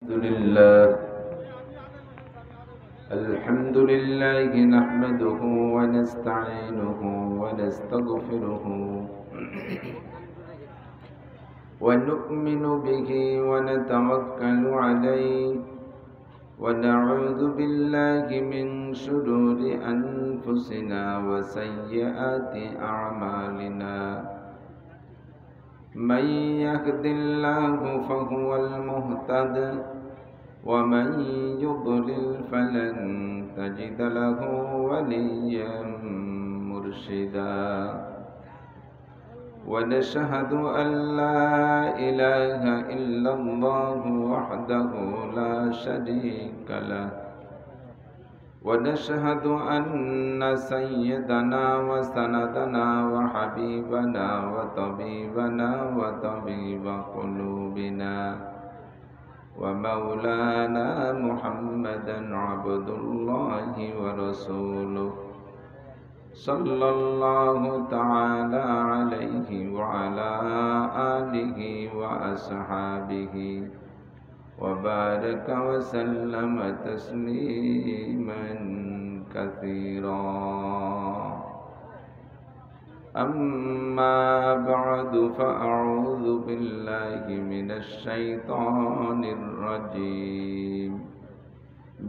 الحمد لله نحمده ونستعينه ونستغفره ونؤمن به ونتوكل عليه ونعوذ بالله من شرور أنفسنا وسيئات أعمالنا من يهد الله فهو المهتد ومن يضلل فلن تجد له وليا مرشدا ونشهد أن لا إله إلا الله وحده لا شريك له ونشهد أن سيدنا وسندنا وحبيبنا وطبيبنا وطبيب قلوبنا ومولانا محمدا عبد الله ورسوله صلى الله تعالى عليه وعلى آله وأصحابه وبارك وسلم تسليما كثيرا أما بعد فأعوذ بالله من الشيطان الرجيم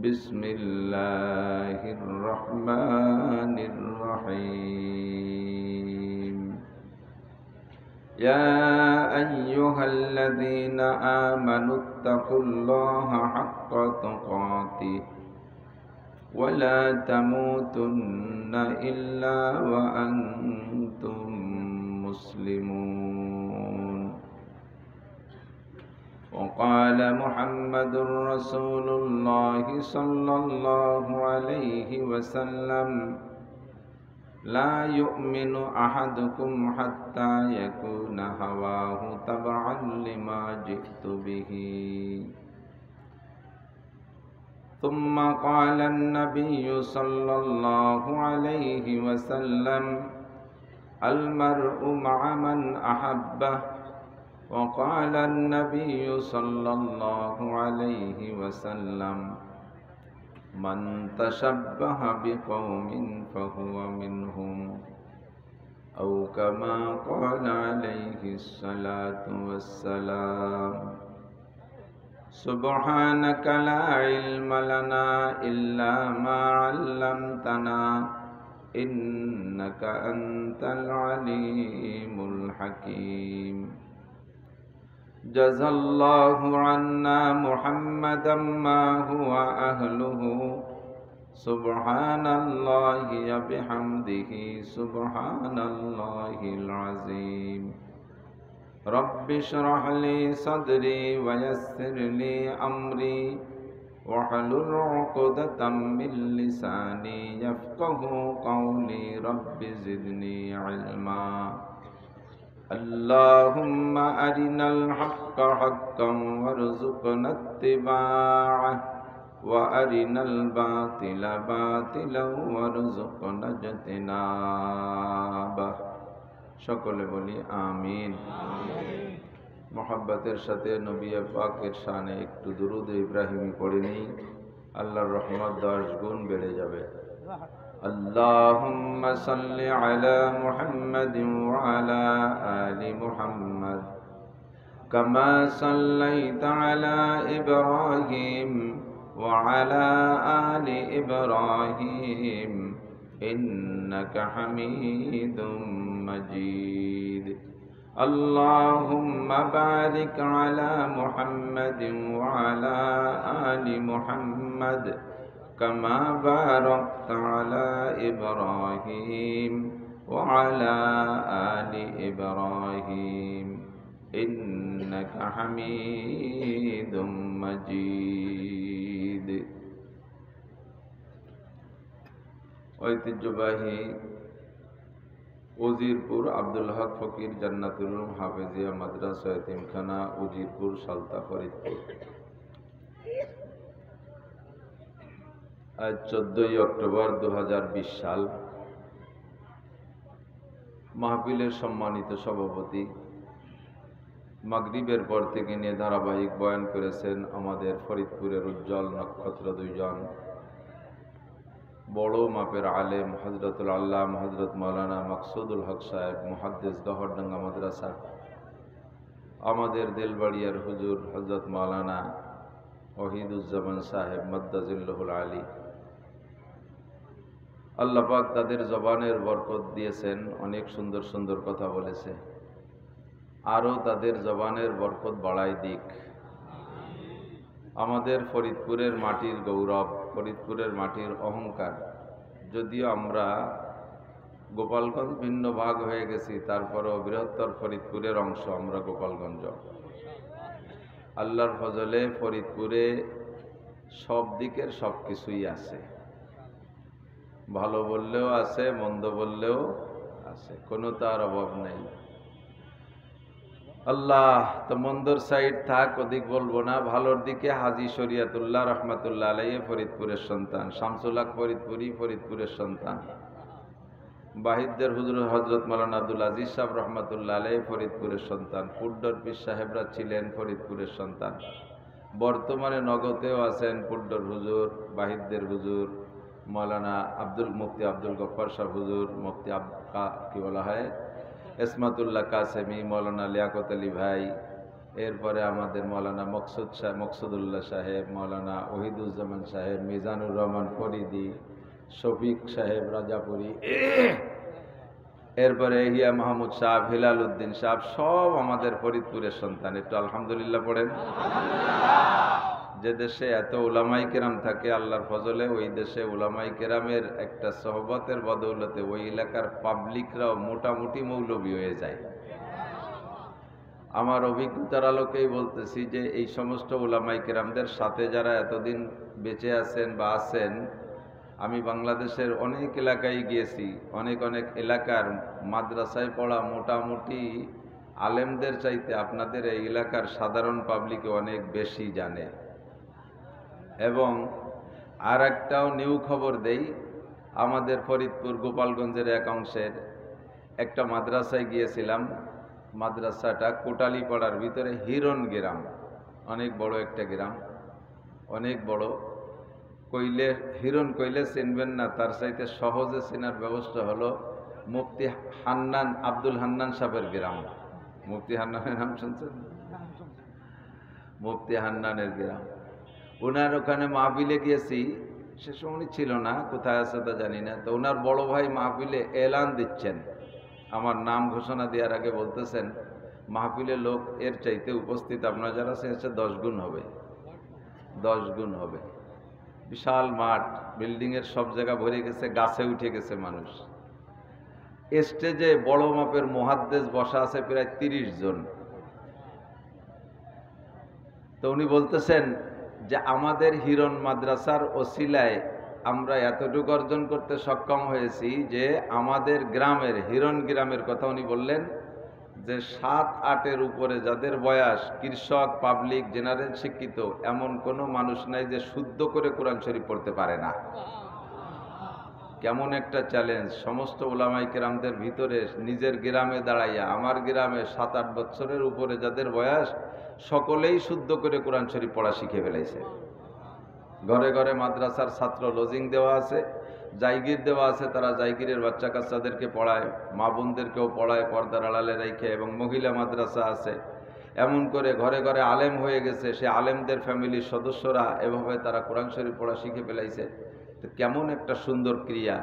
بسم الله الرحمن الرحيم يا أيها الذين آمنوا اتقوا الله حق تقاته ولا تموتن إلا وأنتم مسلمون وقال محمد رسول الله صلى الله عليه وسلم لا يؤمن أحدكم حتى يكون هواه تبعا لما جئت به ثم قال النبي صلى الله عليه وسلم المرء مع من أحبه وقال النبي صلى الله عليه وسلم من تشبه بقوم فهو منهم أو كما قال عليه الصلاة والسلام سبحانك لا علم لنا إلا ما علمتنا إنك أنت العليم الحكيم جزى الله عنا محمدا ما هو أهله سبحان الله بحمده سبحان الله العظيم رب اشرح لي صدري ويسر لي أمري واحلل عقدة من لساني يفقه قولي رب زدني علما اللهم أرنا الحق حقا وارزقنا اتباعه وأرنا الباطل باطلا وارزقنا اجتنابه সকলে বলি আমিন। মোহাব্বতের সাথে নবী পাকের শানে একটু দুরূদ ইব্রাহিমি পড়ে নিই, আল্লাহর রহমত 10 গুণ বেড়ে যাবে। اللهم صل على محمد وعلى آل محمد كما صليت على إبراهيم وعلى آل إبراهيم إنك حميد مجيد اللهم بارك على محمد وعلى آل محمد كما باركت على إبراهيم وعلى آل إبراهيم إنك حميد مجيد ঐতিহ্যবাহী উজিরপুর আব্দুল হক ফকির জান্নাতুল উলুম হাফেজিয়া মাদ্রাসা এতিমখানা উজিরপুর সালতা ফরিদপুর। আজ 14 অক্টোবর 2020 সাল। মাহফিলের সম্মানিত সভাপতি মাগরিবের পর থেকে নিয়ে ধারাবাহিক বয়ান করেছেন আমাদের ফরিদপুরের উজ্জ্বল নক্ষত্র দুইজন বড় মাপের আলেম হজরতুল আল্লাম হজরত মৌলানা মকসুদুল হক সাহেব মুহাদ্দিস গহরডাঙ্গা মাদ্রাসা, আমাদের দিলবাড়িয়ার হুজুর হজরত মৌলানা ওহিদুজ্জামান সাহেব মাদ্দাজিল্লাহুল আলী। আল্লাহ পাক তাদের জবানের বরকত দিয়েছেন, অনেক সুন্দর সুন্দর কথা বলেছে, আরও তাদের জবানের বরকত বাড়াই দিক। আমাদের ফরিদপুরের মাটির গৌরব, ফরিদপুরের মাটির অহংকার। যদিও আমরা গোপালগঞ্জ ভিন্ন ভাগ হয়ে গেছি, তারপরেও বৃহত্তর ফরিদপুরের অংশ আমরা গোপালগঞ্জ। আল্লাহর ফজলে ফরিদপুরে সব দিকের সব কিছুই আছে, ভালো বললেও আছে, মন্দ বললেও আছে, কোনো তার অভাব নেই। আল্লাহ তো মন্দর সাইড থাক, অধিক বলবো না, ভালোর দিকে হাজী শরিয়াতুল্লাহ রহমাতুল্লাহ আলাইহি ফরিদপুরের সন্তান, শামসুল হক ফরিদপুরি ফরিদপুরের সন্তান, বাহিদদের হুজুর হজরত মৌলানা আব্দুল আজিজ সাহেব রহমাতুল্লাহ আলাইহি ফরিদপুরের সন্তান, পুড্ডর পীর সাহেবরা ছিলেন ফরিদপুরের সন্তান, বর্তমানে নগদেও আছেন পুড্ডর হুজুর, বাহিদদের হুজুর মৌলানা মুফতি আব্দুল গফ্ফার সাহেব হুজুর, মুফতি কি বলা হয় ইসমাতুল্লাহ কাসেমি, মৌলানা লিয়াকত আলী ভাই, এরপরে আমাদের মৌলানা মকসুদুল্লাহ সাহেব, মৌলানা ওহিদুজ্জামান সাহেব, মিজানুর রহমান ফরিদি, শফিক সাহেব রাজাপুরি, এরপরে হিয়া মাহমুদ সাহেব, হিলাল উদ্দিন সাহেব, সব আমাদের ফরিদপুরের সন্তান। একটু আলহামদুলিল্লাহ পড়েন। যে দেশে এত উলামাই কেরাম থাকে আল্লাহর ফজলে, ওই দেশে উলামাই কেরামের একটা সহবতের বদৌলতে ওই এলাকার পাবলিকরাও মোটামুটি মৌলবী হয়ে যায়। আমার অভিজ্ঞতার আলোকেই বলতেছি যে এই সমস্ত উলামাই কেরামদের সাথে যারা এতদিন বেঁচে আছেন বা আছেন, আমি বাংলাদেশের অনেক এলাকায় গিয়েছি, অনেক অনেক এলাকার মাদ্রাসায় পড়া মোটামুটি আলেমদের চাইতে আপনাদের এই এলাকার সাধারণ পাবলিকে অনেক বেশি জানে। এবং আর একটাও নিউ খবর দেই, আমাদের ফরিদপুর গোপালগঞ্জের এক অংশের একটা মাদ্রাসায় গিয়েছিলাম, মাদ্রাসাটা কোটালীপাড়ার ভিতরে হিরণ গ্রাম, অনেক বড় একটা গ্রাম, অনেক বড়। কইলে হিরণ কইলে চিনবেন না, তার চাইতে সহজে চেনার ব্যবস্থা হলো মুফতি হান্নান, আব্দুল হান্নান সাহেবের গ্রাম। মুফতি হান্নানের নাম শুনছেন? মুফতি হান্নানের গ্রাম। ওনার ওখানে মাহফিলে গিয়েছি, সে সময় উনি ছিল না, কোথায় আছে তা জানি না। তো ওনার বড় ভাই মাহফিলে এলান দিচ্ছেন, আমার নাম ঘোষণা দেওয়ার আগে বলতেছেন মাহফিলে লোক এর চাইতে উপস্থিত আপনারা যারা আছেন 10 গুণ হবে, 10 গুণ হবে। বিশাল মাঠ, বিল্ডিংয়ের সব জায়গা ভরে গেছে, গাছে উঠে গেছে মানুষ। স্টেজে বড় মাপের মুহাদ্দিস বসা আছে প্রায় 30 জন। তো উনি বলতেছেন যে আমাদের হিরণ মাদ্রাসার ওসিলায় আমরা এতটুকু অর্জন করতে সক্ষম হয়েছি যে আমাদের গ্রামের, হিরণ গ্রামের কথা উনি বললেন যে 7-8-এর উপরে যাদের বয়স, কৃষক, পাবলিক, জেনারেল শিক্ষিত, এমন কোনো মানুষ নাই যে শুদ্ধ করে কোরআন শরীফ পড়তে পারে না। কেমন একটা চ্যালেঞ্জ! সমস্ত উলামায়ে কেরামদের ভিতরে নিজের গ্রামে দাঁড়াইয়া, আমার গ্রামে 7-8 বছরের উপরে যাদের বয়স, সকলেই শুদ্ধ করে কোরআন শরীফ পড়া শিখে ফেলাইছে। ঘরে ঘরে মাদ্রাসার ছাত্র লজিং দেওয়া আছে, জায়গির দেওয়া আছে, তারা জায়গিরের বাচ্চা কাচ্চাদেরকে পড়ায়, মা বোনদেরকেও পড়ায় পর্দার আড়ালে রেখে, এবং মহিলা মাদ্রাসা আছে। এমন করে ঘরে ঘরে আলেম হয়ে গেছে, সে আলেমদের ফ্যামিলির সদস্যরা এভাবে তারা কোরআন শরীফ পড়া শিখে ফেলাইছে। তো কেমন একটা সুন্দর ক্রিয়া!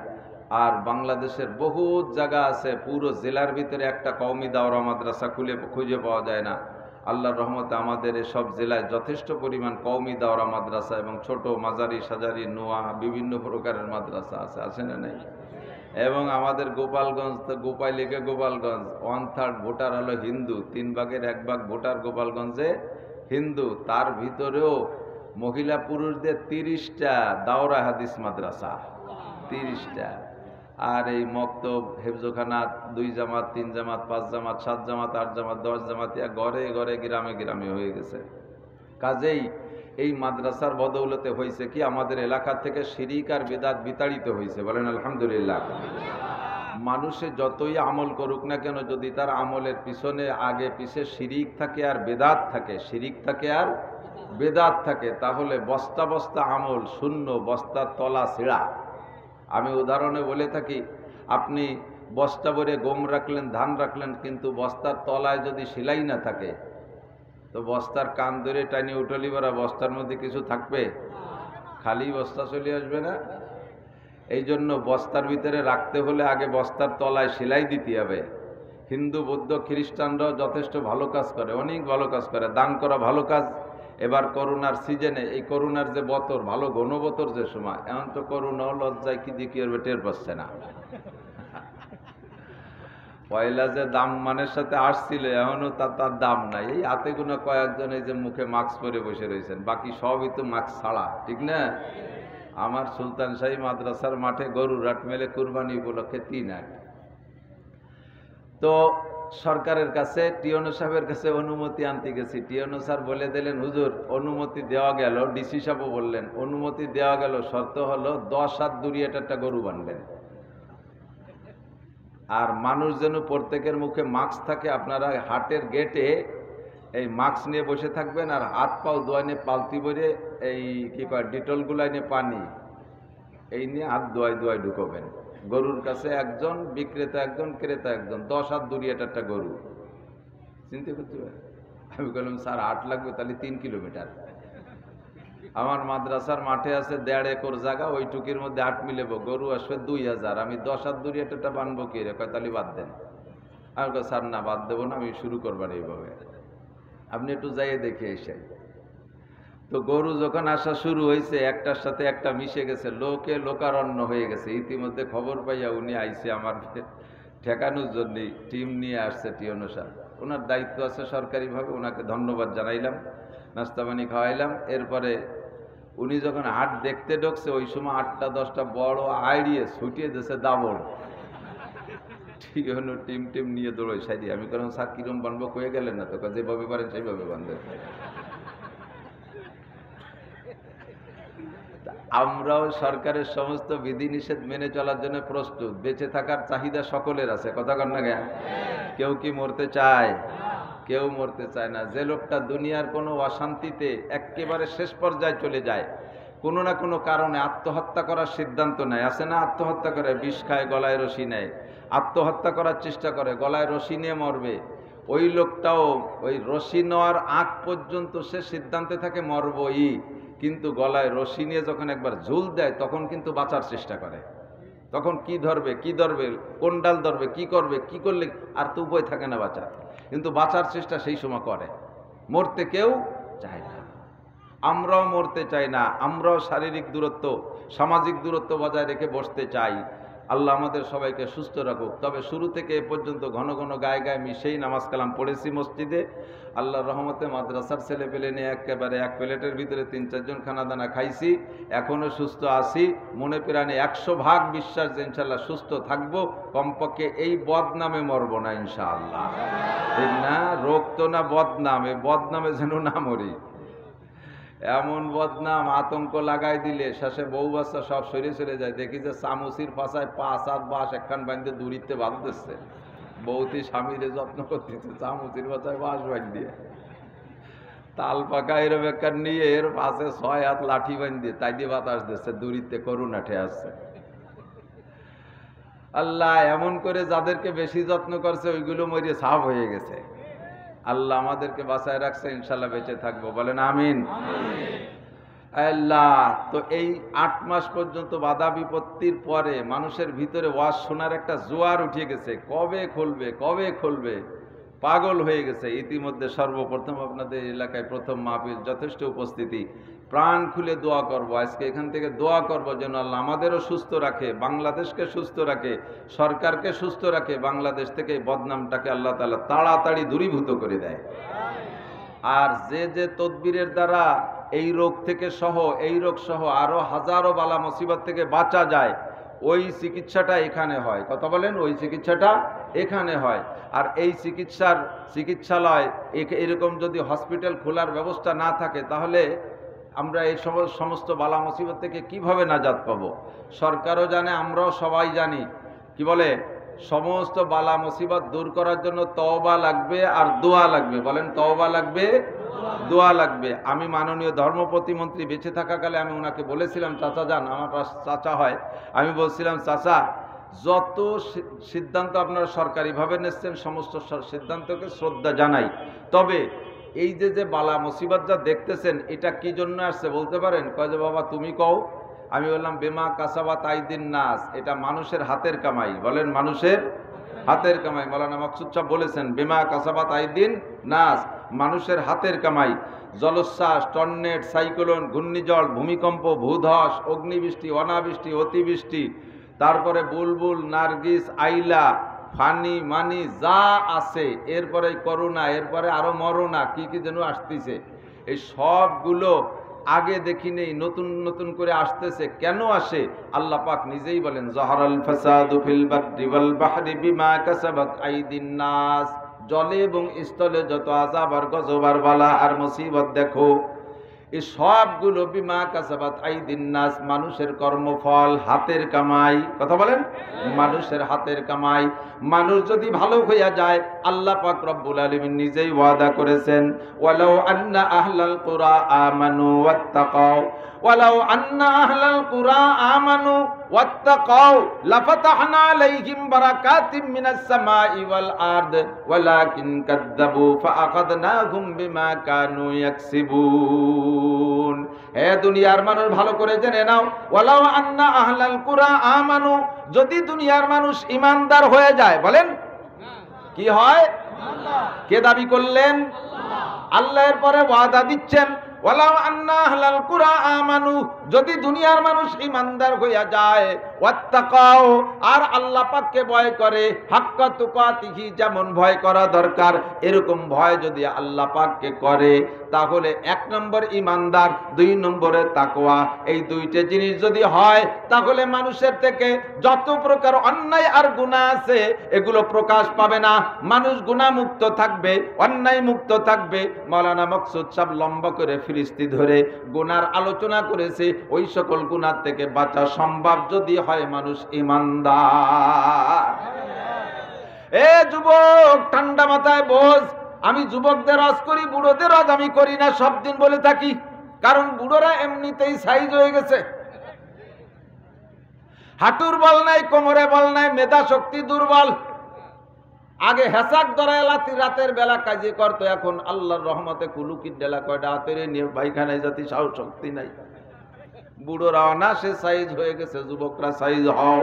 আর বাংলাদেশের বহু জায়গা আছে, পুরো জেলার ভিতরে একটা কওমি দাওরা মাদ্রাসা খুঁজে পাওয়া যায় না। আল্লাহর রহমতে আমাদের এসব জেলায় যথেষ্ট পরিমাণ কওমি দাওরা মাদ্রাসা এবং ছোট মাঝারি সাজারি নোয়া বিভিন্ন প্রকারের মাদ্রাসা আছে না নাই? এবং আমাদের গোপালগঞ্জ তো গোপাই লেগে গোপালগঞ্জ, 1/3 ভোটার হলো হিন্দু, 3 ভাগের 1 ভাগ ভোটার গোপালগঞ্জে হিন্দু। তার ভিতরেও মহিলা পুরুষদের 30টা দাওরা হাদিস মাদ্রাসা, 30টা। আর এই মক্তব, হেফজোখানা, 2 জামাত, 3 জামাত, 5 জামাত, 7 জামাত, 8 জামাত, 10 জামাত, ঘরে ঘরে গ্রামে গ্রামে হয়ে গেছে। কাজেই এই মাদ্রাসার বদৌলতে হয়েছে কি, আমাদের এলাকা থেকে শিরিক আর বিদআত বিতাড়িত হয়েছে। বলেন আলহামদুলিল্লাহ। মানুষে যতই আমল করুক না কেন, যদি তার আমলের পিছনে আগে পিছে শিরিক থাকে আর বেদাত থাকে, শিরিক থাকে আর বেদাত থাকে, তাহলে বস্তা বস্তা আমল শূন্য, বস্তার তলা ছিঁড়া। আমি উদাহরণে বলে থাকি, আপনি বস্তা ভরে গম রাখলেন, ধান রাখলেন, কিন্তু বস্তার তলায় যদি সেলাই না থাকে, তো বস্তার কান ধরে টানি উঠলি বেড়া, বস্তার মধ্যে কিছু থাকবে? খালি বস্তা চলে আসবে না? এই জন্য বস্তার ভিতরে রাখতে হলে আগে বস্তার তলায় সেলাই দিতে হবে। হিন্দু, বৌদ্ধ, খ্রিস্টানরাও যথেষ্ট ভালো কাজ করে, অনেক ভালো কাজ করে, দান করা ভালো কাজ। এবার করোনার সিজনে, এই করোনার যে বতর, ভালো ঘনবতর যে সময়, এখন তো করোনা লজ্জায় কি দিয়ে কি করবে টের পাচ্ছে না। পয়লা যে দাম মানের সাথে আসছিল, এখনো তার দাম নাই। এই হাতে গোনা কয়েকজন এই যে মুখে মাস্ক পরে বসে রয়েছেন, বাকি সবই তো মাস্ক ছাড়া, ঠিক না? আমার সুলতান শাহী মাদ্রাসার মাঠে গরুর হাট মেলে কুরবানি উপলক্ষে 3 হাট। তো সরকারের কাছে, টিওনো সাহেবের কাছে অনুমতি আনতে গেছি। টিওনো স্যার বলে দিলেন, হুজুর অনুমতি দেওয়া গেল, ডিসি সাহেবও বললেন অনুমতি দেওয়া গেল, শর্ত হলো 10 হাত দূরে একটা গরু বানবেন, আর মানুষ যেন প্রত্যেকের মুখে মাস্ক থাকে। আপনারা হাটের গেটে এই মাস্ক নিয়ে বসে থাকবেন, আর হাত পাও ধোয়াইনে পালতি ভরে এই কি কয় ডিটল গুলাইনে পানি এই নিয়ে হাত ধোয়াই ঢুকবেন। গরুর কাছে একজন, বিক্রেতা একজন, ক্রেতা একজন, 10 হাত দূরে একটা গরু। চিন্তা করতে পারে? আমি বললাম স্যার 8 লাগবে, তাহলে 3 কিলোমিটার। আমার মাদ্রাসার মাঠে আছে 1.5 একর জায়গা, ওইটুকির মধ্যে 8 মিলেব, গরু আসবে 2000, আমি 10 হাত দূরে একটা বানবো কি রে? কয় তাহলে বাদ দেন। আমি কই স্যার না, বাদ দেবো না, আমি শুরু করবার এইভাবে, আপনি একটু যাইয়ে দেখে এসেন। তো গরু যখন আসা শুরু হয়েছে, একটার সাথে একটা মিশে গেছে, লোকে লোকারণ্য হয়ে গেছে। ইতিমধ্যে খবর পাইয়া উনি আইসে আমার ঠেকানোর জন্য, টিম নিয়ে আসছে টিওনো সাহেব। ওনার দায়িত্ব আছে সরকারিভাবে, ওনাকে ধন্যবাদ জানাইলাম, নাস্তা পানি খাওয়াইলাম। এরপরে উনি যখন হাট দেখতে ঢুকছে, ওই সময় 8টা 10টা বড় আইডিয়ে ছুটিয়ে দিয়েছে দাবড়। ঠিক হলো, টিম নিয়ে দৌড়ই সাইডি। আমি কারণ স্যার কিরম বানবো কয়ে গেলেন না তো? যেভাবে পারেন সেইভাবে বানবেন। আমরাও সরকারের সমস্ত বিধিনিষেধ মেনে চলার জন্য প্রস্তুত। বেঁচে থাকার চাহিদা সকলের আছে, কথা কন না কেন? কেউ কি মরতে চায়? কেউ মরতে চায় না। যে লোকটা দুনিয়ার কোনো অশান্তিতে একেবারে শেষ পর্যায়ে চলে যায়, কোনো না কোনো কারণে আত্মহত্যা করার সিদ্ধান্ত নেয়, আছে না? আত্মহত্যা করে, বিষ খায়, গলায় রশি নেয়, আত্মহত্যা করার চেষ্টা করে, গলায় রশি নিয়ে মরবে। ওই লোকটাও ওই রশি নেওয়ার আগ পর্যন্ত সে সিদ্ধান্তে থাকে মরবই, কিন্তু গলায় রশি নিয়ে যখন একবার ঝুল দেয়, তখন কিন্তু বাঁচার চেষ্টা করে। তখন কি ধরবে, কোন ডাল ধরবে, কি করবে, কি করলে আর তো উপায় থাকে না বাঁচার, কিন্তু বাঁচার চেষ্টা সেই সময় করে। মরতে কেউ চায় না, আমরাও মরতে চাই না। আমরাও শারীরিক দূরত্ব, সামাজিক দূরত্ব বজায় রেখে বসতে চাই। আল্লাহ আমাদের সবাইকে সুস্থ রাখুক। তবে শুরু থেকে এ পর্যন্ত ঘন ঘন গায়ে গায়ে মিশেই নামাজ কালাম পড়েছি মসজিদে। আল্লাহর রহমতে মাদ্রাসার ছেলে পেলে নিয়ে একেবারে 1 প্লেটের ভিতরে 3-4 জন খানা দানা খাইছি। এখনও সুস্থ আছি, মনে প্রাণে 100% বিশ্বাস যে ইনশাআল্লাহ সুস্থ থাকবো। কমপক্ষে এই বদনামে মরবো না ইনশাআল্লাহ, ঠিক না? রোগ তো না, বদনাম। এই বদনামে যেন না মরি। এমন বদনাম আতঙ্ক লাগাই দিলে শেষে বউ বাচ্চা সব সরে চলে যায়। দেখি যে চামচির পাশায় 5-7 বাঁশ একখান বাঁধতে দূরিতে বাঁধতেছে, বউতি স্বামীরে যত্ন করতেছে, চামচির পাশায় বাঁশ বাঁধ দিয়ে, তাল পাকা এরম একখান নিয়ে এর পাশে 6 হাত লাঠি বাঁধ দিয়ে তাই দিয়ে বাতাস দিচ্ছে, দূরিতে করুণাঠে আসছে। আল্লাহ এমন করে যাদেরকে বেশি যত্ন করছে, ওইগুলো মরিয়ে সাফ হয়ে গেছে। আল্লাহ আমাদেরকে বাঁচায় রাখছে, ইনশাল্লাহ বেঁচে থাকবো, বলেন আমিন। আল্লাহ তো এই 8 মাস পর্যন্ত বাধা বিপত্তির পরে মানুষের ভিতরে ওয়াজ শোনার একটা জোয়ার উঠে গেছে। কবে খুলবে, পাগল হয়ে গেছে। ইতিমধ্যে সর্বপ্রথম আপনাদের এলাকায় প্রথম মাহফিল, যথেষ্ট উপস্থিতি, প্রাণ খুলে দোয়া করব। আজকে এখান থেকে দোয়া করব যেন আল্লাহ আমাদেরও সুস্থ রাখে, বাংলাদেশকে সুস্থ রাখে, সরকারকে সুস্থ রাখে, বাংলাদেশ থেকে এই বদনামটাকে আল্লাহ তাআলা তাড়াতাড়ি দূরীভূত করে দেয়। আর যে তদবিরের দ্বারা এই রোগ থেকে এই রোগ সহ আরো হাজারো বালা মুসিবত থেকে বাঁচা যায়, ওই চিকিৎসাটা এখানে হয়। কথা বলেন, ওই চিকিৎসাটা এখানে হয়। আর এই চিকিৎসালয় এরকম যদি হসপিটাল খোলার ব্যবস্থা না থাকে, তাহলে আমরা এই সমস্ত বালা মুসিবত থেকে কিভাবে নাজাত পাবো? সরকারও জানে, আমরাও সবাই জানি। কি বলে, সমস্ত বালা মুসিবত দূর করার জন্য তওবা লাগবে আর দোয়া লাগবে। বলেন তওবা লাগবে, দোয়া লাগবে। আমি মাননীয় ধর্ম প্রতিমন্ত্রী বেঁচে থাকাকালে আমি ওনাকে বলেছিলাম, চাচা যান, আমার চাচা হয়, আমি বলছিলাম চাচা যত সিদ্ধান্ত আপনারা সরকারিভাবে নিচ্ছেন সমস্ত সিদ্ধান্তকে শ্রদ্ধা জানাই, তবে এই যে বালা মুসিবত যা দেখতেছেন এটা কি জন্য আসছে বলতে পারেন? কয় যে বাবা তুমি কও। আমি বললাম বেমা কাসাবাত আইদিন নাস, এটা মানুষের হাতের কামাই। বলেন মানুষের হাতের কামাই। মাওলানা মাকসুদ সাহেব বলেছেন বেমা কাসাবাত আইদিন নাস, মানুষের হাতের কামাই। জলোচ্ছ্বাস, টর্নেড, সাইক্লোন, ঘূর্ণিঝড়, ভূমিকম্প, ভূধস, অগ্নিবৃষ্টি, অনাবৃষ্টি, অতিবৃষ্টি, তারপরে বুলবুল, নার্গিস, আইলা, ফানি মানি যা আছে, এরপরে করোনা, এরপরে আরো মরোনা, কি কি যেন আসতেছে, এই সবগুলো আগে দেখি নেই, নতুন নতুন করে আসতেছে। কেন আসে? আল্লাহ পাক নিজেই বলেন যাহারাল ফাসাদু ফিল বাররি ওয়াল বাহরি বিমা কাসাবাত আইদিন নাস, জলে এবং স্থলে যত আযাব আর গজব আর বালা আর মুসিবত দেখো, এই সবগুলো বিমা কাসাবাত আইদিন নাস, মানুষের কর্মফল, হাতের কামাই। কথা বলেন, মানুষের হাতের কামাই। মানুষ যদি ভালো হইয়া যায়, আল্লাহ পাক রব্বুল আলামিন নিজেই ওয়াদা করেছেন ওয়ালাউ আন্না আহলাল কুরা আমানু ওয়াত্তাকাউ, ওয়ালাউ আন্না আহলাল কুরা আমানু ওয়াত্তাকাউ লাফাতাহনা আলাইহিম বারাকাতিম মিনাস সামাই ওয়াল আরদ ওয়ালাকিন কাযযাবু ফাআখাযনাহুম বিমা কানু ইয়াকসিবুন। হে দুনিয়ার মানুষ ভালো করে জেনে নাও, ওয়ালাউ আন্না আহলাল কুরা আমানু, যদি দুনিয়ার মানুষ ইমানদার হয়ে যায়, বলেন কি হয়? কে দাবি করলেন? আল্লাহর পরে ওয়াদা দিচ্ছেন ওয়ালাউ আন্না আহলাল কুরা আমানু, যদি দুনিয়ার মানুষ ইমানদার হইয়া যায়, ওয়াত্তাকাও, আর আল্লাহ পাককে ভয় করে, হাক্কা তুকাতিহি, যেমন ভয় করা দরকার এরকম ভয় যদি আল্লাহ পাককে করে, তাহলে এক নম্বর ইমানদার, দুই নম্বরে তাকওয়া, এই দুইটা জিনিস যদি হয়, তাহলে মানুষের থেকে যত প্রকার অন্যায় আর গুনাহ আছে এগুলো প্রকাশ পাবে না। মানুষ গুনাহ মুক্ত থাকবে, অন্যায় মুক্ত থাকবে। মাওলানা মাকসুদ সাহেব লম্বা করে ফিরিস্তি ধরে গুনার আলোচনা করেছে, ওই সকল গুনাহ থেকে বাঁচা সম্ভব যদি হয় মানুষ ইমানদার। এ যুবক, ঠান্ডা মাথায় বোঝ, আমি যুবকদের হজ করি, বুড়োদের হজ আমি করি না, সব দিন বলে থাকি, কারণ বুড়োরা এমনিতেই সাইজ হয়ে গেছে, হাঁটুর বল নাই, কোমরে বল নাই, মেধা শক্তি দুর্বল। আগে হেসাক ধরায় লাতি রাতের বেলা কাজে করতো, এখন আল্লাহর রহমতে কুলুকির ডেলা কয়টা হাতের নিয়ে পায়খানায় জাতি সাহস শক্তি নাই। বুড়োরা অনাসে সাইজ হয়ে গেছে, যুবকরা সাইজ হও।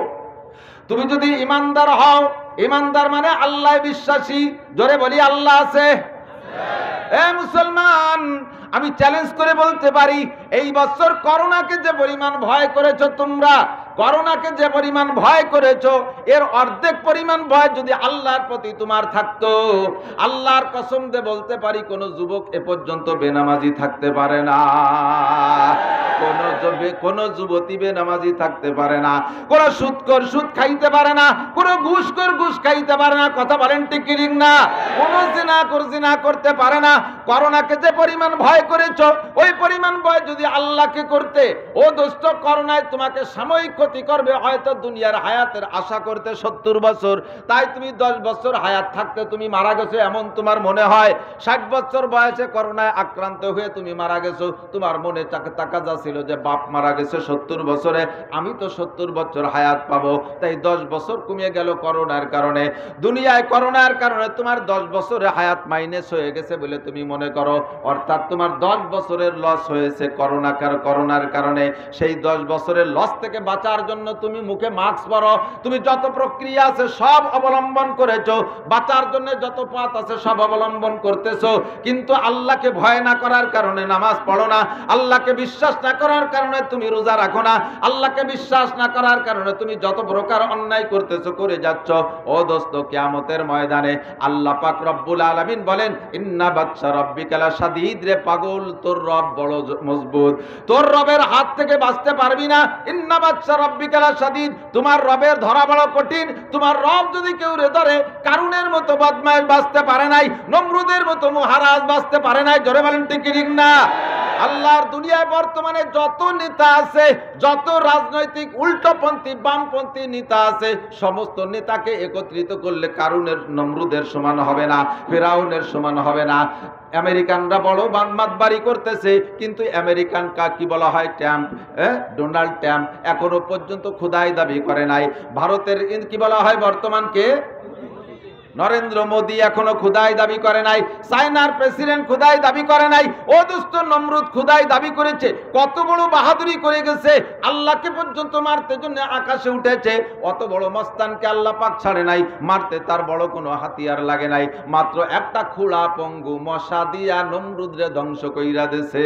তুমি যদি ইমানদার হও, ইমানদার মানে আল্লাহ বিশ্বাসী, জোরে বলি আল্লাহ আছে। এ মুসলমান, আমি চ্যালেঞ্জ করে বলতে পারি, এই বছর করোনাকে যে পরিমাণ ভয় করেছো তোমরা, করোনাকে যে পরিমাণ ভয় করেছো, এর অর্ধেক পরিমাণ ভয় যদি আল্লাহর প্রতি তোমার থাকতো, আল্লাহর কসম দিয়ে বলতে পারি কোন যুবক এ পর্যন্ত বেনামাজি থাকতে পারে না, কোন যুবতী বেনামাজি থাকতে পারে না, কোন সুদখোর সুদ খাইতে পারে না, কোন ঘুষখোর ঘুষ খাইতে পারে না। কথা বলেন ঠিক কি না? কোন জিনাখোর জিনা করতে পারে না। করোনাকে যে পরিমাণ ভয় করেছো, ওই পরিমাণ ভয় যদি আল্লাহকে করতে, ও দোস্ত, করোনায় তোমাকে সাময়িক ক্ষতি করবে, হয়তো দুনিয়ার হায়াতের আশা করতে 70 বছর, তাই তুমি 10 বছর হায়াত থাকতে তুমি মারা গেছো এমন তোমার মনে হয়। 60 বছর বয়সে করোনায় আক্রান্ত হয়ে তুমি মারা গেছো, তোমার মনে টাকা যাচ্ছিল যে বাপ মারা গেছে 70 বছরে, আমি তো 70 বছর হায়াত পাবো, তাই 10 বছর কমে গেল করোনার কারণে। দুনিয়ায় করোনার কারণে তোমার 10 বছরের হায়াত মাইনাস হয়ে গেছে বলে তুমি মনে করো, অর্থাৎ তোমার 10 বছরের লস হয়েছে করোনার কারণে। সেই 10 বছরের লস থেকে বাঁচার জন্য তুমি মুখে মাস্ক পরো, তুমি যত প্রক্রিয়া আছে সব অবলম্বন করেছো, বাঁচার জন্য যত পথ আছে সব অবলম্বন করতেছো, কিন্তু আল্লাহকে ভয় না করার কারণে নামাজ পড়ো না, আল্লাহকে বিশ্বাস না করার কারণে তুমি রোজা রাখো না, আল্লাহকে বিশ্বাস না করার কারণে তুমি যত প্রকার অন্যায় করতেছো, করে যাচ্ছ। ও দোস্ত, কিয়ামতের ময়দানে আল্লাহ পাক রব্বুল আলামিন বলেন ইন্না বাতশা রাব্বিকা লাশাদীদ, রে পাগল, তোর রব বড় মজবুত, তোর রবের হাত থেকে বাঁচতে পারবি না। ইন্না বাতশা রাব্বিকা লাশাদীদ, তোমার রবের ধরা বড় কঠিন। তোমার রব যদি কেউ রে ধরে, কারুনের মতো বদমাইশ বাঁচতে পারে নাই, নমরুদের মতো মহারাজ বাঁচতে পারে নাই। জোরে বলেন ঠিক না? আল্লাহর দুনিয়ায় বর্তমানে যত নেতা আছে, যত রাজনৈতিক উল্টোপন্থী বামপন্থী নেতা আছে, সমস্ত নেতাকে একত্রিত করলে কারুনের নমরুদের সমান হবে না, ফেরাউনের সমান হবে না। আমেরিকানরা বড় মাতবাড়ি করতেছে, কিন্তু আমেরিকান কি বলা হয়, ট্রাম্প, ডোনাল্ড ট্রাম্প এখনো পর্যন্ত খোদাই দাবি করে নাই। ভারতের কি বলা হয় বর্তমানকে, নরেন্দ্র মোদী এখনো খুদাই দাবি করে নাই। চায়নার প্রেসিডেন্ট খুদাই দাবি করে নাই। ও দুষ্ট নমরুদ খুদাই দাবি করেছে, কত বড় বাহাদুরি করে গেছে, আল্লাহকে পর্যন্ত মারতে জন্য আকাশে উঠেছে। অত বড় মস্তানকে আল্লাহ পাক ছাড়ে নাই, মারতে তার বড় কোনো হাতিয়ার লাগে নাই, মাত্র একটা খোলা পঙ্গু মশা দিয়া নমরুদরে ধ্বংস কইরা দেছে।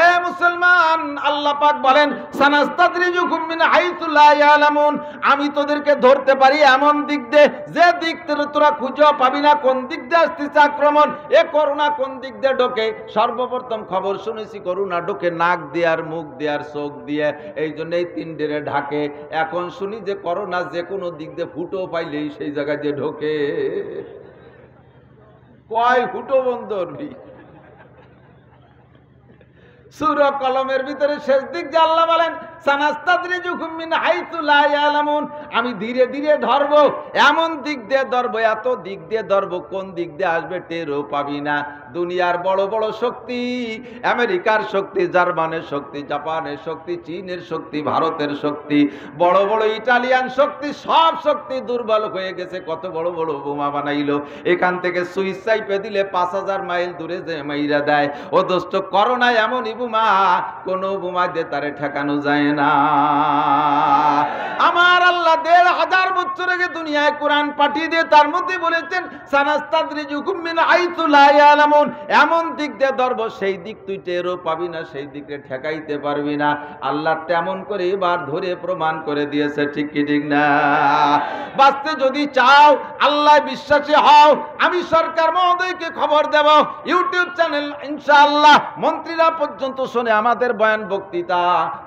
এ মুসলমান, আল্লাহ পাক বলেন সানাস্তাদরিজুকুম মিন হাইসু লা ইয়ালামুন, আমি তোদেরকে ধরতে পারি এমন দিক দিয়ে যে দিক থেকে তোরা খুঁজে পাবি না। কোন দিক দিয়ে আসতেছে আক্রমণ, এ করোনা কোন দিক দিয়ে ঢোকে। সর্বপ্রথম খবর শুনেছি করোনা ঢোকে নাক দিয়ে আর মুখ দিয়ে আর চোখ দিয়ে, এই জন্য এই তিনটেরে ঢাকে। এখন শুনি যে করোনা যে কোনো দিক দিয়ে ফুটো পাইলেই সেই জায়গায় দিয়ে ঢোকে। কয় ফুটো বন্ধ করবি? সূরা কলমের ভিতরে শেষ দিক যে আল্লাহ বলেন সানাস্তাদরিজুকুম মিন হাইসু লা ইয়ালামুন, আমি ধীরে ধীরে ধরবো, এমন দিক দিয়ে ধরবো, এত দিক দিয়ে ধরবো, কোন দিক দিয়ে আসবে টেরও পাবি না। দুনিয়ার বড় বড় শক্তি, আমেরিকার শক্তি, জার্মানের শক্তি, জাপানের শক্তি, চীনের শক্তি, ভারতের শক্তি, বড় বড় ইটালিয়ান শক্তি, সব শক্তি দুর্বল হয়ে গেছে। কত বড় বড় বোমা বানাইলো, এখান থেকে সুইচ চাইপে দিলে 5000 মাইল দূরে যে মাইরা দেয়। ও দোস্ত, করোনা এমনই বোমা, কোনো বোমা দিয়ে তারে ঠেকানো যায় না। আমার আল্লাহ 1500 বছর আগে দুনিয়ায় কোরআন পাঠিয়ে দিয়ে তার মধ্যে বলেছেন সানাস্তাদরিজুকুম মিন হাইসু লা ইয়ালামুন, এমন দিক দিয়ে ধরব সেই দিক তুই টেরও পাবি না, সেই দিকে ঠেকাইতে পারবি না। আল্লাহ তেমন করে এবার ধরে প্রমাণ করে দিয়েছে, ঠিক কি ঠিক না? বাঁচতে যদি চাও, আল্লাহ বিশ্বাসী হও, আমি সরকার মহোদয়কে খবর দেব, ইউটিউব চ্যানেল ইনশাআল্লাহ মন্ত্রীরা পর্যন্ত শোনে আমাদের বয়ান বক্তৃতা,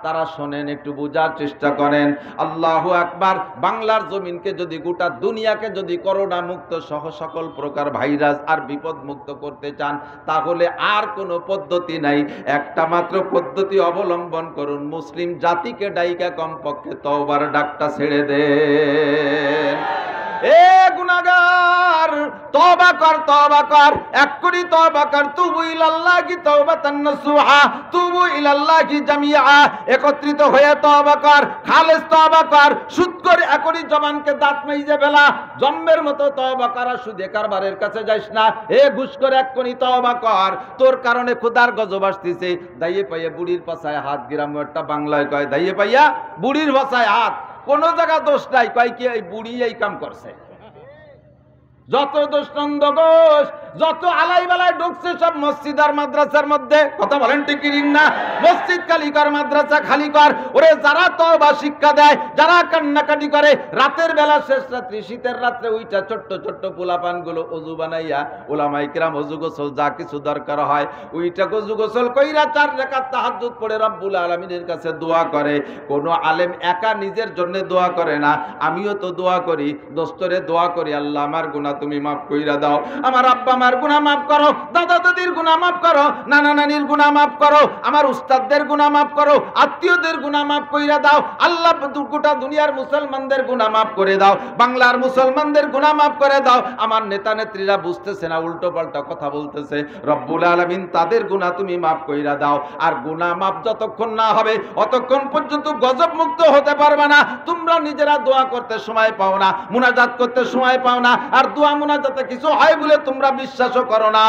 তারা শোনেন, একটু বোঝার চেষ্টা করেন। আল্লাহু আকবার। বাংলার জমিনকে যদি, গোটা দুনিয়াকে যদি করোনা মুক্ত সহ সকল প্রকার ভাইরাস আর বিপদ মুক্ত করতে চান, তাহলে আর কোনো পদ্ধতি নাই, একটা মাত্র পদ্ধতি অবলম্বন করুন। মুসলিম জাতিকে ডাইকা কমপক্ষে তওবার ডাকটা ছেড়ে দেন। এ গুনাহগার, তওবা কর, তওবা কর, এক্ষুনি তওবা কর। তুবু ইলাল্লাহি তাওবাতান নাসুহা, তুবু ইলাল্লাহি জামিআ, একত্রিত হয়ে তওবা কর, খালেস তওবা কর। সুদ করে এখনই জবানকে দাঁত মাইজে ফেলা, জম্মের মতো তওবা করা। সুদে কারবারের কাছে যাইস না। এ ঘুষ করে এক্ষুনি তওবা কর, তোর কারণে খোদার গজব আসতেছে। দাইয়ে পাইয়া বুড়ির পাছায় হাত, গ্রামেরটা বাংলায় কয় দাইয়ে পাইয়া বুড়ির পাছায় হাত। কোন জায়গা দোষ নাই, কয় কি এই বুড়ি এই কাম করছে। যত দোষ নন্দ ঘোষ, যত আলাই বালাই ঢুকছে সব মসজিদ আর মাদ্রাসার মধ্যে। কথা বলেন ঠিক কি না? মসজিদ খালি কর, মাদ্রাসা খালি কর। ওরে যারা তওবা শিক্ষা দেয়, যারা কান্নাকাটি করে, রাতের বেলা শেষ রাত্রি, শীতের রাত্রে ওইটা ছোট্ট ছোট্ট পোলাপান গুলো অজু বানাইয়া, ওলামায়ে কেরাম অজু গোসল যা কিছু দরকার হয় ওইটা অজু গোসল কইরা 4 রাকাত তাহাজ্জুদ পড়ে রব্বুল আলামিনের কাছে দোয়া করে। কোন আলেম একা নিজের জন্য দোয়া করে না, আমিও তো দোয়া করি, দোস্তরে দোয়া করি, আল্লাহ আমার গুনাহ তুমি মাফ কইরা দাও, আমার আব্বা আমার গুনাহ মাফ করো, দাদা দাদির গুনাহ মাফ করো, নানা নানির গুনাহ মাফ করো, আমার উস্তাদদের গুনাহ মাফ করো, আত্মীয়দের গুনাহ মাফ কইরা দাও। আল্লাহ গোটা দুনিয়ার মুসলমানদের গুনাহ মাফ করে দাও, বাংলার মুসলমানদের গুনাহ মাফ করে দাও। আমার নেতা নেত্রীরা বুঝতেছে না, উল্টো পাল্টা কথা বলতেছে, রব্বুল আলামিন তাদের গুনাহ তুমি মাফ কইরা দাও। আর গুনাহ মাফ যতক্ষণ না হবে অতক্ষণ পর্যন্ত গজব মুক্ত হতে পারবে না। তোমরা নিজেরা দোয়া করতে সময় পাও না, মুনাজাত করতে সময় পাও না, আর দোয়া মুনাজাতে কিছু হয় বলে তোমরা বিশ্বাসও করো না।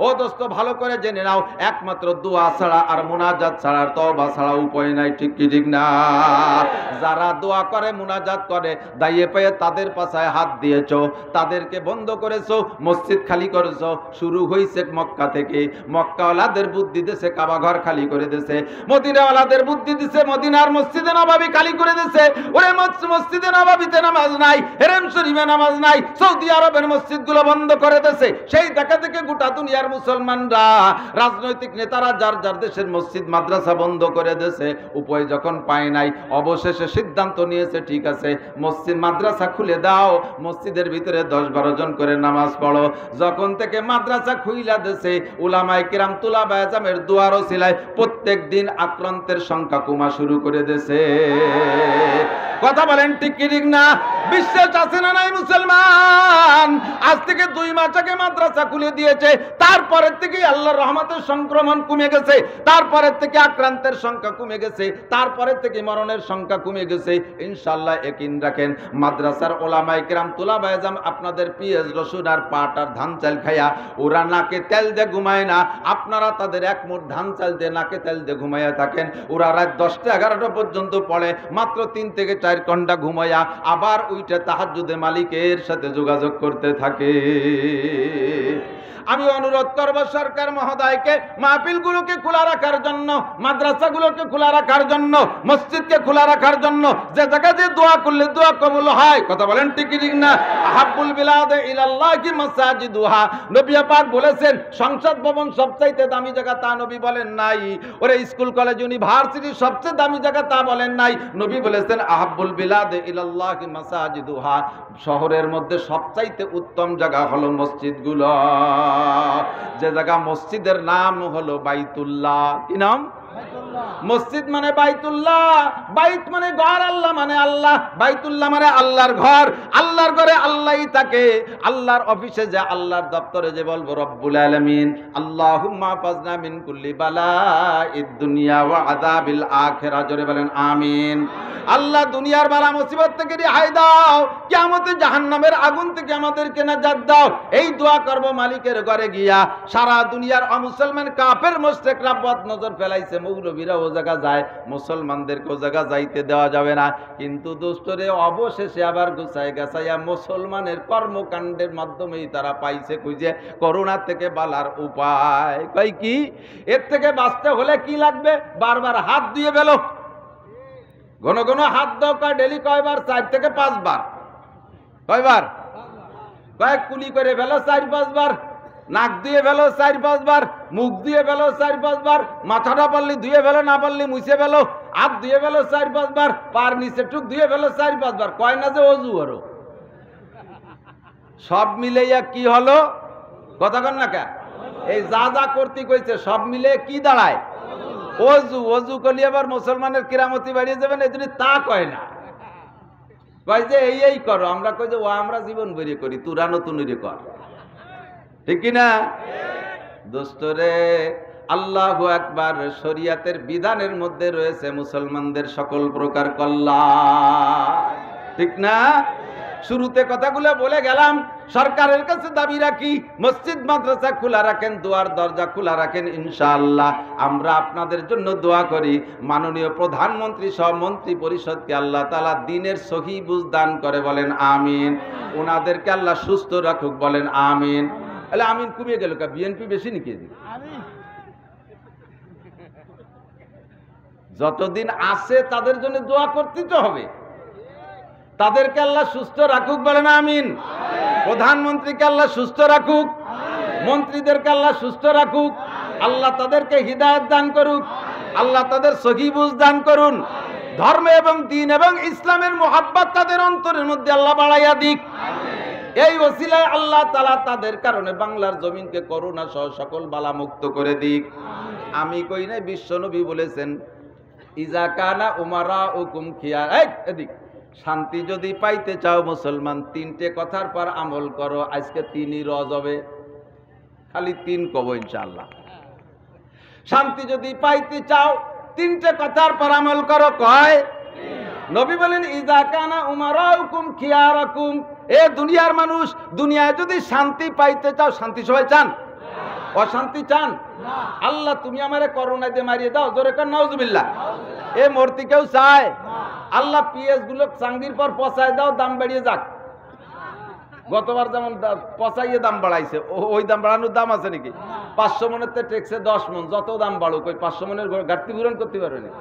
ও দোস্ত, ভালো করে জেনে নাও, একমাত্র দোয়া ছাড়া আর মুনাজাত ছাড়া, তওবা ছাড়া উপায় নাই, ঠিক কি ঠিক না? যারা দোয়া করে, মুনাজাত করে, দাইয়ে পেয়ে তাদের পাছায় হাত দিয়েছো, তাদেরকে বন্ধ করেছো, মসজিদ খালি করেছো। শুরু হইছে মক্কা থেকে, মক্কাওয়ালাদের বুদ্ধি দিছে, কাবা ঘর খালি করে দিছে। মদিনাওয়ালাদের বুদ্ধি দিছে, মদিনার মসজিদে নববী খালি করে দিছে। ওরে মসজিদে নববীতে নামাজ নাই, হেরেম শরীফে নামাজ নাই, সৌদি আরবের মসজিদগুলো বন্ধ করে দিয়েছে। সেই এই দেখা থেকে গোটা দুনিয়ার মুসলমানরা, রাজনৈতিক নেতারা যার যার দেশের মসজিদ মাদ্রাসা বন্ধ করে দিয়েছে, উপায় যখন পায় নাই, অবশেষে সিদ্ধান্ত নিয়েছে, ঠিক আছে মসজিদ মাদ্রাসা খুলে দাও, মসজিদের ভিতরে 10-12 জন করে নামাজ পড়ো। যখন থেকে মাদ্রাসা খুইলা দিয়েছে, উলামায়ে কিরাম তুলাবায়ে আজমের দুয়ার ওসিলায় প্রত্যেক দিন আক্রান্তের সংখ্যা কমা শুরু করে দিয়েছে। কথা বলেন ঠিক কি ঠিক না? বিশ্বাস আছে না নাই মুসলমান? আজ থেকে 2 মাস আগে মাদ্রাসা খুলে দিয়েছে, তারপরের থেকে আল্লাহর রহমতের সংক্রমণ কমে গেছে, তারপরের থেকে আক্রান্তের সংখ্যা কমে গেছে, তারপরের থেকে মরণের সংখ্যা কমে গেছে। ইনশাআল্লাহ ইয়াকিন রাখেন, মাদ্রাসার উলামায়ে কিরাম তুলাবায়ে আজম আপনাদের পেঁয়াজ রসুন আর পাট আর ধান চাল খাইয়া ওরা নাকে তেল দিয়ে ঘুমায় না, আপনারা তাদের এক মুঠ ধান চাল দিয়ে নাকে তেল দিয়ে ঘুমাইয়া থাকেন। ওরা রাত 10টা-11টা পর্যন্ত পড়ে, মাত্র 3 থেকে 4 ঘন্টা ঘুমাইয়া আবার উইটা তাহাজ্জুদে মালিকের সাথে যোগাযোগ করতে থাকে। আমি অনুরোধ করব সরকার মহোদয়কে মাহফিলগুলোকে খোলা রাখার জন্য, মাদ্রাসাগুলোকে খোলা রাখার জন্য, মসজিদকে খোলা রাখার জন্য। যে জায়গাতে দোয়া করলে দোয়া কবুল হয়, কথা বলেন ঠিক ঠিক না? আহাব্বুল বিলাদে ইলাল্লাহি মাসাজিদুহা, নবী পাক বলেছেন সংসদ ভবন সবচাইতে দামি জায়গা, তা নবী বলেন নাই। ওরে স্কুল কলেজ ইউনিভার্সিটি সবচেয়ে দামি জায়গা, তা বলেন নাই। নবী বলেছেন আহাব্বুল বিলাদে ইলাল্লাহি মাসাজিদুহা, শহরের মধ্যে সবচাইতে উত্তম জায়গা হলো মসজিদগুলো। যে জায়গা মসজিদের নাম হলো বাইতুল্লাহ। কি নাম? মসজিদ মানে বাইতুল্লাহ, বাইত মানে ঘর, আল্লাহ মানে আল্লাহ, বাইতুল্লাহ মানে আল্লাহর ঘর। আল্লাহর ঘরে আল্লাহই থাকে। আল্লাহর অফিসে যে, আল্লাহর দপ্তরে যে বলবো রব্বুল আলামিন আল্লাহুম্মা ফাজনা মিন কুল্লি বালাইদ দুনিয়া ওয়া আযাবিল আখিরাহ, জোরে বলেন আমিন। আল্লাহ দুনিয়ার বালা মুসিবত থেকে রেহাই দাও, কিয়ামতে জাহান্নামের আগুন থেকে আমাদেরকে নাজাত দাও। এই দোয়া করব মালিকের ঘরে গিয়া। সারা দুনিয়ার অমুসলমান কাফের মুশরিকরা বদ নজর ফেলাইছে, মৌলবীরা ও জায়গা যায়, মুসলমানদেরকে ও জায়গা যাইতে দেওয়া যাবে না। কিন্তু দোস্তরে অবশেষে আবার গুছাই গাছাইয়া মুসলমানের কর্মকাণ্ডের মাধ্যমেই তারা পাইছে খুঁজে করোনা থেকে বালার উপায়। কই কি? এর থেকে বাঁচতে হলে কি লাগবে? বারবার হাত দিয়ে ফেলো, ঘন ঘন হাত দাও। কয় ডেলি কয়বার? 4 থেকে 5 বার। কয়বার? কয়েক কুলি করে ফেলো 4-5 বার। নাক দিয়ে ফেলো 4-5 বার, মুখ দিয়ে ফেলো 4-5 বার, মাথাটা পারলি ধুয়ে ফেলো, না পারলি মুছে ফেলো, হাত ধুয়ে ফেলো 4-5 বার, পার নিচে টুক ধুয়ে ফেলো 4-5 বার। কয় না যে অজু আরো সব মিলাইয়া কি হলো? কথা কন না কে? এই যা যা করতে কইছে সব মিলে কি দাঁড়ায়? অজু। অজু করলে আবার মুসলমানের কিরামতি বাড়িয়ে যাবেন, এই জন্য তা কয় না, কয় যে এই করো। আমরা কই যে ও আমরা জীবন বেরিয়ে করি, তোরা নতুন কর। ঠিক কিনা দোস্তরে? আল্লাহু আকবার। শরিয়াতের বিধানের মধ্যে রয়েছে মুসলমানদের সকল প্রকার কল্যাণ, ঠিক না? শুরুতে কথাগুলো বলে গেলাম। সরকারের কাছে দাবি রাখি, মসজিদ মাদ্রাসা খোলা রাখেন, দুয়ার দরজা খোলা রাখেন। ইনশাআল্লাহ আমরা আপনাদের জন্য দোয়া করি। মাননীয় প্রধানমন্ত্রী সহ মন্ত্রী পরিষদকে আল্লাহ তাআলা দ্বীনের সহি বুঝ দান করে, বলেন আমিন। ওনাদেরকে আল্লাহ সুস্থ রাখুক, বলেন আমিন। আলে আমিন কমিয়ে গেল কা? বিএনপি বেশি নাকি? যতদিন আছে তাদের জন্য দোয়া করতে তো হবে। তাদেরকে আল্লাহ সুস্থ রাখুক, বলেন আমিন। প্রধানমন্ত্রীকে আল্লাহ সুস্থ রাখুক, মন্ত্রীদেরকে আল্লাহ সুস্থ রাখুক, আল্লাহ তাদেরকে হিদায়াত দান করুক, আল্লাহ তাদের সহি বুঝ দান করুন। ধর্ম এবং দ্বীন এবং ইসলামের মুহাব্বত তাদের অন্তরের মধ্যে আল্লাহ বাড়াইয়া দিক। এই ওসিলায় আল্লাহ তাআলা তাদের কারণে বাংলার জমিনকে করোনা সহ সকল বালা মুক্ত করে দিক। আমি কই নাই, বিশ্বনবী বলেছেন ইজা কানা উমারাউকুম খিয়ার। এদিক শান্তি যদি পাইতে চাও মুসলমান, 3টে কথার পর আমল করো। আজকে 3ই রজ হবে, খালি 3 কব ইনশাআল্লাহ। শান্তি যদি পাইতে চাও 3টে কথার পর আমল করো। কয়? নবী বলেন ইজা কানা উমারাউকুম খিয়ারাকুম। এ দুনিয়ার মানুষ, দুনিয়ায় যদি শান্তি পাইতে চাও, শান্তি সবাই চান? অশান্তি চান? আল্লাহ তুমি আমারে করোনা দিয়ে মারিয়ে দাও, জোরে কর নাউজুবিল্লাহ। এ মূর্তি কেউ চায়? আল্লাহ পিএস গুলো চাঙ্গির পর পচায় দাও, দাম বাড়িয়ে যাক। গতবার যেমন পচাইয়ে দাম বাড়াইছে, ওই দাম বাড়ানোর দাম আছে নাকি? 500 মনের তে টেকছে 10 মন, যত দাম বাড়ুক ওই 500 মনের ঘাটতি পূরণ করতে পারবে না।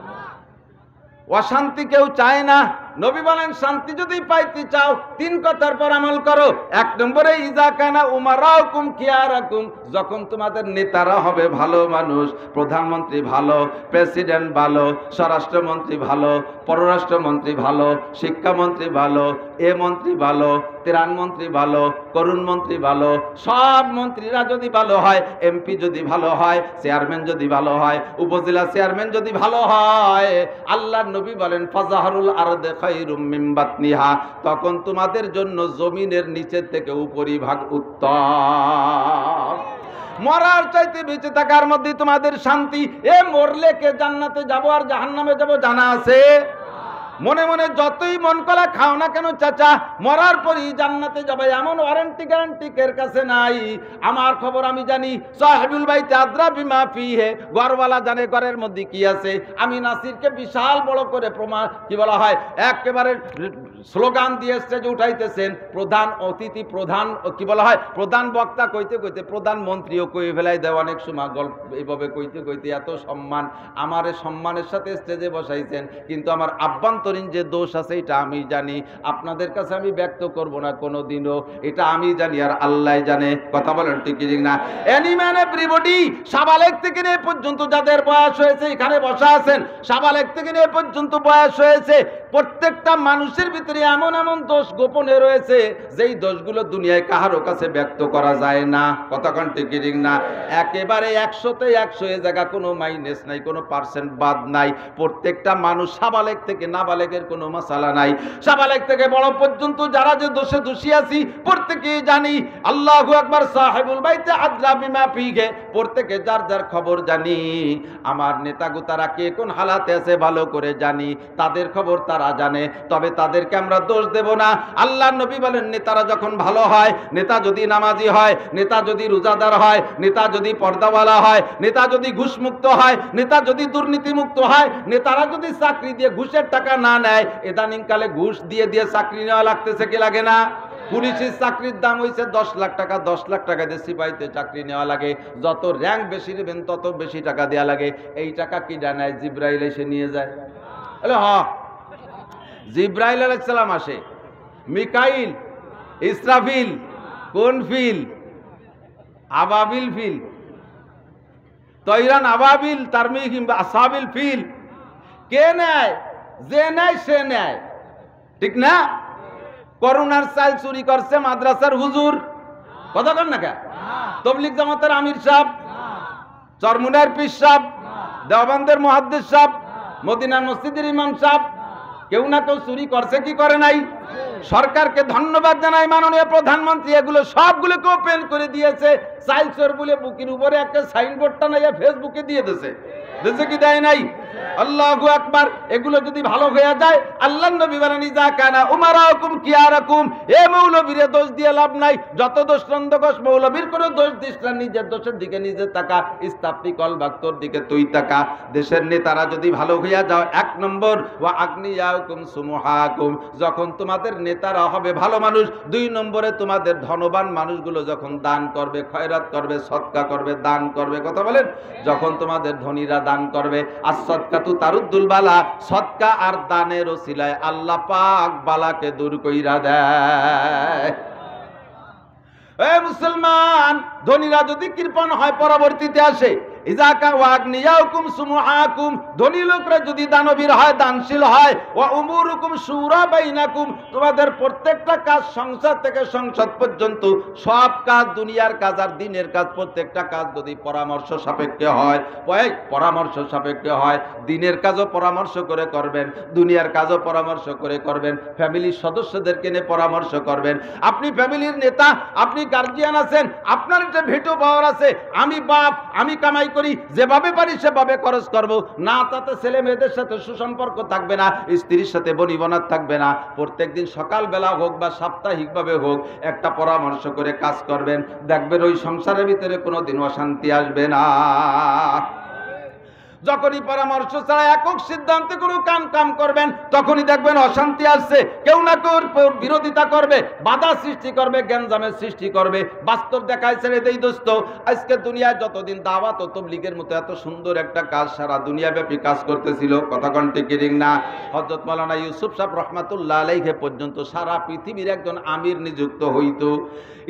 অশান্তি কেউ চায় না। নবী বলেন শান্তি যদি পাইতে চাও 3 কথার পর আমল করো। 1 নম্বরে ইজা কানা উমারাউকুম খিয়ারাকুম, যখন তোমাদের নেতারা হবে ভালো মানুষ, প্রধানমন্ত্রী ভালো, প্রেসিডেন্ট ভালো, স্বরাষ্ট্রমন্ত্রী ভালো, পররাষ্ট্রমন্ত্রী ভালো, শিক্ষামন্ত্রী ভালো, এ মন্ত্রী ভালো, ত্রাণমন্ত্রী ভালো, করুণ মন্ত্রী ভালো, সব মন্ত্রীরা যদি ভালো হয়, এমপি যদি ভালো হয়, চেয়ারম্যান যদি ভালো হয়, উপজেলা চেয়ারম্যান যদি ভালো হয়, আল্লাহর নবী বলেন ফাজাহারুল আরদে খায়রুম মিন বাতনিহা, তখন তোমাদের জন্য জমিনের নিচের থেকে উপরিভাগ উত্তম। মরার চাইতে বেঁচে থাকার মধ্যে তোমাদের শান্তি। এ মরলে কে জান্নাতে যাব আর জাহান্নামে যাব জানা আছে? মনে মনে যতই মন করা খাও না কেন চাচা, মরার পরই জান্নাতে যাবে এমন ওয়ারেন্টি গ্যারান্টি এর কাছে নাই। আমার খবর আমি জানি, সাহেবুল বাইতে আদ্রা বিমা ফিহে, ঘরওয়ালা জানে ঘরের মধ্যে কি আছে। আমি নাসিরকে বিশাল বড় করে প্রমাণ কি বলা হয় একেবারে স্লোগান দিয়ে স্টেজে উঠাইতেছেন, প্রধান অতিথি, প্রধান কি বলা হয় প্রধান বক্তা কইতে কইতে প্রধানমন্ত্রীও কই ফেলাই দেয় অনেক সময় গল্প এইভাবে কইতে কইতে। এত সম্মান, আমার সম্মানের সাথে স্টেজে বসাইছেন, কিন্তু আমার আভ্যন্তরীণ যে দোষ আছে এটা আমি জানি, আপনাদের কাছে আমি ব্যক্ত করব না কোনোদিনও, এটা আমি জানি আর আল্লাহ জানে। কথা বলেন ঠিক কি না? এনি ম্যান এভরিবডি, সাবালেক থেকে নিয়ে পর্যন্ত যাদের বয়স হয়েছে এখানে বসা আছেন, সাবালেক থেকে নিয়ে পর্যন্ত বয়স হয়েছে, প্রত্যেকটা মানুষের ভিতরে এমন এমন দোষ গোপনে রয়েছে যেই দোষগুলো দুনিয়ায় কাহারও কাছে ব্যক্ত করা যায় না। কতক্ষণ ঠিক না? একেবারে 100তে 100, এ জায়গা কোনো মাইনাস নাই, কোনো পার্সেন্ট বাদ নাই। প্রত্যেকটা মানুষ সাবালেক থেকে নাবালেকের কোনো মাসালা নাই, সাবালেক থেকে বড় পর্যন্ত যারা যে দোষে দোষী আছি প্রত্যেকেই জানি। আল্লাহু আকবার, সাহেবুল বাইতে আদ্রা বিমা ফিহে, প্রত্যেকে যার যার খবর জানি। আমার নেতাগো তারা কে কোন হালাতে আছে ভালো করে জানি, তাদের খবর তারা জানে, তবে তাদেরকে আমরা দোষ দেব না। আল্লাহর নবী বলেন নেতারা যখন ভালো হয়, নেতা যদি নামাজি হয়, নেতা যদি রোজাদার হয়, নেতা যদি পর্দাওয়ালা হয়, নেতা যদি ঘুষমুক্ত হয়, নেতা যদি দুর্নীতিমুক্ত হয়, নেতারা যদি চাকরি দিয়ে ঘুষের টাকা না নেয়, ইদানিং কালে ঘুষ দিয়ে দিয়ে চাকরি নেওয়া লাগতেছে কি লাগে না? পুলিশের চাকরির দাম হয়েছে 10 লাখ টাকা, 10 লাখ টাকা দিয়ে সিপাহিতে চাকরি নেওয়া লাগে, যত র্যাঙ্ক বেশি নেবেন তত বেশি টাকা দেওয়া লাগে। এই টাকা কি জানায়? জিব্রাইল এসে নিয়ে যায়। হ্যাঁ, জিব্রাইল আলাইহিস সালাম আসে, মিকাইল, ইসরাফিল, কোন ফিল? আবাবিল ফিল, তৈরান আবাবিল তারমিহিম আসহাবিল ফিল। কে নেয়? যে নেয় সে নেয়, ঠিক না? করোনার চাল চুরি করছে মাদ্রাসার হুজুর, কথা কন না কে? তবলিগ জামাতের আমির সাহেব, চরমুনার পীর সাহেব, দেওবন্দের মুহাদ্দিস সাহেব, মদিনার মসজিদের ইমাম সাহেব, কেউ না কেউ চুরি করছে কি করে নাই? সরকারকে ধন্যবাদ জানাই, মাননীয় প্রধানমন্ত্রী এগুলো সবগুলোকে ওপেন করে দিয়েছে। চাইল চোর বলে বুকের উপরে একটা সাইনবোর্ডটা নাই ফেসবুকে দিয়ে দিয়েছে, দিয়েছে কি দেয় নাই? আল্লাহু আকবার। এগুলো যদি ভালো হয়ে যায়, আল্লাহর নবী বলেন ইজা কানা উমারাকুম কিয়ারাকুম, এ মৌলবীরে দোষ দিয়ে লাভ নাই, যত দোষ রন্দকশ মৌলবীর কোনো দোষ দিস না, নিজের দোষের দিকে নিজে তাকা, ইস্তাফতি কল বাক্তর দিকে তুই তাকা। দেশের নেতারা যদি ভালো হইয়া যাও, 1 নম্বর ওয়া আগনিয়াকুম সুমুহাকুম, যখন তোমাদের নেতারা হবে ভালো মানুষ, 2 নম্বরে তোমাদের ধনবান মানুষগুলো যখন দান করবে, খয়রাত করবে, সদকা করবে, দান করবে, কথা বলেন, যখন তোমাদের ধনীরা দান করবে, আর সদকা তু তারুদ্দুল বালা, সদকা আর দানের ওসিলায় আল্লাহ পাক বালাকে দূর কইরা দেয়। এ মুসলমান, ধনীরা যদি কৃপণ হয় পরবর্তীতে আসে, ইজাকা ওয়াগনিয়াকুম সুমুহাকুম, ধনী লোকরা যদি দানবীর হয়, দানশীল হয়, ওয়া উমুরুকুম শুরা বাইনাকুম, তোমাদের প্রত্যেকটা কাজ সংসার থেকে সংসদ পর্যন্ত সব কাজ, দুনিয়ার কাজ আর দিনের কাজ, প্রত্যেকটা কাজ যদি পরামর্শ সাপেক্ষে হয়, পরামর্শ সাপেক্ষে হয়, দিনের কাজও পরামর্শ করে করবেন, দুনিয়ার কাজও পরামর্শ করে করবেন, ফ্যামিলির সদস্যদেরকে নিয়ে পরামর্শ করবেন। আপনি ফ্যামিলির নেতা, আপনি গার্জিয়ান আছেন, আপনার একটা ভেটো পাওয়ার আছে, আমি বাপ, আমি কামাই করি, যেভাবে পারি সেভাবে খরচ করব না, তাতে ছেলে মেয়েদের সাথে সুসম্পর্ক থাকবে না, স্ত্রীর সাথে বনিবনাত থাকবে না। প্রত্যেকদিন সকালবেলা হোক বা সাপ্তাহিকভাবে হোক একটা পরামর্শ করে কাজ করবেন, দেখবেন ওই সংসারের ভিতরে কোনোদিন অশান্তি আসবে না। যখনই পরামর্শ ছাড়া একক সিদ্ধান্তে কোনো কাম করবেন, তখনই দেখবেন অশান্তি আসছে, কেউ না কেউ বিরোধিতা করবে, বাধা সৃষ্টি করবে, গ্যাঞ্জামের সৃষ্টি করবে। বাস্তব দেখায় ছেড়ে দেই দোস্ত, আজকে দুনিয়ায় যতদিন দাওয়াত ও তাবলীগের মতো এত সুন্দর একটা কাজ সারা দুনিয়াব্যাপী কাজ করতেছিল, কথা কোন ঠিক না? হযরত মাওলানা ইউসুফ সাহেব রহমাতুল্লাহ আলাইহি পর্যন্ত সারা পৃথিবীর একজন আমির নিযুক্ত হইতো।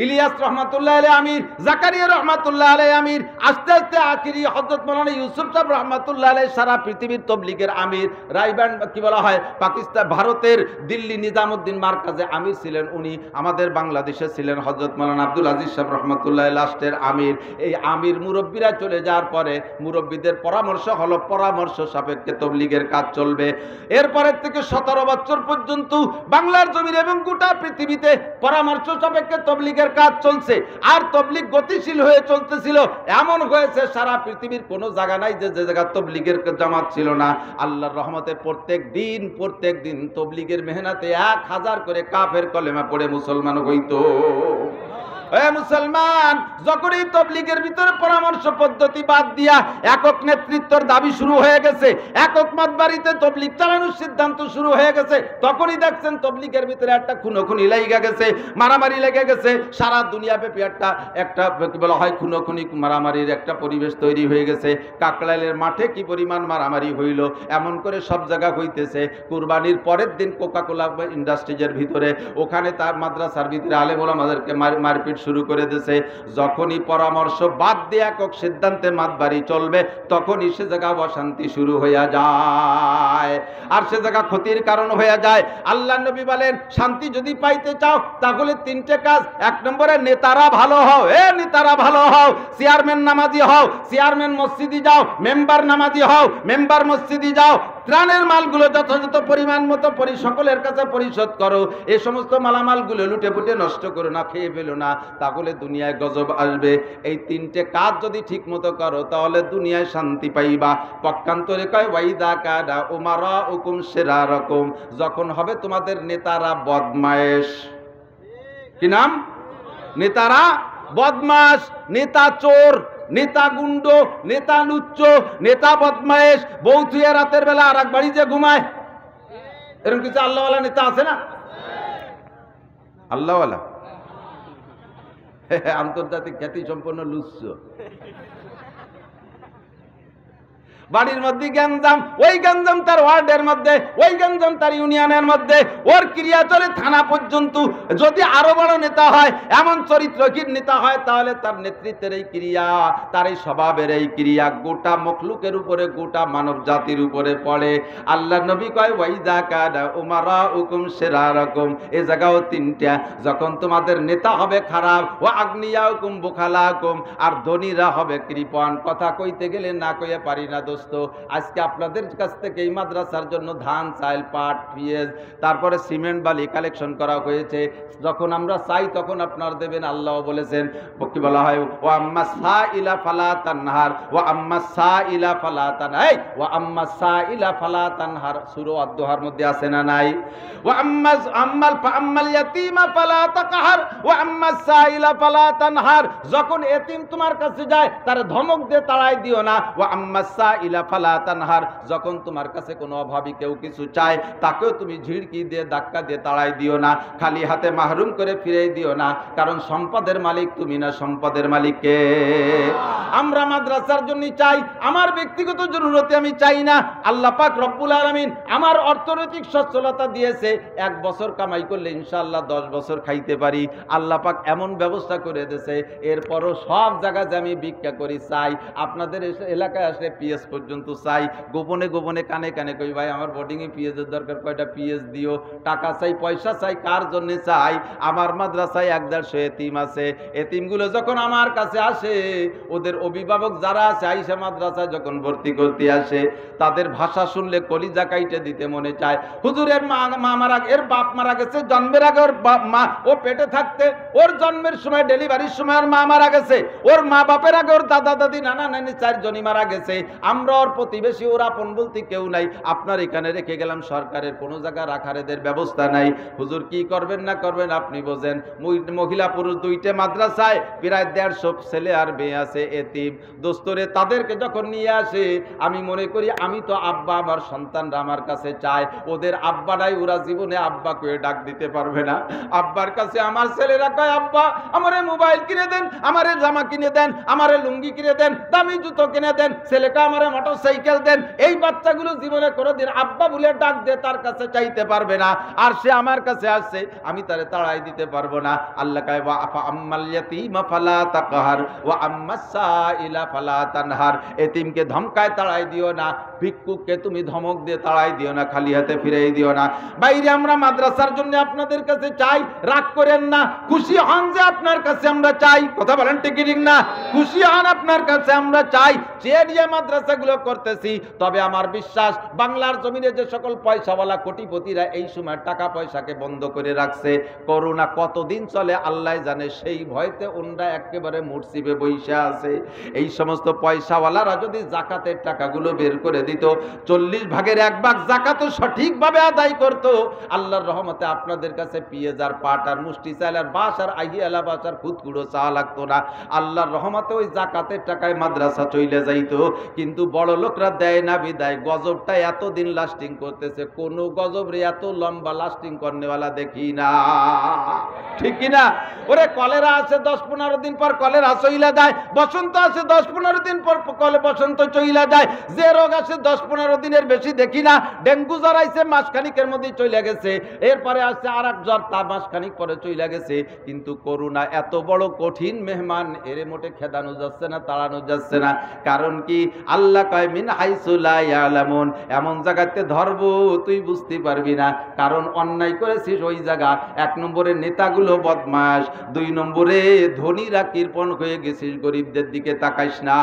ইলিয়াস রহমাতুল্লাহ আলাইহি আমির, জাকারিয়া রহমাতুল্লাহ আলাইহি আমির, আস্তে আস্তে আখিরি হযরত মাওলানা ইউসুফ সাহেব রহমাতুল্লাহ আলাইহি সারা পৃথিবীর তাবলীগের আমির। রাইবান কি বলা হয়, পাকিস্তান ভারতের দিল্লি নিজামউদ্দিন মার্কাজে আমির ছিলেন উনি। আমাদের বাংলাদেশে ছিলেন হযরত মাওলানা আব্দুল আজিজ সাহেব রহমাতুল্লাহ লাস্টের আমির। এই আমির মুরব্বীরা চলে যাওয়ার পরে মুরব্বীদের পরামর্শ হলো পরামর্শ সাপেক্ষে তাবলীগের কাজ চলবে। এরপরের থেকে 17 বছর পর্যন্ত বাংলার জমিন এবং গোটা পৃথিবীতে পরামর্শ সাপেক্ষে তাবলীগের কাজ চলছে। আর তাবলীগ গতিশীল হয়ে চলতেছিল, এমন হয়েছে সারা পৃথিবীর কোনো জায়গা নাই যে জায়গা তাবলীগের জামাত ছিল না। আল্লাহর রহমতে প্রত্যেক দিন তাবলীগের মেহনতে 1000 করে কাফের কলেমা পড়ে মুসলমান হইতো। মুসলমান, যখন এই তাবলীগের ভিতরে পরামর্শ পদ্ধতি বাদ দিয়া একক নেতৃত্বের দাবি শুরু হয়ে গেছে, একক মাতবাড়িতে তাবলীগ চালানোর সিদ্ধান্ত শুরু হয়ে গেছে, তখনই দেখছেন তাবলীগের ভিতরে একটা খুনোখুনি লেগে গেছে, মারামারি লেগে গেছে। সারা দুনিয়াব্যাপী একটা কি বলা হয় খুনোখুনি মারামারির একটা পরিবেশ তৈরি হয়ে গেছে। কাকরাইলের মাঠে কি পরিমাণ মারামারি হইল, এমন করে সব জায়গা হইতেছে। কুরবানির পরের দিন কোকাকোলা ইন্ডাস্ট্রিজের ভিতরে, ওখানে তার মাদ্রাসার ভিতরে আলেম ওলামাদেরকে মারপিট শুরু করে দিয়েছে। যখনই পরামর্শ বাদ দিয়ে একক সিদ্ধান্তে মাতবাড়ি চলবে, তখনই সে জায়গা অশান্তি শুরু হয়ে যায়, আর সে জায়গা ক্ষতির কারণ হয়ে যায়। আল্লাহ নবী বলেন, শান্তি যদি পাইতে চাও তাহলে 3টে কাজ। 1 নম্বরে নেতারা ভালো হও, নেতারা ভালো হও। চেয়ারম্যান নামাজি হও, চেয়ারম্যান মসজিদে যাও। মেম্বার নামাজি হও, মেম্বার মসজিদে যাও। ত্রাণের মালগুলো যথাযথ পরিমাণ মতো সকলের কাছে পরিশোধ করো। এই সমস্ত মালামালগুলো লুটে পুটে নষ্ট করো না, খেয়ে ফেলো না, তাহলে দুনিয়ায় গজব আসবে। এই 3টে কাজ যদি ঠিক মতো করো তাহলে দুনিয়ায় শান্তি পাইবা। পক্ষান্তরে কয় ওয়াইদা কাদা উমারা উকুম শিরারকুম, যখন হবে তোমাদের নেতারা বদমায়েশ। কি নাম? নেতারা বদমাশ, নেতা চোর, নেতা গুন্ড, নেতা লুচ্চ, নেতা বদমায়েশ। বউ থুয়ে রাতের বেলা আর এক বাড়ি যে ঘুমায়, এরকম কিছু আল্লাহওয়ালা নেতা আছে না? আল্লাহওয়ালা আন্তর্জাতিক খ্যাতি সম্পন্ন লুচ্চ। বাড়ির মধ্যে গ্যাঞ্জাম, ওই গ্যাঞ্জাম তার ওয়ার্ডের মধ্যে, ওই গ্যাঞ্জাম তার ইউনিয়নের মধ্যে, ওর ক্রিয়া চলে থানা পর্যন্ত। যদি আরো বড় নেতা হয়, এমন চরিত্রহীন নেতা হয়, তাহলে তার নেতৃত্বের এই ক্রিয়া, তার এই স্বভাবের এই ক্রিয়া গোটা মখলুকের উপরে, গোটা মানব জাতির উপরে পড়ে। আল্লাহ নবী কয় ওয়াইদা কাদা উমারা উকুম শিরারকুম, এই জায়গাও 3টা। যখন তোমাদের নেতা হবে খারাপ, ও আগ্নিয়া উকুম বুখালাকুম, আর ধনীরা হবে কৃপণ। কথা কইতে গেলে না কইয়া পারি না। আজকে আপনাদের কাছ থেকে এই মাদ্রাসার জন্য ধান, চাল, পাট, পেঁয়াজ, তারপরে সিমেন্ট, বালি কালেকশন করা হয়েছে। যখন আমরা চাই তখন আপনারা দেবেন। আল্লাহ বলেছেন, কি বলা হয়, ও আম্মা সাইলা ফালা তানহার, ও আম্মা সাইলা ফালা তানহার, ও আম্মা সাইলা ফালা তানহার, সূরা আদ-দুহার মধ্যে আছে না নাই? ও আম্মাল ইয়াতীমা ফালা তাকহার, ও আম্মা সাইলা ফালা তানহার, যখন এতিম তোমার কাছে যায় তার ধমক দিয়ে তাড়াই দিও না। ও আম্মা সাইলা ফালা তানহার, যখন তোমার কাছে কোনো অভাবী কেউ কিছু চায় তাকেও তুমি ঝিড়কি দিয়ে ধাক্কা দিয়ে তাড়াই দিও না, খালি হাতে মাহরুম করে ফিরে দিও না। কারণ সম্পদের মালিক তুমি না, সম্পদের মালিক কে? আমরা মাদ্রাসার জন্য চাই, আমার ব্যক্তিগত জরুরতে আমি চাই না। আল্লাহ পাক রব্বুল আলামিন আমার অর্থনৈতিক সচ্ছলতা দিয়েছে, 1 বছর কামাই করলে ইনশাআল্লাহ 10 বছর খাইতে পারি। আল্লাহ পাক এমন ব্যবস্থা করে দিয়েছে। এরপরও সব জায়গায় আমি ভিক্ষা করি, চাই আপনাদের এলাকায় আসলে পিএস পর্যন্ত চাই, গোপনে গোপনে কানে কানে কই, ভাই আমার বোর্ডিংয়ে পিএসের দরকার, কয়টা পিএস দিও। টাকা চাই, পয়সা চাই, কার জন্য চাই? আমার মাদ্রাসায় 150 এতিম আছে। এতিমগুলো যখন আমার কাছে আসে, ওদের অভিভাবক যারা আছে আইসা মাদ্রাসায় যখন ভর্তি করতে আসে, তাদের ভাষা শুনলে কলিজা কাইটে দিতে মনে চায়। হুজুরের মা মারা, এর বাপ মারা গেছে জন্মের আগে, ওর মা ও পেটে থাকতে, ওর জন্মের সময় ডেলিভারির সময় ওর মা মারা গেছে, ওর মা বাপের আগে ওর দাদা দাদি নানা নানি 4 জনই মারা গেছে। আমরা আমরা ওর প্রতিবেশী, ওর আপন বলতে কেউ নাই, আপনার এখানে রেখে গেলাম, সরকারের কোনো জায়গা রাখার এদের ব্যবস্থা নাই। হুজুর কি করবেন না করবেন আপনি বোঝেন। মহিলা পুরুষ দুইটা মাদ্রাসায় প্রায় 150 ছেলে আর মেয়ে আছে এতিম। দোস্তরে তাদেরকে যখন নিয়ে আসে, আমি মনে করি আমি তো আব্বা, আমার সন্তানরা আমার কাছে চায়, ওদের আব্বা নাই, ওরা জীবনে আব্বা কয়ে ডাক দিতে পারবে না। আব্বার কাছে আমার ছেলেরা কয়, আব্বা আমারে মোবাইল কিনে দেন, আমারে জামা কিনে দেন, আমারে লুঙ্গি কিনে দেন, দামি জুতো কিনে দেন, ছেলেকে আমারে মোটরসাইকেল দেন। এই বাচ্চাগুলো জীবনে কোনোদিন আব্বা বলে ডাক দিয়ে তার কাছে চাইতে পারবে না, আর সে আমার কাছে আসছে, আমি তারে তাড়াই দিতে পারবো না। আল্লাহ কয় ওয়া আফা আম্মাল ইয়াতীমা ফালা তাকহার ওয়া আম্মাস সাইলা ফালা তানহার। এতিমকে ধমকায় তাড়াই দিও না, ভিক্ষুককে তুমি ধমক দিয়ে তাড়াই দিও না, খালি হাতে ফিরাই দিও না। বাইরে আমরা মাদ্রাসার জন্য আপনাদের কাছে চাই, রাগ করেন না, খুশি হন যে আপনার কাছে আমরা চাই। কথা বলেন ঠিক ঠিক না? খুশি হন, আপনার কাছে আমরা চাই, চেয়ে নিয়ে মাদ্রাসাগুলো করতেছি। তবে আমার বিশ্বাস, বাংলার জমিনে যে সকল পয়সাওয়ালা কোটিপতিরা এই সময় টাকা পয়সাকে বন্ধ করে রাখছে, করোনা কতদিন চলে আল্লাহ জানে, সেই ভয়তে ওনরা একেবারে মুর্শিবে বৈশা আছে। এই সমস্ত পয়সাওয়ালারা যদি জাকাতের টাকাগুলো বের করে দিত, 40 ভাগের 1 ভাগ জাকাত সঠিকভাবে আদায় করত, আল্লাহর রহমতে আপনাদের কাছে পেঁয়াজ আর পাট আর মুষ্টি চাল আর বাস আর আহিয়ালা বাস আর খুদকুড়ো চা লাগতো না। আল্লাহর রহমতে ওই জাকাতের টাকায় মাদ্রাসা চলে যাইতো। কিন্তু বড় লোকরা দেয় না বিদায়, গজবটা এতদিন লাস্টিং করতেছে, কোনো গজব রে এত লম্বা লাস্টিং করনেওয়ালা দেখি না, ঠিক কিনা? ওরে কলেরা আছে 10-15 দিন পর কলেরা চইলা যায়, বসন্ত আছে 10-15 দিন পর বসন্ত চইলা যায়, যে রোগ আছে 10-15 দিনের বেশি দেখি না। ডেঙ্গু জ্বর আইছে মাসখানিকের মধ্যে চইলা গেছে, এরপরে আসছে আর এক জ্বর, তা মাসখানিক পরে চইলা গেছে। কিন্তু করোনা এত বড় কঠিন মেহমান, এর মোটে খেদানো যাচ্ছে না, তাড়ানো যাচ্ছে না। কারণ কি? আল্লাহ কয় মিন হাইসু লা ইয়ালামুন, এমন জায়গাতে ধরব তুই বুঝতে পারবি না। কারণ অন্যায় করেছিস ওই জায়গা। 1 নম্বরে নেতাগুলো বদমাশ, 2 নম্বরে ধনীরা কৃপণ হয়ে গেছিস, গরিবদের দিকে তাকাইস না।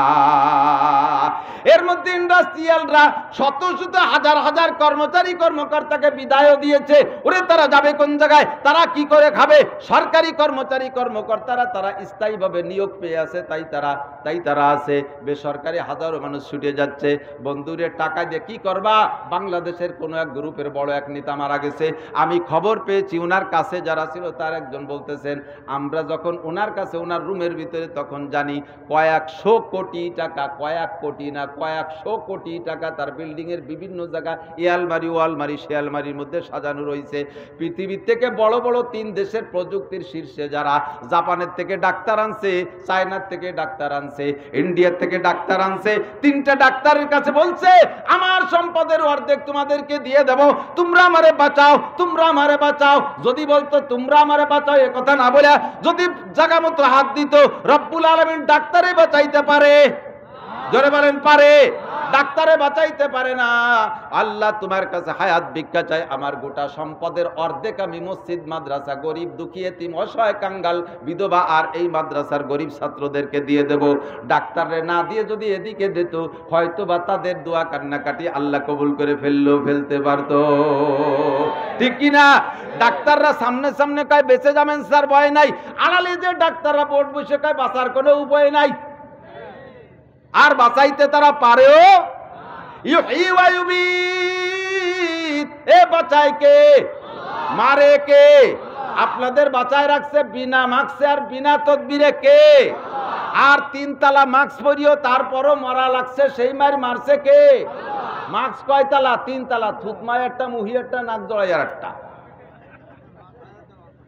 এর মধ্যে ইন্ডাস্ট্রিয়ালরা শত শত হাজার হাজার কর্মচারী কর্মকর্তাকে বিদায়ও দিয়েছে। ওরে তারা যাবে কোন জায়গায়? তারা কি করে খাবে? সরকারি কর্মচারী কর্মকর্তারা তারা স্থায়ীভাবে নিয়োগ পেয়ে আছে, তাই তারা আছে। বেসরকারি হাজারো মানুষ ছুটে যাচ্ছে। বন্ধুরে টাকা দিয়ে কি করবা? বাংলাদেশের কোনো এক গ্রুপের বড় এক নেতা মারা গেছে, আমি খবর পেয়েছি। ওনার কাছে যারা ছিল তার একজন বলতেছেন, আমরা যখন ওনার কাছে ওনার রুমের ভিতরে তখন জানি কয়েকশো কোটি টাকা, কয়েক কোটি না কয়েকশো কোটি টাকা তার বিল্ডিং এর বিভিন্ন জায়গা এ আলমারি ও আলমারি সে আলমারির মধ্যে সাজানো রয়েছে। পৃথিবীর থেকে বড় বড় 3 দেশের প্রযুক্তির শীর্ষে যারা, জাপানের থেকে ডাক্তার আনছে, চায়নার থেকে ডাক্তার আনছে, ইন্ডিয়ার থেকে ডাক্তার আনছে, 3টা ডাক্তারের কাছে বলছে আমার সম্পদের অর্ধেক তোমাদেরকে দিয়ে দেব, তোমরা আমারে বাঁচাও, তোমরা আমারে বাঁচাও। যদি বলতো তোমরা আমারে বাঁচাও এ কথা না বলে যদি জায়গা মতো হাত দিত, রব্বুল আলামিন ডাক্তারে বাঁচাইতে পারে? জোরে বলেন পারে? ডাক্তারে বাঁচাইতে পারে না। আল্লাহ তোমার কাছে হায়াত ভিক্ষা চাই, আমার গোটা সম্পদের অর্ধেক আমি মসজিদ মাদ্রাসা, গরিব দুঃখী এতিম অসহায় কাঙ্গাল বিধবা আর এই মাদ্রাসার গরিব ছাত্রদেরকে দিয়ে দেব। ডাক্তারে না দিয়ে যদি এদিকে দিত, হয়তো বা তাদের দোয়া কান্নাকাটি আল্লাহ কবুল করে ফেলতে পারতো, ঠিক কিনা? ডাক্তাররা সামনে সামনে কয় বেঁচে যাবেন স্যার, ভয় নাই। আড়ালে যে ডাক্তাররা বোর্ড বসে কয় বাঁচার কোনো উপায় নাই, আর বাঁচাইতে তারা পারেও। এ বাঁচায় কে? মারে কে? আপনাদের বাঁচায় রাখছে বিনা মাস্কে আর বিনা তদবিরে কে? আর 3 তালা মাস্ক পরিও তারপরও মারা লাগছে, সেই মার মারছে কে? মাস্ক কয় তালা? 3 তালা। থুতমায় একটা, মুহি একটা, নাক জড়াইয়ার একটা,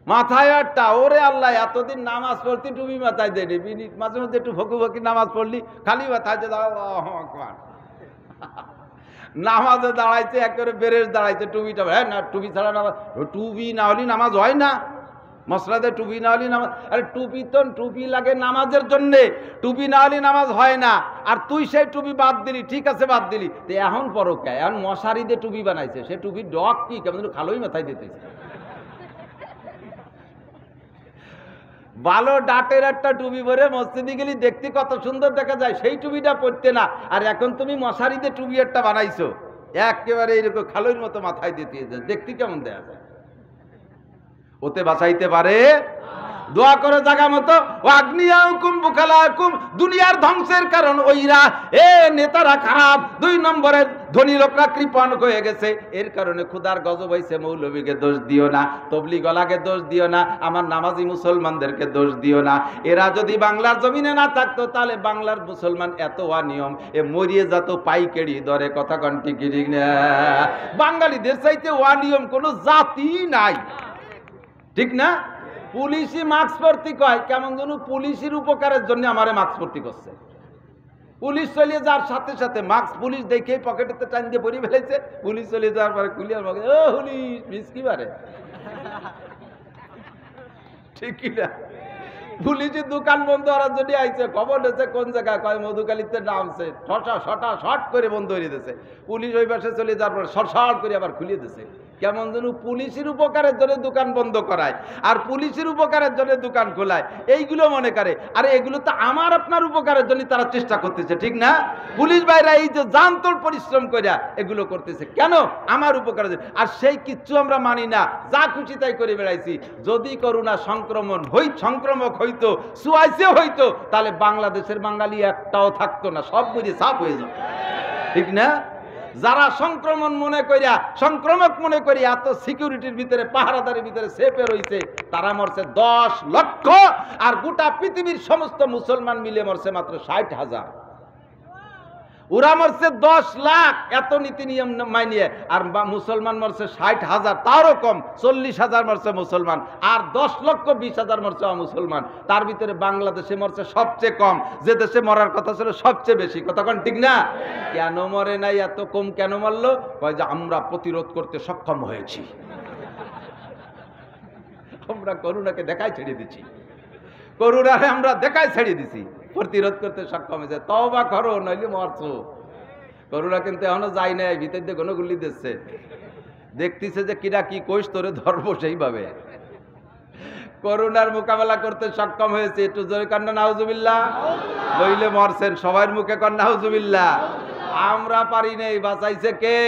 মাথায় একটা। ওরে আল্লাহ, এতদিন নামাজ পড়তি টুপি মাথায় দেয়নি, মাঝে মধ্যে একটু ভকি ভকি নামাজ পড়লি, খালি মাথায় নামাজে দাঁড়াইছে, একেবারে বেরেস দাঁড়াইছে, টুপিটা হ্যাঁ না, টুপি ছাড়া নামাজ, টুপি না হলে নামাজ হয় না। মশলাতে টুপি না হলে নামাজ, আরে টুপি তো টুপি লাগে নামাজের জন্যে, টুপি না হলে নামাজ হয় না। আর তুই সেই টুপি বাদ দিলি, ঠিক আছে বাদ দিলি, তো এখন পরো কে? এখন মশারি দিয়ে টুপি বানাইছে, সে টুপির ডক কি কেমন খালোই মাথায় দিতেছে। ভালো ডাটের একটা টুপি পরে মসজিদে গেলি দেখতে কত সুন্দর দেখা যায়, সেই টুপিটা পরতে না। আর এখন তুমি মশারিতে টুপি একটা বানাইছো, একেবারে এরকম খালোইর মতো মাথায় দিতে, দেখতে কেমন দেখা যায়? ওতে বাঁচাইতে পারে? দোয়া করে জায়গা মতো। ওয়াগনিয়াকুম বুখালাকুম, দুনিয়ার ধ্বংসের কারণ ওইরা, এ নেতারা খারাপ। 2 নম্বরে ধনী লোকরা কৃপণ হয়ে গেছে, এর কারণে ক্ষুধার গজব হয়েছে। মৌলবীকে দোষ দিও না, তবলিগওয়ালাকে দোষ দিও না, আমার নামাজি মুসলমানদেরকে দোষ দিও না। এরা যদি বাংলার জমিনে না থাকতো তাহলে বাংলার মুসলমান এত অনিয়ম, এ মরিয়ে যেত পাইকারি দরে। কথা কন ঠিক না? বাঙালিদের চাইতে অনিয়ম কোনো জাতি নাই, ঠিক না? পুলিশই মাস্ক পরতে কয়, কেমন যেন পুলিশের উপকারের জন্য আমারে মাস্ক পরতে করছে। পুলিশ চলে যাওয়ার সাথে সাথে মাস্ক পুলিশ দেখে পকেটেতে টান দিয়ে পরিয়ে ফেলেছে। পুলিশ চলে যাওয়ার পরে কুলিয়ার মাকে, ও পুলিশ মিস কি পারে, ঠিক কিনা? পুলিশের দোকান বন্ধ করার জন্য আইছে, খবর দিয়েছে কোন জায়গায়, কয় মধুকালিতে নামছে, শট করে বন্ধ করে দিয়েছে। পুলিশ ওই পাশে চলে যাওয়ার পরে শট করে আবার খুলিয়ে দিয়েছে। কেমন যেন পুলিশের উপকারের জন্য দোকান বন্ধ করায় আর পুলিশের উপকারের জন্য দোকান খোলায়, এইগুলো মনে করে। আরে এগুলো তো আমার আপনার উপকারের জন্য তারা চেষ্টা করতেছে, ঠিক না? পুলিশ ভাইরা এই যে জানতোল পরিশ্রম করিয়া এগুলো করতেছে, কেন? আমার উপকারের জন্য। আর সেই কিচ্ছু আমরা মানি না, যা খুশি তাই করে বেড়াইছি। যদি করোনা সংক্রমক হইতো, সুয়াইসে হইতো, তাহলে বাংলাদেশের বাঙালি একটাও থাকতো না, সব বুঝে সাফ হয়ে যেত, ঠিক না? যারা সংক্রমক মনে করিয়া এত সিকিউরিটির ভিতরে, পাহারাদারের ভিতরে সেফে রয়েছে, তারা মরছে 10 লক্ষ, আর গোটা পৃথিবীর সমস্ত মুসলমান মিলে মরছে মাত্র 60,000। ওরা মরছে 10 লাখ এত নীতি নিয়ম মানিয়ে, আর মুসলমান মরছে 60,000, তারও কম। 40,000 মরছে মুসলমান, আর 10,20,000 মরছে অমুসলমান। তার ভিতরে বাংলাদেশে মরছে সবচেয়ে কম, যে দেশে মরার কথা ছিল সবচেয়ে বেশি। কথা কোন ঠিক না? কেন মরে নাই, এত কম কেন মরলো? কয় যে আমরা প্রতিরোধ করতে সক্ষম হয়েছি, আমরা করোনাকে দেখাই ছেড়ে দিচ্ছি, করোনারে আমরা দেখাই ছেড়ে দিছি, প্রতিরোধ করতে সক্ষম হয়েছে। তওবা করো, নইলে মরছো। করোনা কিন্তু এখনো যাই নাই, ভিতর দিয়ে গণগুলি দিচ্ছে, দেখতেছে যে কিরা কি কইস তোরে ধরবো সেইভাবে। করোনার মোকাবেলা করতে সক্ষম হয়েছে, একটু জোরে কান্না নাউজুবিল্লাহ। নইলে মরছেন, সবার মুখে কান্না নাউজুবিল্লাহ। আমরা পারি নাই, বাঁচাইছে কে?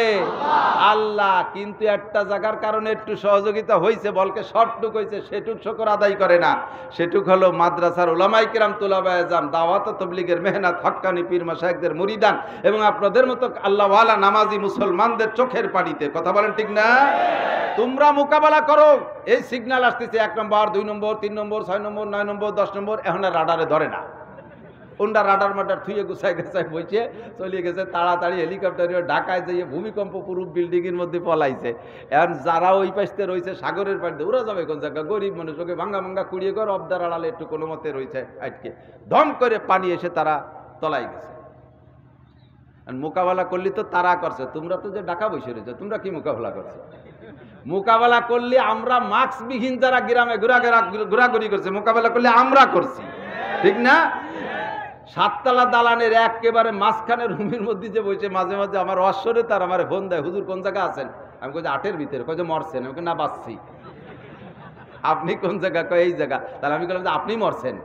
আল্লাহ। কিন্তু একটা জায়গার কারণে একটু সহযোগিতা হয়েছে, বলকে শর্টটুক হয়েছে, সেটুক শুকর আদায় করে না। সেটুক হলো মাদ্রাসার উলামায়ে কিরাম, তুলাবায়ে ইলম, দাওয়াত ও তাবলীগের মেহনত, হক্কানি পীর মাশায়েখদের মুরিদান এবং আপনাদের মতো আল্লাহওয়ালা নামাজি মুসলমানদের চোখের পানিতে। কথা বলেন ঠিক না? তোমরা মোকাবেলা করো। এই সিগন্যাল আসতেছে 1 নম্বর, 2 নম্বর, 3 নম্বর, 6 নম্বর, 9 নম্বর, 10 নম্বর, এখন আর রাডারে ধরে না। ওনটা রাডার মাটার থুয়ে গুছাই বইছে চলে গেছে, তাড়াতাড়ি হেলিকপ্টারে ঢাকায় যেয়ে ভূমিকম্প পুরো বিল্ডিংয়ের মধ্যে পলাইছে। এখন যারা ওই পাশে রয়েছে সাগরের পাড়ে, ওরা যাবে কোন জায়গা? গরিব মানুষকে ভাঙ্গা কুড়িয়ে ঘর অবদার আড়ালে একটু কোনো মতে রয়েছে আটকে, ধম করে পানি এসে তারা তলাই গেছে। মোকাবেলা করলি তো তারা করছে, তোমরা তো যে ঢাকা বসে রয়েছে, তোমরা কি মোকাবেলা করছো? মোকাবেলা করলে আমরা মাস্কবিহীন যারা গ্রামে ঘোরাঘুরি করছে, মোকাবেলা করলে আমরা করছি, ঠিক না? 7 তলা দালানের একেবারে মাঝখানে রুমের মধ্যে যে বসে, মাঝে মাঝে আমার অশ্বরে তার আমার ফোন দেয়, হুজুর কোন জায়গা আছেন? আমি কই যে 8-এর ভিতরে। কই যে মরছেন? আমি না, বাঁচছি। আপনি কোন জায়গা? কই এই জায়গা। তাহলে আমি বললাম যে আপনি মরছেন,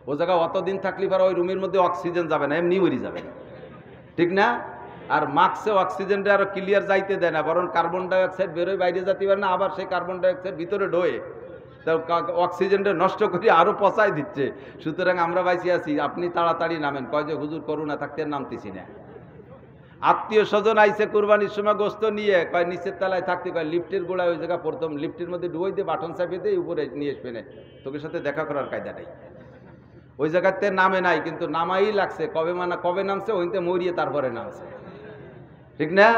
ও জায়গা অতদিন থাকলে পরে ওই রুমের মধ্যে অক্সিজেন যাবে না, এমনি মরি যাবে, ঠিক না? আর মাস্কে অক্সিজেনটা আরো ক্লিয়ার যাইতে দেয় না, বরং কার্বন ডাইঅক্সাইড বেরোয় বাইরে যেতে পারে না, আবার সেই কার্বন ডাইঅক্সাইড ভিতরে ঢোয়ে, অক্সিজেনটা নষ্ট করে আরো পচাই দিচ্ছে। সুতরাং আমরা বাইসে আছি, আপনি তাড়াতাড়ি নামেন। কয় যে হুজুর করোনা থাকতে নামতেছি না। আত্মীয় স্বজন আইসে কুরবানির সময় গোস্ত নিয়ে, কয় নিচের তলায় থাকতে, কয় লিফটের গোড়ায় ওই জায়গা প্রথম লিফটের মধ্যে ডুবই দিয়ে বাটন চাপিয়ে দিয়ে উপরে নিয়ে আসবে না, তোকে সাথে দেখা করার কায়দা নেই। ওই জায়গাতে নামে নাই, কিন্তু নামাই লাগছে। কবে নামছে? ওইতে মরিয়ে তারপরে নামছে, ঠিক না?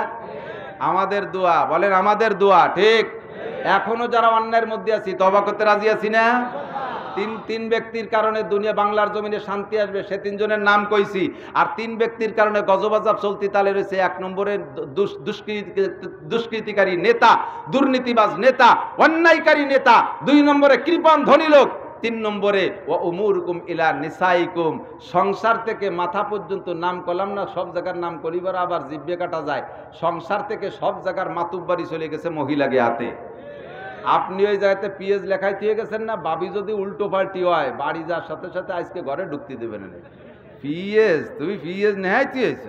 আমাদের দোয়া, বলেন আমাদের দোয়া, ঠিক? এখনো যারা অন্যায়ের মধ্যে আছি, তওবা করতে রাজি আছি না? তিন ব্যক্তির কারণে দুনিয়া বাংলার জমিনে শান্তি আসবে, সে 3 জনের নাম কইছি। আর 3 ব্যক্তির কারণে গজবাজাব চলতি তালে রয়েছে। 1 নম্বরে দুষ্কৃতিকারী নেতা, দুর্নীতিবাজ নেতা, অন্যায়কারী নেতা। 2 নম্বরে কৃপণ ধনী লোক। 3 নম্বরে ওয়া উমুরকুম ইলা নিসাইকুম, সংসার থেকে মাথা পর্যন্ত নাম করলাম না, সব জায়গার নাম করিবার আবার জিব্বে কাটা যায়। সংসার থেকে সব জায়গার মাতুব্বারি চলে গেছে মহিলাকে হাতে। আপনি ওই জায়গাতে পিএস লেখাই দিয়ে গেছেন না, বাবি যদি উল্টো পাল্টি হয় বাড়ি যাওয়ার সাথে সাথে আজকে ঘরে ঢুকতে দেবেন না। পিএস, তুমি পিএস নেহাই দিয়েছ,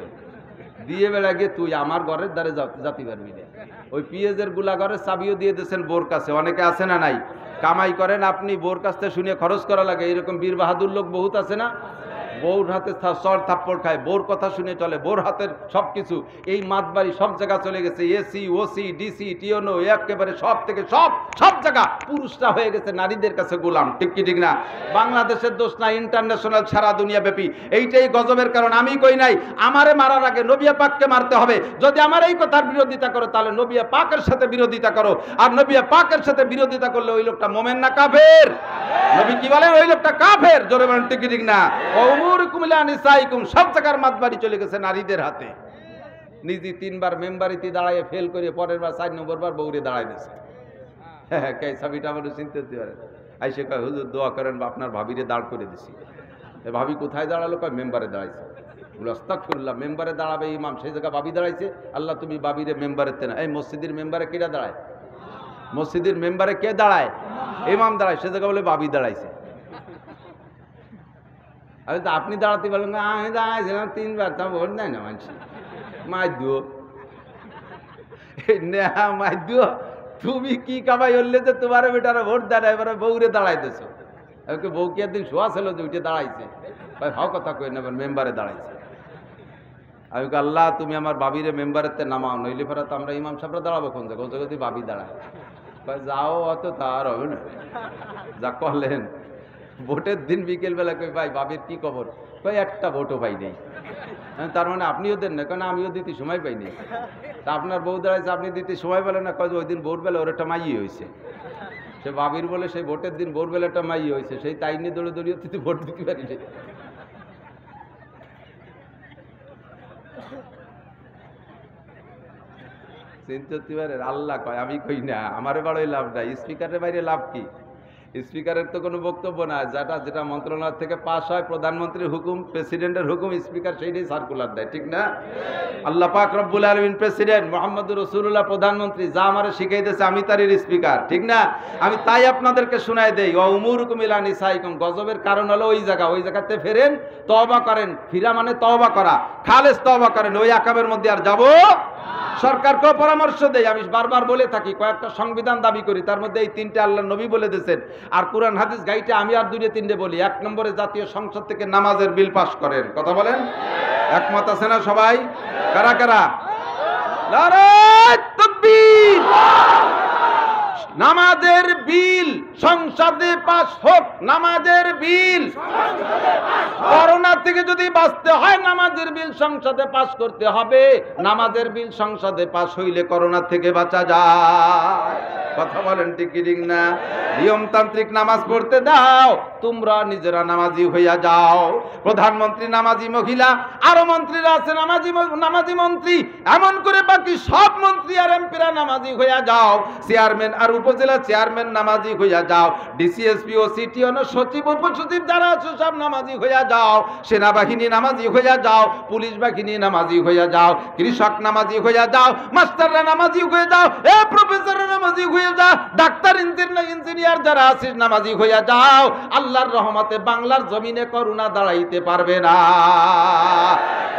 দিয়ে বেড়া গিয়ে তুই আমার ঘরের দ্বারে জাতি পারবি না। ওই পিএজের গুলা ঘরের চাবিও দিয়ে দিয়েছেন বোর কাছে। অনেকে আছে না নাই, কামাই করেন আপনি, বোর কাছ থেকে শুনে খরচ করা লাগে। এরকম বীর বাহাদুর লোক বহুত আছে না, বউর হাতে চর থাপ্পড় খায়, বোর কথা শুনে চলে, বোর হাতের সবকিছু। এই মাতবাড়ি সব জায়গা চলে গেছে, এসি ওসি ডিসি টিওনো একেবারে সব থেকে সব জায়গা পুরুষরা হয়ে গেছে নারীদের কাছে গোলাম। ঠিক কি ঠিক না? বাংলাদেশের দোষ না, ইন্টারন্যাশনাল সারা দুনিয়া ব্যাপী এইটাই গজবের কারণ। আমি কই নাই আমারে মারার আগে নবিয়া পাককে মারতে হবে। যদি আমার এই কথার বিরোধিতা করো তাহলে নবিয়া পাকের সাথে বিরোধিতা করো। আর নবিয়া পাকের সাথে বিরোধিতা করলে ওই লোকটা মোমেন না কাফের? নবী কি বলেন? ওই লোকটা কাফের। জোরে বলেন ঠিক কি ঠিক না? সব জায়গার মাতবাড়ি চলে গেছে নারীদের হাতে। নিজে 3 বার মেম্বারিতে দাঁড়ায় ফেল করে পরের বার 4 নম্বর বার বউরে দাঁড়াই দিয়েছে। হ্যাঁ, কে ছবিটা আমাদের চিনতে পারে। আইসে কয় হুজুর দোয়া করেন, আপনার ভাবিরে দাঁড় করে দিছি। ভাবি কোথায় দাঁড়ালো? কয় মেম্বারে দাঁড়াইছে। বলে আস্তাগফিরুল্লাহ, মেম্বারে দাঁড়াবে ইমাম, সেই জায়গায় ভাবি দাঁড়াইছে। আল্লাহ তুমি ভাবিরে মেম্বারেতে না। এই মসজিদের মেম্বারে কেটা দাঁড়ায়? মসজিদের মেম্বারে কে দাঁড়ায়? ইমাম দাঁড়ায়, সে জায়গা বলে ভাবি দাঁড়াইছে। আমি তো আপনি দাঁড়াতে পারলেন না। আমি দাঁড়াইছিলাম 3 বার, তা ভোট নেয় না মানুষ। মাই দিও মাই দিও, তুমি কি কামাই হলে যে তোমার বেটারা ভোট দেয় না, এবারে বউরে দাঁড়াইতেছ। বউ কি একদিন শোয়া ছিল যে উঠে দাঁড়াইছে? ভাই ভাও কথা কই না, মেম্বারে দাঁড়াইছে। আমি আল্লাহ তুমি আমার বাবিরে মেম্বারেতে নামাও, নইলে ফেরা তো আমরা ইমাম সাহেবরা দাঁড়াবো কোন জায়গায়? যদি বাবি দাঁড়ায় যাও, অত তার হবে না। যা করলেন ভোটের দিন বিকেল বেলা কই ভাই বাবির কি খবর? কই একটা ভোটও পাই নেই। তার মানে আপনিও দেন না? কেন আমিও দিতে সময় পাইনি। তা আপনার বউ দাঁড়াইছে, আপনি দিতে সময় পেলেন না? কয় ওই দিন ভোরবেলা ওর একটা মাইয়ে হয়েছে। সে বাবির বলে সেই ভোটের দিন ভোরবেলা একটা মাইয়ে হয়েছে, সেই তাই নিয়ে দৌড়ে দৌড়িয়ে তুই ভোট দিতে পারি। চিন্তা করতে পারে? আল্লাহ কয়, আমি কই না। আমারে বাড়াই লাভ নাই, স্পিকারের বাইরে লাভ কি? স্পিকারের তো কোনো বক্তব্য না। যেটা মন্ত্রণালয় থেকে পাস হয়, প্রধানমন্ত্রীর হুকুম, প্রেসিডেন্টের হুকুম, স্পিকার সেইটাই সার্কুলার দেয়। ঠিক না? আল্লাহ পাক রব্বুল আলামিন প্রেসিডেন্ট, মুহাম্মদুর রাসূলুল্লাহ প্রধানমন্ত্রী, যা আমারে শিখাই দিয়েছে আমি তারই স্পিকার। ঠিক না? আমি তাই আপনাদেরকে শোনাই দেই, ওয়া উমুরুকুম ইলা নিসাইকুম। গজবের কারণ হলো ওই জায়গাতে ফেরেন, তওবা করেন। ফিরা মানে তওবা করা, খালেস তওবা করেন। ওই আকাবের মধ্যে আর যাব। সরকারকেও পরামর্শ দেয়, আমি বারবার বলে থাকি, কয়েকটা সংবিধান দাবি করি, তার মধ্যে এই 3টে আল্লাহর নবী বলে দিয়েছেন। আর কোরআন হাদিস গাইতে আমি আর 2-3টে বলি। 1 নম্বরে জাতীয় সংসদ থেকে নামাজের বিল পাস করেন। কথা বলেন, একমত আছে না সবাই? কারা কারা? নারায়ে তাকবীর! নামাজের বিল সংসদে পাস হোক। নামাজের বিল, করোনা থেকে যদি বাঁচতে হয় নামাজের বিল সংসদে পাস করতে হবে। নামাজের বিল সংসদে পাস হইলে করোনা থেকে বাঁচা যায়। কথা বলেন ঠিক কি ঠিক না? নিয়মতান্ত্রিক নামাজ পড়তে দাও, তোমরা নিজেরা নামাজি হইয়া যাও। প্রধানমন্ত্রী নামাজি মহিলা, আরো মন্ত্রীরা আছে নামাজি মন্ত্রী, এমন করে বাকি সব মন্ত্রী আর এমপিরা নামাজি হইয়া যাও। চেয়ারম্যান আর উপজেলা চেয়ারম্যান নামাজি হইয়া যাও। ডিসিএসপি ও সিটিও সচিব উপসচিব যারা আছে সব নামাজি হইয়া যাও। সেনাবাহিনী নামাজি হইয়া যাও, পুলিশ বাহিনী নামাজি হইয়া যাও, কৃষক নামাজি হইয়া যাও, মাস্টাররা নামাজি হয়ে যাও, প্রফেসররা নামাজি হয়ে যাও, ডাক্তার ইঞ্জিনিয়ার যারা আছিস নামাজি হইয়া যাও। আল্লাহর রহমতে বাংলার জমিনে করোনা দাঁড়াইতে পারবে না।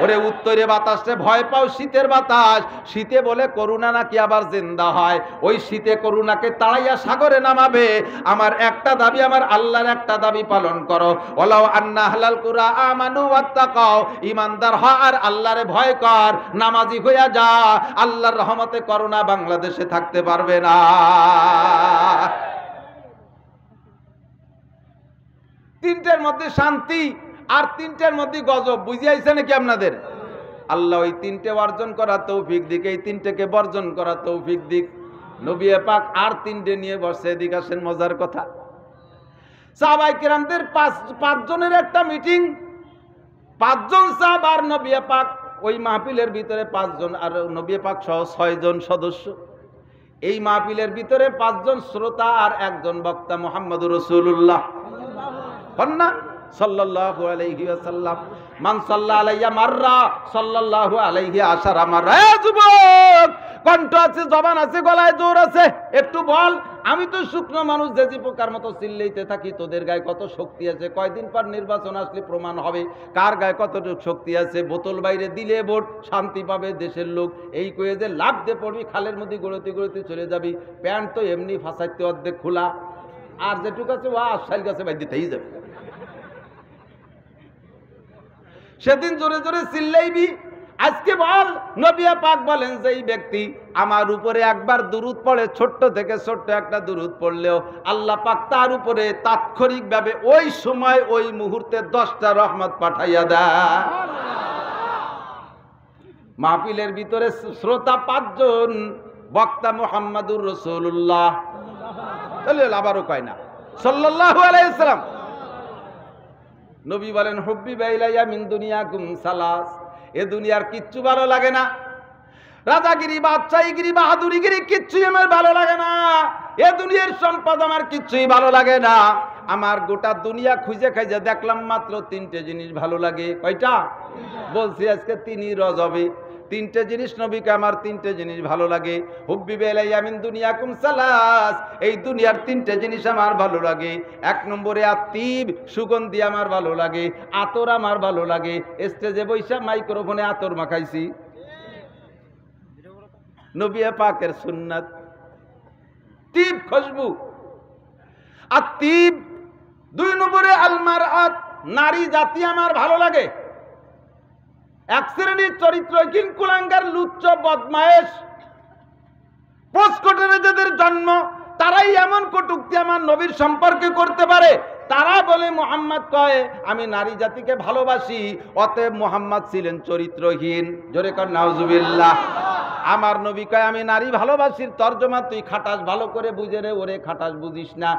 ওরে উত্তরে বাতাসে ভয় পাও, শীতের বাতাস। শীতে বলে করোনা নাকি আবার জিন্দা হয়। ওই শীতে করোনাকে তাড়াইয়া সাগরে নামাবে। আমার একটা দাবি, আমার আল্লাহর একটা দাবি পালন করো। ওয়ালাউ আন্না আহলাল কুরা আমানু ওয়াত্তাকাও। ইমানদার হ আর আল্লাহরে ভয় কর, নামাজি হইয়া যা। আল্লাহর রহমতে করোনা বাংলাদেশে থাকতে পারবে না। 3টের মধ্যে শান্তি আর 3টের মধ্যে গজব। বুঝিয়েছে নাকি আপনাদের? আল্লাহ ওই 3টে অর্জন করা তৌফিক দিক, এই 3টেকে বর্জন করা তৌফিক দিক। নবী পাক আর 3টে নিয়ে বসে। এদিকে আসেন, মজার কথা। সাহাবায়ে কেরামদের 5 জনের একটা মিটিং। 5 জন সাহাবা আর নবী পাক, ওই মাহফিলের ভিতরে 5 জন, আর নবী পাক সহ 6 জন সদস্য। এই মাহফিলের ভিতরে 5 জন শ্রোতা আর 1 জন বক্তা, মুহাম্মদুর রাসূলুল্লাহ সাল্লাল্লাহু আলাইহি ওয়াসাল্লাম। মান সাল্লা আলাইয়া মাররা সাল্লাল্লাহু আলাইহি আশারা মাররা। যুবক, কণ্ঠ আছে, জবান আছে, গলায় জোর আছে, একটু বল আমি তো শুকনো মানুষ, জেজি পোকার মতো চিল্লাইতে থাকি, তোদের গায়ে কত শক্তি আছে, কয়দিন পর নির্বাচন আসলে প্রমাণ হবে কার গায়ে কতটুকু শক্তি আছে। বোতল বাইরে দিলে ভোট, শান্তি পাবে দেশের লোক, এই কয়ে যে লাভ দিয়ে পড়বি, খালের মধ্যে গড়তে গড়তে চলে যাবি। প্যান্ট তো এমনি ফাঁসাইতে অর্ধেক খোলা, আর যেটুকু আছে ও আশাইল গাছে বাই দিতেই যাবে। সেদিন জোরে জোরে চিল্লাইবি। আজকে বল, নবী পাক বলেন যে এই ব্যক্তি আমার উপরে একবার দুরূদ পড়ে, ছোট্ট থেকে ছোট্ট একটা দুরূদ পড়লেও আল্লাহ পাক তার উপরে তাৎক্ষণিকভাবে ওই সময় ওই মুহূর্তে 10টা রহমত পাঠাইয়া দেয়। মাহফিলের ভিতরে শ্রোতা 5 জন, বক্তা মুহাম্মাদুর রাসূলুল্লাহ, তাহলে আবারও কয় না সাল্লাল্লাহু আলাইহি সাল্লাম। নবী বলেন হুব্বি বাইলাইয়া মিন দুনিয়াকুম সালাস, এ দুনিয়ার কিচ্ছু ভালো লাগে না। রাজাগিরি, বাদশাহীগিরি, বাহাদুরিগিরি কিচ্ছুই আমার ভালো লাগে না। এ দুনিয়ার সম্পদ আমার কিচ্ছুই ভালো লাগে না। আমার গোটা দুনিয়া খুঁজে খাইজে দেখলাম মাত্র 3টে জিনিস ভালো লাগে। কয়টা? বলছি আজকে 3ই রজবে 3টে জিনিস নবীকে আমার 3টে জিনিস ভালো লাগে। হুব্বি বাইলাইয়া মিন দুনিয়াকুম সালাস, এই দুনিয়ার 3টে জিনিস আমার ভালো লাগে। 1 নম্বরে আতিব, সুগন্ধি আমার ভালো লাগে, আতর আমার ভালো লাগে। স্টেজে বৈশা মাইক্রোফোনে আতর মাখাইছি, নবী পাকের সুন্নাত, তিব খুশবু। আর তিব 2 নম্বরে আলমারআত, নারী জাতি আমার ভালো লাগে। 1 শ্রেণীর চরিত্রহীন কুলাঙ্গার, লুচ্চ, বদমায়েশ, পোস্টকোটরে যাদের জন্ম, তারাই এমন কটূক্তি আমার নবীর সম্পর্কে করতে পারে। তারা বলে মুহাম্মদ কয় আমি নারী জাতিকে ভালোবাসি, অতএব মুহাম্মদ ছিলেন চরিত্রহীন। জোরে কর নাউজুবিল্লাহ। আমার নবী কয় আমি নারী ভালোবাসির তর্জমা তুই খাটাস ভালো করে বুঝে রে, ওরে খাটাস বুঝিস না।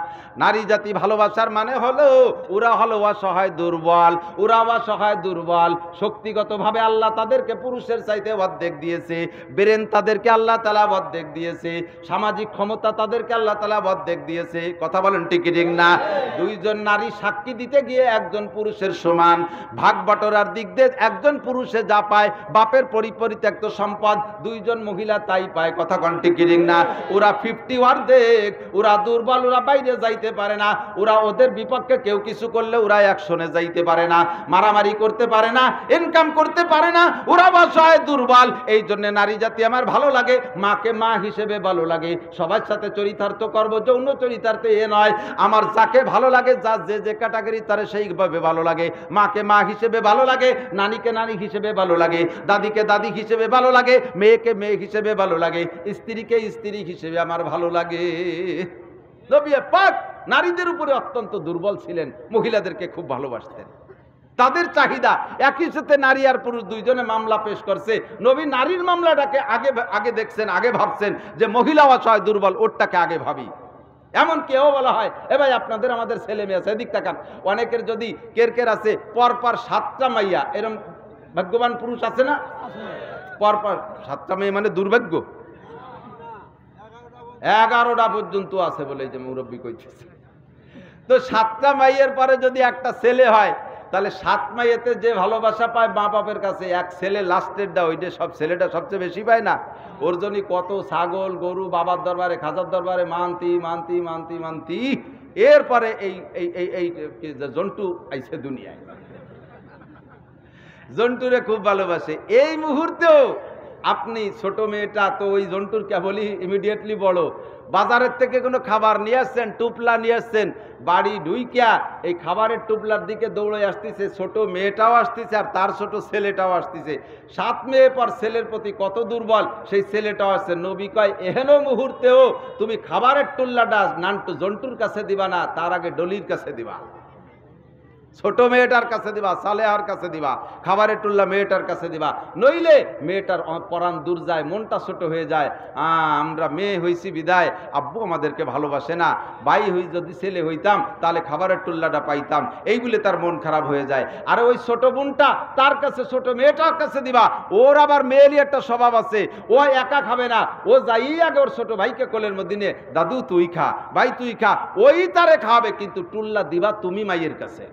নারী জাতি ভালোবাসার মানে হলো ওরা হলো অসহায় দুর্বল, ওরা অসহায় দুর্বল। শক্তিগতভাবে আল্লাহ তাদেরকে পুরুষের চাইতে অর্ধেক দিয়েছে, ব্রেন তাদেরকে আল্লাহ তাআলা অর্ধেক দিয়েছে, সামাজিক ক্ষমতা তাদেরকে আল্লাহ তাআলা অর্ধেক দিয়েছে। কথা বলেন ঠিক ঠিক না? 2 জন নারী সাক্ষী দিতে গিয়ে 1 জন পুরুষের সমান। ভাগ বটরার দিক দিয়ে 1 জন পুরুষে যা পায়, বাপের পরিত্যক্ত সম্পদ 2 জন মহিলা তাই পায়। কথা কোন ঠিক ঠিক না? ওরা 50 অর্ধেক, ওরা দুর্বল, ওরা বাইরে যাইতে পারে না, ওরা ওদের বিপক্ষে কেউ কিছু করলে ওরা অ্যাকশনে যাইতে পারে না, মারামারি করতে পারে না, ইনকাম করতে পারে না, ওরা অসহায় দুর্বল। এই জন্য নারী জাতি আমার ভালো লাগে। মাকে মা হিসেবে ভালো লাগে। সবার সাথে চরিতার্থ করব, যৌন চরিতার্থ এ নয়। আমার যাকে ভালো লাগে, যা যে ক্যাটাগরি তার সেইভাবে ভালো লাগে। মাকে মা হিসেবে ভালো লাগে, নানীকে নানী হিসেবে ভালো লাগে, দাদিকে দাদি হিসেবে ভালো লাগে, মেয়েকে মেয়ে হিসেবে ভালো লাগে, স্ত্রীকে স্ত্রী হিসেবে আমার ভালো লাগে। নবী পাক নারীদের উপরে অত্যন্ত দুর্বল ছিলেন, মহিলাদেরকে খুব ভালোবাসতেন। তাদের চাহিদা একই সাথে নারী আর পুরুষ 2 জনে মামলা পেশ করছে। নবী নারীর মামলাটাকে আগে দেখছেন, আগে ভাবছেন যে মহিলা অসহায় দুর্বল, ওরটাকে আগে ভাবি। এমন কেউ বলা হয় এ ভাই আপনাদের আমাদের ছেলে মেয়ে আছে, এদিক তাকান। অনেকের যদি কের আছে পরপর 7টা মাইয়া, এরকম ভাগ্যবান পুরুষ আছে না? পরপর 7টা মেয়ে মানে দুর্ভাগ্য। 11টা পর্যন্ত আছে বলে এই যে মুরব্বী কইতেছে। তো 7টা মাইয়ের পরে যদি একটা ছেলে হয়, তাহলে 7 মাইয়েতে যে ভালোবাসা পায় মা বাপের কাছে, 1 ছেলে লাস্টেরটা, ওইটা সব ছেলেটা সবচেয়ে বেশি পায় না? ওর জন্য কত ছাগল গরু বাবার দরবারে, খাজার দরবারে মানতি মানতি মানতি মানতি। এরপরে এই এই এই জন্টু আইছে দুনিয়ায়, জন্টুরে খুব ভালোবাসে। এই মুহূর্তেও আপনি ছোট মেয়েটা তো ওই জন্টুর কেবলই ইমিডিয়েটলি বড়। বাজারের থেকে কোনো খাবার নিয়ে আসছেন, টুপলা নিয়ে আসছেন, বাড়ি ঢুইকা এই খাবারের টুপলার দিকে দৌড়ে আসতেছে, ছোট মেয়েটাও আসতেছে আর তার ছোট ছেলেটাও আসতেছে। 7 মেয়ে পর ছেলের প্রতি কত দুর্বল, সেই ছেলেটাও আসছে। নবী কয় এহেন মুহূর্তেও তুমি খাবারের টুল্লাটা নান্টু জন্টুর কাছে দিবা না, তার আগে ডলির কাছে দিবা, ছোট মেয়েটার কাছে দিবা, সালেহার কাছে দিবা, খাবারের টুল্লা মেয়েটার কাছে দিবা। নইলে মেয়েটার পরাণ দূর যায়, মনটা ছোট হয়ে যায়। আমরা মেয়ে হইছি বিদায় আব্বু আমাদেরকে ভালোবাসে না, ভাই হই যদি ছেলে হইতাম তাহলে খাবারের টুল্লাটা পাইতাম, এই বলে তার মন খারাপ হয়ে যায়। আর ওই ছোট বোনটা তার কাছে, ছোট মেয়েটার কাছে দিবা। ওর আবার মেয়েরই একটা স্বভাব আছে, ও একা খাবে না, ও যাই আগে ওর ছোট ভাইকে কোলের মধ্যে নিয়ে দাদু তুই খা, ভাই তুই খা, ওই তারে খাওয়াবে, কিন্তু টুল্লা দিবা তুমি মাইয়ের কাছে।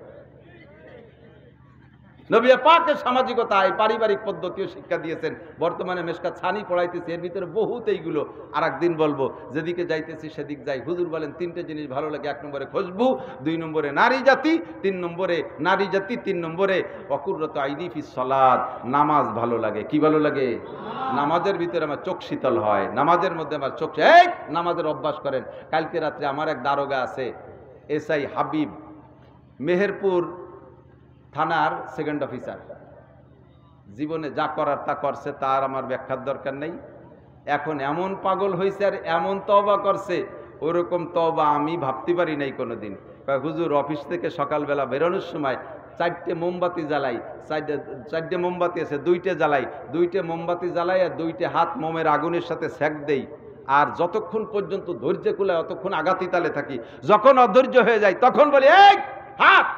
নবী পাকের সামাজিকতা এই পারিবারিক পদ্ধতিও শিক্ষা দিয়েছেন। বর্তমানে মেশকাত ছানি পড়াইতেছি, এর ভিতরে বহুত এইগুলো আর একদিন বলবো। যেদিকে যাইতেছি সেদিক যাই। হুজুর বলেন তিনটে জিনিস ভালো লাগে, 1 নম্বরে খুশবু, 2 নম্বরে নারী জাতি, 3 নম্বরে নারী জাতি, 3 নম্বরে ওয়াকুররাত আইনি ফিস সালাত, নামাজ ভালো লাগে। কি ভালো লাগে? নামাজের ভিতরে আমার চোখ শীতল হয়, নামাজের মধ্যে আমার চোখ, এই নামাজের অভ্যাস করেন। কালকে রাত্রে আমার এক দারোগা আছে, এসআই হাবিব, মেহেরপুর থানার 2nd অফিসার, জীবনে যা করার তা করছে, তার আমার ব্যাখ্যার দরকার নেই। এখন এমন পাগল হয়েছে আর এমন তওবা করছে, ওরকম তওবা আমি ভাবতে পারি নাই কোনোদিন। হুজুর অফিস থেকে সকালবেলা বেরোনোর সময় 4টে মোমবাতি জ্বালাই, 4টে মোমবাতি আছে, 2টে জ্বালাই, 2টে মোমবাতি জ্বালাই আর 2টে হাত মোমের আগুনের সাথে সেক দেই। আর যতক্ষণ পর্যন্ত ধৈর্য কুলায় অতক্ষণ আঘাতি তালে থাকি। যখন অধৈর্য হয়ে যায় তখন বলি, এই হাত,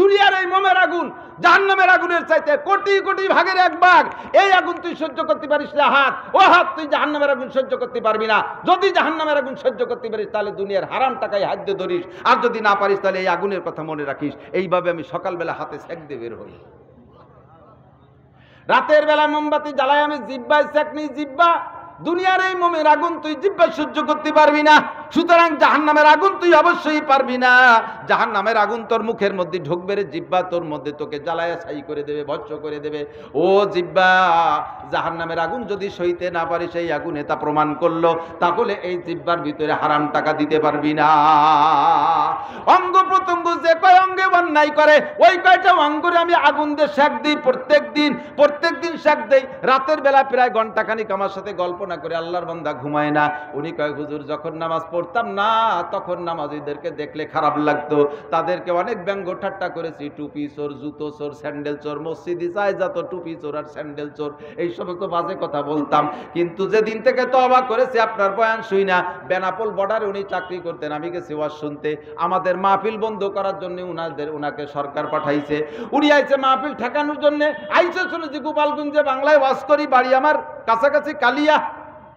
দুনিয়ার এই মোমের আগুন জাহান্নামের আগুনের চাইতে কোটি কোটি ভাগের 1 ভাগ। এই আগুন তুই সহ্য করতে পারিস না হাত, ও হাত তুই জাহান্নামের আগুন সহ্য করতে পারবি না। যদি জাহান্নামের আগুন সহ্য করতে পারিস তাহলে দুনিয়ার হারাম টাকায় হাত দিয়ে ধরিস, আর যদি না পারিস তাহলে এই আগুনের কথা মনে রাখিস। এইভাবে আমি সকালবেলা হাতে সেক দিয়ে বের হই। রাতের বেলা মোমবাতি জ্বালাই আমি জিব্বায় সেক নিই। জিব্বা, দুনিয়ার এই মোমের আগুন তুই জিব্বা সহ্য করতে পারবি না, সুতরাং জাহান্নামের আগুন তুই অবশ্যই পারবি না। জাহান্নামের আগুন তোর মুখের মধ্যে ঢুকবে রে, জিব্বা তোর মধ্যে তোকে জ্বালায়া ছাই করে দেবে, ভস্ম করে দেবে। ও জিব্বা, জাহান্নামের আগুন যদি সইতে না পারি, সেই আগুনে তা প্রমাণ করলো, তাহলে এই জিব্বার ভিতরে হারাম টাকা দিতে পারবি না। অঙ্গ প্রত্যঙ্গ যে কয় অঙ্গে অন্যায় করে, ওই কয়টা অঙ্গরে আমি আগুন দিয়ে সেক দিই প্রত্যেক দিন সেক দেই। রাতের বেলা প্রায় ঘন্টাখানিক আমার সাথে গল্প না করে আল্লাহর বান্দা ঘুমায় না। উনি কয়, হুজুর যখন নামাজ পড়তাম না তখন নামাজীদেরকে দেখলে খারাপ লাগতো, তাদেরকে অনেক ব্যঙ্গ ঠাট্টা করেছি, টুপি চোর, জুতো চোর, স্যান্ডেল চোর, মসজিদে যায় যত টুপি চোর আর স্যান্ডেল চোর, এই সমস্ত বাজে কথা বলতাম। কিন্তু যেদিন থেকে তওবা করেছি আপনার বয়ান শুই না, বেনাপোল বর্ডারে উনি চাকরি করতেন, আমি গেছি ওয়াজ শুনতে। আমাদের মাহফিল বন্ধ করার জন্য উনাকে সরকার পাঠাইছে। উনি আইছে মাহফিল ঠেকানোর জন্য, আইছে শুনেছি গোপালগঞ্জে, বাংলায় ওয়াজ করি, বাড়ি আমার কাছাকাছি কালিয়া,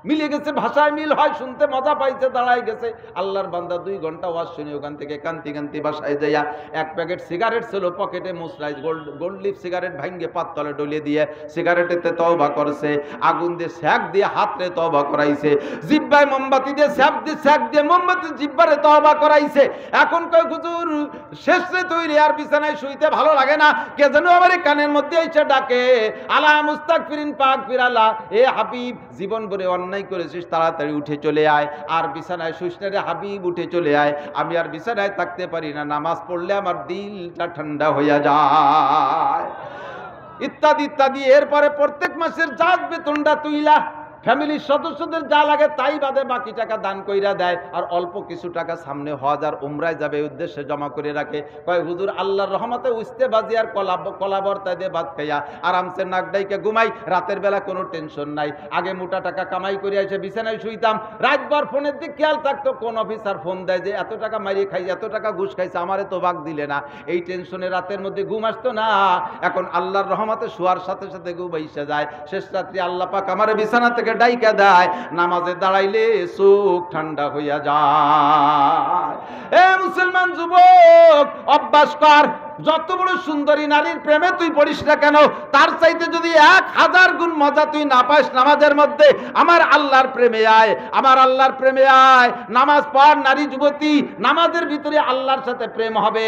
মিলে গেছে, ভাষায় মিল হয়, শুনতে মজা পাইছে, দাঁড়ায় গেছে। আল্লাহর বান্দা 2 ঘন্টা ওয়াজ শুনে ওখান থেকে কান্তি কান্তি বাসায় যাইয়া 1 প্যাকেট সিগারেট ছিল পকেটে, মুসরাইজ গোল্ড লিফ সিগারেট ভাঙ্গে পাততলে ডলে দিয়ে সিগারেটেতে তওবা করছে, আগুন দিয়ে সেক দিয়ে হাতরে তওবা করাইছে, জিব্বায় মোমবাতি দিয়ে সেক দিয়ে মোমবাতি জিব্বারে তওবা করাইছে। এখন কয়, হুজুর শেষে তৈরি, আর বিছানায় শুইতে ভালো লাগে না, কে যেন আমার কানের মধ্যে এসে ডাকে, আলা মুস্তাগফিরিন পাক ফিরালা, এ হাবিব জীবন ভরে অন্যায় করেছিস, তাড়াতাড়ি উঠে চলে আয়, আর বিছানায় শুইস না রে হাবিব, উঠে চলে আয়। আমি আর বিছানায় থাকতে পারি না, নামাজ পড়লে আমার দিলটা ঠান্ডা হইয়া যায়, ইত্যাদি ইত্যাদি। এরপরে প্রত্যেক মাসের জাত বেতনটা তুইলা ফ্যামিলির সদস্যদের যা লাগে তাই বাদে বাকি টাকা দান কইরা দেয়, আর অল্প কিছু টাকা সামনে হজ আর উমরায় যাবে উদ্দেশ্যে জমা করে রাখে। কয়, হুজুর আল্লাহর রহমতে উস্তে বাজি আর কলা বর্তায় দিয়ে ভাত খাইয়া আরামসে নাক ডাইকে ঘুমাই, রাতের বেলা কোনো টেনশন নাই। আগে মোটা টাকা কামাই করে এসে বিছানায় শুইতাম, রাতভর ফোনের দিকে খেয়াল থাকতো, কোন অফিসার ফোন দেয় যে এত টাকা মারিয়ে খাই, এত টাকা ঘুষ খাইছে, আমারে তো ভাগ দিলে না, এই টেনশনে রাতের মধ্যে ঘুম আসতো না। এখন আল্লাহর রহমতে শোয়ার সাথে সাথে ঘুম এসে যায়। শেষ রাত্রি আল্লাহ পাক আমারে বিছানা থেকে ডাইকা দেয়, নামাজে দাঁড়াইলে চোখ ঠান্ডা হইয়া যায়। এ মুসলমান যুবক, অভ্যাস কর, যত বড় সুন্দরী নারীর প্রেমে তুই পড়িস না কেন, তার চাইতে যদি 1000 গুণ মজা তুই না পাস নামাজের মধ্যে, আমার আল্লাহর প্রেমে আয়, আমার আল্লাহর প্রেমে আয়। নামাজ পড় নারী যুবতী, নামাজের ভিতরে আল্লাহর সাথে প্রেম হবে।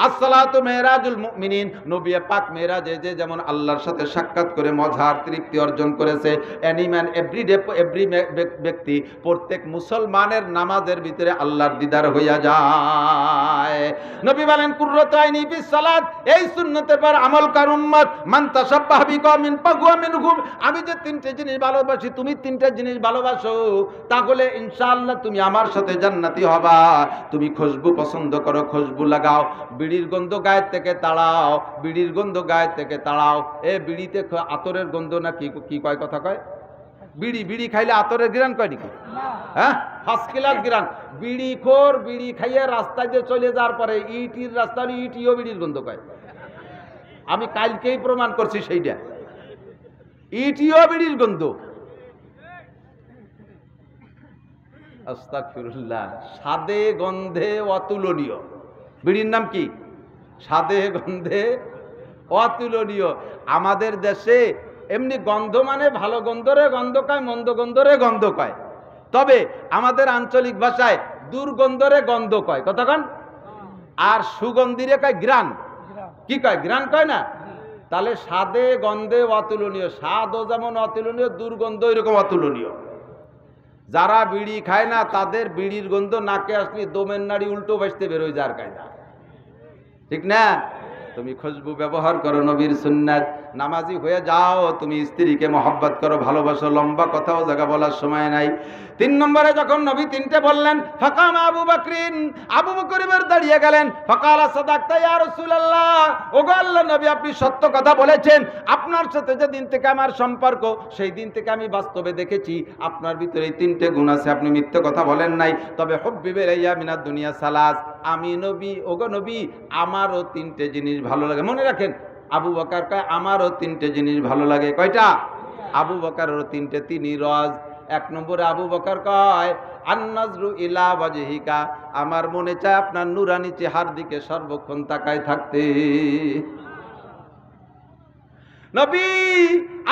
আসসালাতু মেরাজুল মুমিনিন, নবী পাক মেরাজে যে যেমন আল্লাহর সাথে সাক্ষাৎ করে মজার তৃপ্তি অর্জন করেছে, এনি ম্যান এভরি ব্যক্তি, প্রত্যেক মুসলমানের নামাজের ভিতরে আল্লাহর দিদার হইয়া যায়। নবী বলেন, কুররাতু আইনি ফিস সালাত, এই সুন্নতের পর আমল কর উম্মত, মান তাশাব্বাহা বিকওমিন ফাহুয়া মিনহুম। আমি যে 3টে জিনিস ভালোবাসি, তুমি 3টে জিনিস ভালোবাসো, তাহলে ইনশাআল্লাহ তুমি আমার সাথে জান্নাতি হবা। তুমি খুশবু পছন্দ করো, খুশবু লাগাও, বিড়ির গন্ধ গায়ের থেকে তাড়াও, বিড়ির গন্ধ গায়ের থেকে তাড়াও। এ বিড়িতে আতরের গন্ধ না কি কয়, কথা কয়, বিড়ি খাইলে আতরের ঘ্রাণ কয় নাকি? হ্যাঁ, ফার্স্ট ক্লাস ঘ্রাণ। বিড়ি খোর বিড়ি খাইয়ে রাস্তায় দিয়ে চলে যাওয়ার পরে ইটির রাস্তা ইটিও বিড়ির গন্ধ কয়। আমি কালকেই প্রমাণ করছি সেইটা, ইটিও বিড়ির গন্ধ। আস্তাগফিরুল্লাহ। স্বাদে গন্ধে অতুলনীয়, বিড়ির নাম কি? স্বাদে গন্ধে অতুলনীয়। আমাদের দেশে এমনি গন্ধ মানে ভালো গন্ধরে গন্ধ কয়, মন্দ গন্ধরে গন্ধ কয়, তবে আমাদের আঞ্চলিক ভাষায় দুর্গন্ধরে গন্ধ কয়, কতক্ষণ, আর সুগন্ধিরে কয় গ্রান, কি কয়, গ্রান কয় না? তাহলে স্বাদে গন্ধে অতুলনীয়, স্বাদও যেমন অতুলনীয়, দুর্গন্ধ এরকম অতুলনীয়। যারা বিড়ি খায় না তাদের বিড়ির গন্ধ নাকে আসলে দমের নাড়ি উল্টো বাসতে বেরোয় যার কায়দা, ঠিক না? তুমি খুশবু ব্যবহার করো নবীর সুন্নাত, নামাজি হয়ে যাও, তুমি স্ত্রীকে মহব্বত করো, ভালোবাসো। লম্বা কথাও জায়গা বলার সময় নাই। 3 নম্বরে যখন নবী 3টে বললেন, ফাকাম আবু বকরিন, আবু বকর এবার দাঁড়িয়ে গেলেন। ফাকালা সাদাকতা ইয়া রাসূলুল্লাহ, ওগো আল্লাহর নবী আপনি সত্য কথা বলেছেন। আপনার সাথে যে দিন থেকে আমার সম্পর্ক, সেই দিন থেকে আমি বাস্তবে দেখেছি আপনার ভিতরে এই 3টে গুণ আছে, আপনি মিথ্যে কথা বলেন নাই। তবে হুব্বিবা ইলাইয়া মিনাদ দুনিয়া সালাস, আমি নবী, ওগো নবী আমারও 3টে জিনিস ভালো লাগে। মনে রাখেন, আবু বকর কয় আমারও 3টে জিনিস ভালো লাগে। কয়টা? আবু বকরেরও 3টে, তিনি রজ। 1 নম্বরে আবু বকর কয় আন-নাজরু ইলা ওয়াজহিকা, আমার মনে চায় আপনার নূরানি চেহারার দিকে সর্বক্ষণ তাকায় থাকতে। নবী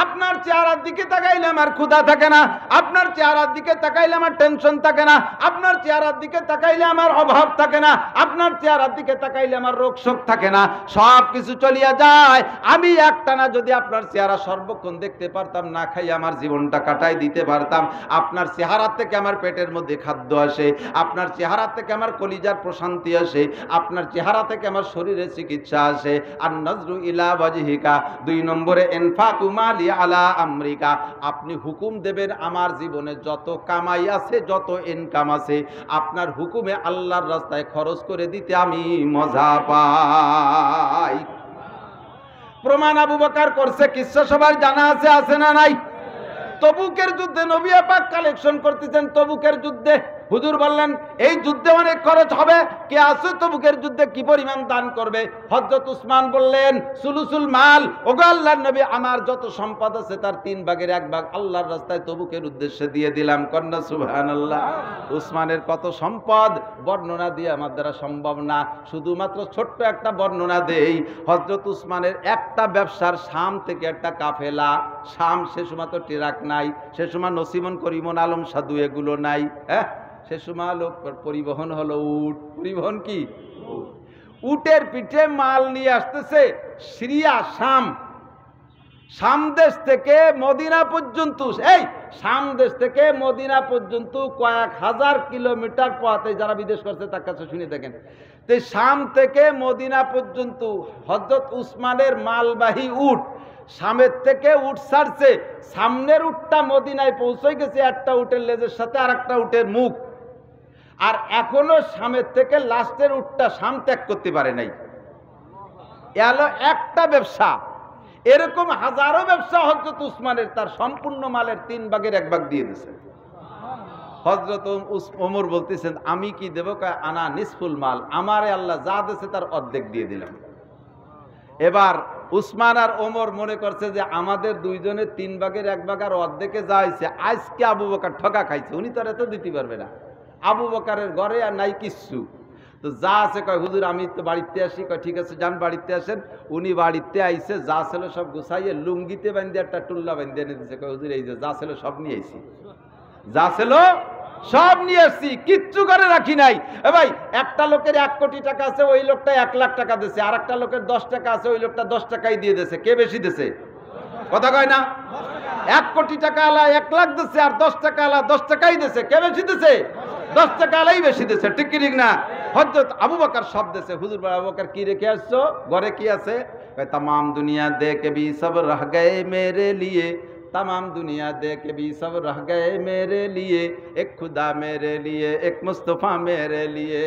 আপনার চেহারার দিকে তাকাইলে আমার ক্ষুধা থাকে না, আপনার চেহারার দিকে তাকাইলে আমার টেনশন থাকে না, আপনার চেহারার দিকে তাকাইলে আমার অভাব থাকে না, আপনার চেহারার দিকে তাকাইলে আমার রোগ শোক থাকে না, সব কিছু চলিয়া যায়। আমি একটানা যদি আপনার চেহারা সর্বক্ষণ দেখতে পারতাম, না খাই আমার জীবনটা কাটাই দিতে পারতাম। আপনার চেহারা থেকে আমার পেটের মধ্যে খাদ্য আসে, আপনার চেহারা থেকে আমার কলিজার প্রশান্তি আসে, আপনার চেহারা থেকে আমার শরীরে চিকিৎসা আসে। আর নজরু ইলা ওয়াজহিকা, 2 নম্বরে ইনফাকু মালি আলা আমরিকা, আপনি হুকুম দেবেন আমার জীবনে যত কামাই আছে, যত ইনকাম আছে, আপনার হুকুমে আল্লাহর রাস্তায় খরচ করে দিতে আমি মজা পাই। প্রমাণ আবু বকর করছে, কিচ্ছা সবার জানা আছে না নাই? তবুকের যুদ্ধে নবী পাক কালেকশন করতেছেন, তবুকের যুদ্ধে হুজুর বললেন এই যুদ্ধে অনেক খরচ হবে, কে আছে তবুকের যুদ্ধে কি পরিমাণ দান করবে? হযরত উসমান বললেন সুলুসুল মাল, ওগো আল্লাহর নবী আমার যত সম্পদ আছে তার 3 ভাগের 1 ভাগ আল্লাহর রাস্তায় তবুকের উদ্দেশ্যে দিয়ে দিলাম। কন্যা সুবহানাল্লাহ। উসমানের কত সম্পদ বর্ণনা দিয়ে আমার দ্বারা সম্ভব না, শুধুমাত্র ছোট্ট একটা বর্ণনা দেই। হযরত উসমানের একটা ব্যবসার শাম থেকে একটা কাফেলা, শাম সে সময় তো ট্রাক নাই, সে সময় নসিমন করিমন আলম সাধু এগুলো নাই, হ্যাঁ, সে সময় লোক পরিবহন হলো উট। পরিবহন কি? উটের পিঠে মাল নিয়ে আসতেছে সিরিয়া, শাম, শাম দেশ থেকে মদিনা পর্যন্ত, এই শাম দেশ থেকে মদিনা পর্যন্ত কয়েক হাজার কিলোমিটার পথে, যারা বিদেশ করছে তার কাছে শুনে দেখেন। তো শাম থেকে মদিনা পর্যন্ত হযরত উসমানের মালবাহী উট, শামের থেকে উট ছাড়ছে, সামনের উটটা মদিনায় পৌঁছে গেছে একটা উটের লেজের সাথে আর একটা উটের মুখ, আর এখনো শামের থেকে লাস্টের উটটা শাম ত্যাগ করতে পারে নাই। এলো একটা ব্যবসা, এরকম হাজারো ব্যবসা হযরত উসমানের, তার সম্পূর্ণ মালের 3 ভাগের 1 ভাগ দিয়ে দিয়েছে। হযরত ওমর বলতেছেন আমি কি দেব? কয় আনা নিসফুল মাল, আমারে আল্লাহ যা দিয়েছে তার অর্ধেক দিয়ে দিলাম। এবার উসমান আর ওমর মনে করছে যে আমাদের দুইজনের 3 ভাগের 1 ভাগ আর অর্ধেকে যা হয়েছে, আজকে আবু বকর ঠকা খাইছে, উনি তো আর এত দিতে পারবে না। আবু বকরের ঘরে আর নাই কিচ্ছু, তো যা আছে কয় হুজুর আমি তো বাড়িতে আসি। কয় ঠিক আছে যান বাড়িতে আসেন। উনি বাড়িতে আইসে যা ছিল সব গুছাইয়ে লুঙ্গিতে বাঁধে একটা টুল্লা বাঁধে এনে দিচ্ছে। কয় হুজুর এই যে যা ছিল সব নিয়ে আইছি, যা ছিল সব নিয়ে আসছি, কিচ্ছু করে রাখি নাই। এ ভাই, একটা লোকের 1 কোটি টাকা আছে, ওই লোকটা 1 লাখ টাকা দিয়েছে, আর একটা লোকের 10 টাকা আছে, ওই লোকটা 10 টাকাই দিয়ে দিয়েছে। কে বেশি দিয়েছে? কথা কয় না? 1 কোটি টাকা আলা 1 লাখ দিচ্ছে, আর 10 টাকা আলা 10 টাকাই দিয়েছে। কে বেশি দিয়েছে? 10 টাকা আলাই বেশি দিয়েছে। ঠিক কি ঠিক না? হযরত আবু বকর সব দিয়েছে। হুজুর আবু বকর কি রেখে আসছো? ঘরে কি আছে? तमाम दुनिया देख भी सब रह गए मेरे लिए, तमाम दुनिया देख भी सब रह गए मेरे लिए, एक खुदा मेरे लिए, एक मुस्तफ़ा मेरे लिए,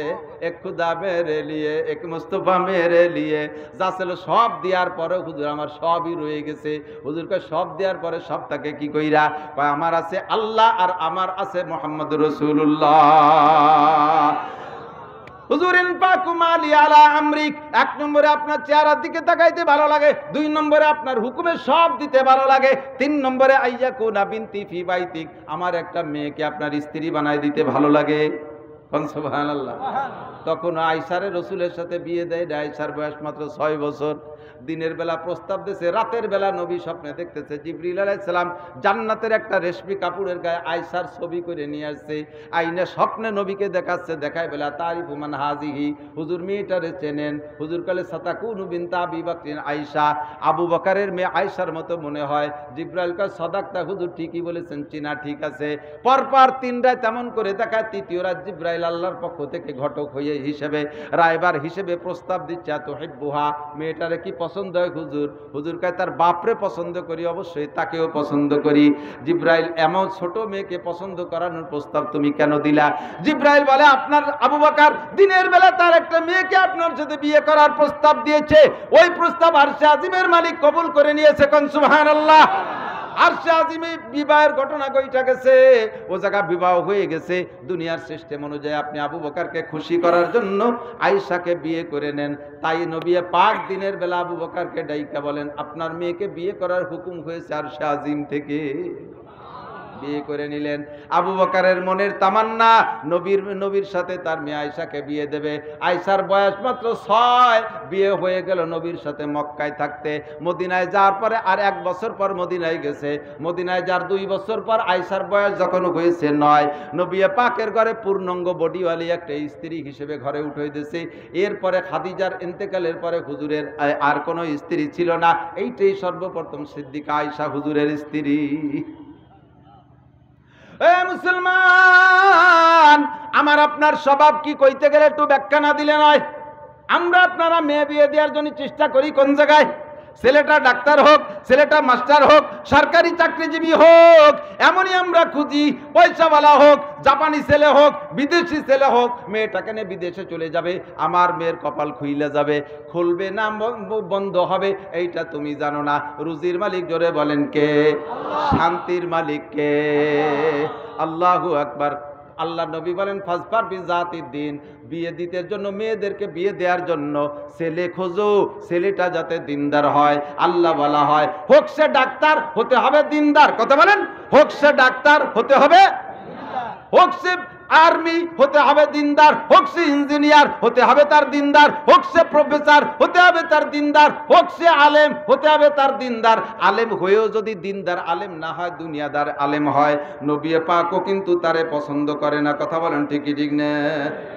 एक खुदा मेरे लिए, एक मुस्तफ़ा मेरे लिए। যা ছিল সব দেওয়ার পরে হুজুর আমার সবই রয়ে গেছে। হুজুরকে সব দেওয়ার পরে সবটাকে কি কইরা? কয় আমার আছে আল্লাহ আর আমার আছে মুহাম্মদ রাসূলুল্লাহ। হুজুর ইনফাকু মালি আলা আমরিক, 1 নম্বরে আপনার চেহারার দিকে তাকাইতে ভালো লাগে, 2 নম্বরে আপনার হুকুমে সব দিতে ভালো লাগে, 3 নম্বরে আইয়াকুনা বিনতি ফি বাইতিক, আমার একটা মেয়েকে আপনার স্ত্রী বানাই দিতে ভালো লাগে। সুবহানাল্লাহ। তখন আয়েশারে রাসূলের সাথে বিয়ে দেয়। আয়েশার বয়স মাত্র 6 বছর। দিনের বেলা প্রস্তাব দিয়েছে, রাতের বেলা নবী স্বপ্নে দেখতেছে জিবরিল আলাইহিস সালাম জান্নাতের একটা রেশমি কাপড়ের গায়ে আয়েশার ছবি করে নিয়ে আসছে, আইনে স্বপ্নে নবীকে দেখাচ্ছে, দেখায় বেলা তারিফু মান হাজিহি, হুজুর মেয়েটারে চেনেন। হুজুর কালে সাতাকুনু বিনতা আবি বকরিন আয়েশা, আবু বকরের মেয়ে আয়েশার মতো মনে হয়। জিবরাইল কয় সাদাকতা হুজুর, ঠিকই বলেছেন, চিনা ঠিক আছে। পরপর 3 রাত তেমন করে দেখায়, তৃতীয় রাত জিবরাইল আল্লাহর পক্ষ থেকে ঘটক হয়ে হিসেবে রায়বার হিসেবে প্রস্তাব দিচ্ছে, তুহিব্বুহা, মেয়েটারে কি পছন্দ হয় হুজুর? হুজুর কয় তার বাপরে পছন্দ করি, অবশ্যই তাকেও পছন্দ করি। জিবরাইল এমন ছোট মেয়েকে পছন্দ করানোর প্রস্তাব তুমি কেন দিলা? জিবরাইল বলে আপনার আবু বকর দিনের বেলা তার একটা মেয়েকে আপনার সাথে বিয়ে করার প্রস্তাব দিয়েছে, ওই প্রস্তাব আরশে আজিমের মালিক কবুল করে নিয়েছে। কোন সুবহানাল্লাহ। আরশে আজিমে বিবাহের ঘটনা ঘটে গেছে, ও জায়গা বিবাহ হয়ে গেছে। দুনিয়ার সিস্টেম অনুযায়ী আপনি আবু বকরকে খুশি করার জন্য আয়েশাকে বিয়ে করে নেন। তাই নবী পাক দিনের বেলা আবু বকরকে ডাইকা বলেন আপনার মেয়েকে বিয়ে করার হুকুম হয়েছে আরশে আজিম থেকে। বিয়ে করে নিলেন। আবু বকরের মনের তামান্না নবীর সাথে তার মেয়ে আয়েশাকে বিয়ে দেবে। আয়েশার বয়স মাত্র 6, বিয়ে হয়ে গেল নবীর সাথে মক্কায় থাকতে। মদিনায় যাওয়ার পরে আর 1 বছর পর মদিনায় গেছে। মদিনায় যার 2 বছর পর আয়েশার বয়স যখন হয়েছে 9, নবী পাকের ঘরে পূর্ণাঙ্গ বডিওয়ালি একটা স্ত্রী হিসেবে ঘরে উঠে দিয়েছে। এরপরে খাদিজার ইন্তেকালের পরে হুজুরের আর কোনো স্ত্রী ছিল না, এইটাই সর্বপ্রথম সিদ্দিকা আয়েশা হুজুরের স্ত্রী। মুসলমান, আমার আপনার স্বভাব কি কইতে গেলে একটু ব্যাখ্যা না দিলে নয়। আমরা আপনারা মেয়ে বিয়ে দেওয়ার জন্য চেষ্টা করি কোন জায়গায়? ছেলেটা ডাক্তার হোক, ছেলেটা মাস্টার হোক, সরকারি চাকরিজীবী হোক, এমনই আমরা খুঁজি। পয়সাওয়ালা হোক, জাপানি ছেলে হোক, বিদেশি ছেলে হোক, মেয়েটাকে নিয়ে বিদেশে চলে যাবে, আমার মেয়ের কপাল খুইলে যাবে। খুলবে না বন্ধ হবে এইটা তুমি জানো না। রুজির মালিক জোরে বলেন কে? শান্তির মালিক কে? আল্লাহু আকবার। আল্লাহ নবী বলেন ফাজফার বিজাতিদ দ্বীন, বিয়ে দিতে জন্য মেয়েদেরকে বিয়ে দেওয়ার জন্য ছেলে খোঁজো, ছেলেটা যাতে দিনদার হয়। আল্লাহ বলা হয় হোক সে ডাক্তার হতে হবে দিনদার, কথা বলেন, হোক সে ডাক্তার হতে হবে, হোক সে আর্মি হতে হবে দিনদার, হোক সে ইঞ্জিনিয়ার হতে হবে তার দিনদার, হোক সে প্রফেসর হতে হবে তার দিনদার, হোক সে আলেম হতে হবে তার দিনদার। আলেম হয়েও যদি দিনদার আলেম না হয়, দুনিয়াদার আলেম হয়, নবী পাকও কিন্তু তারে পছন্দ করে না। কথা বলেন ঠিকই ঠিক না?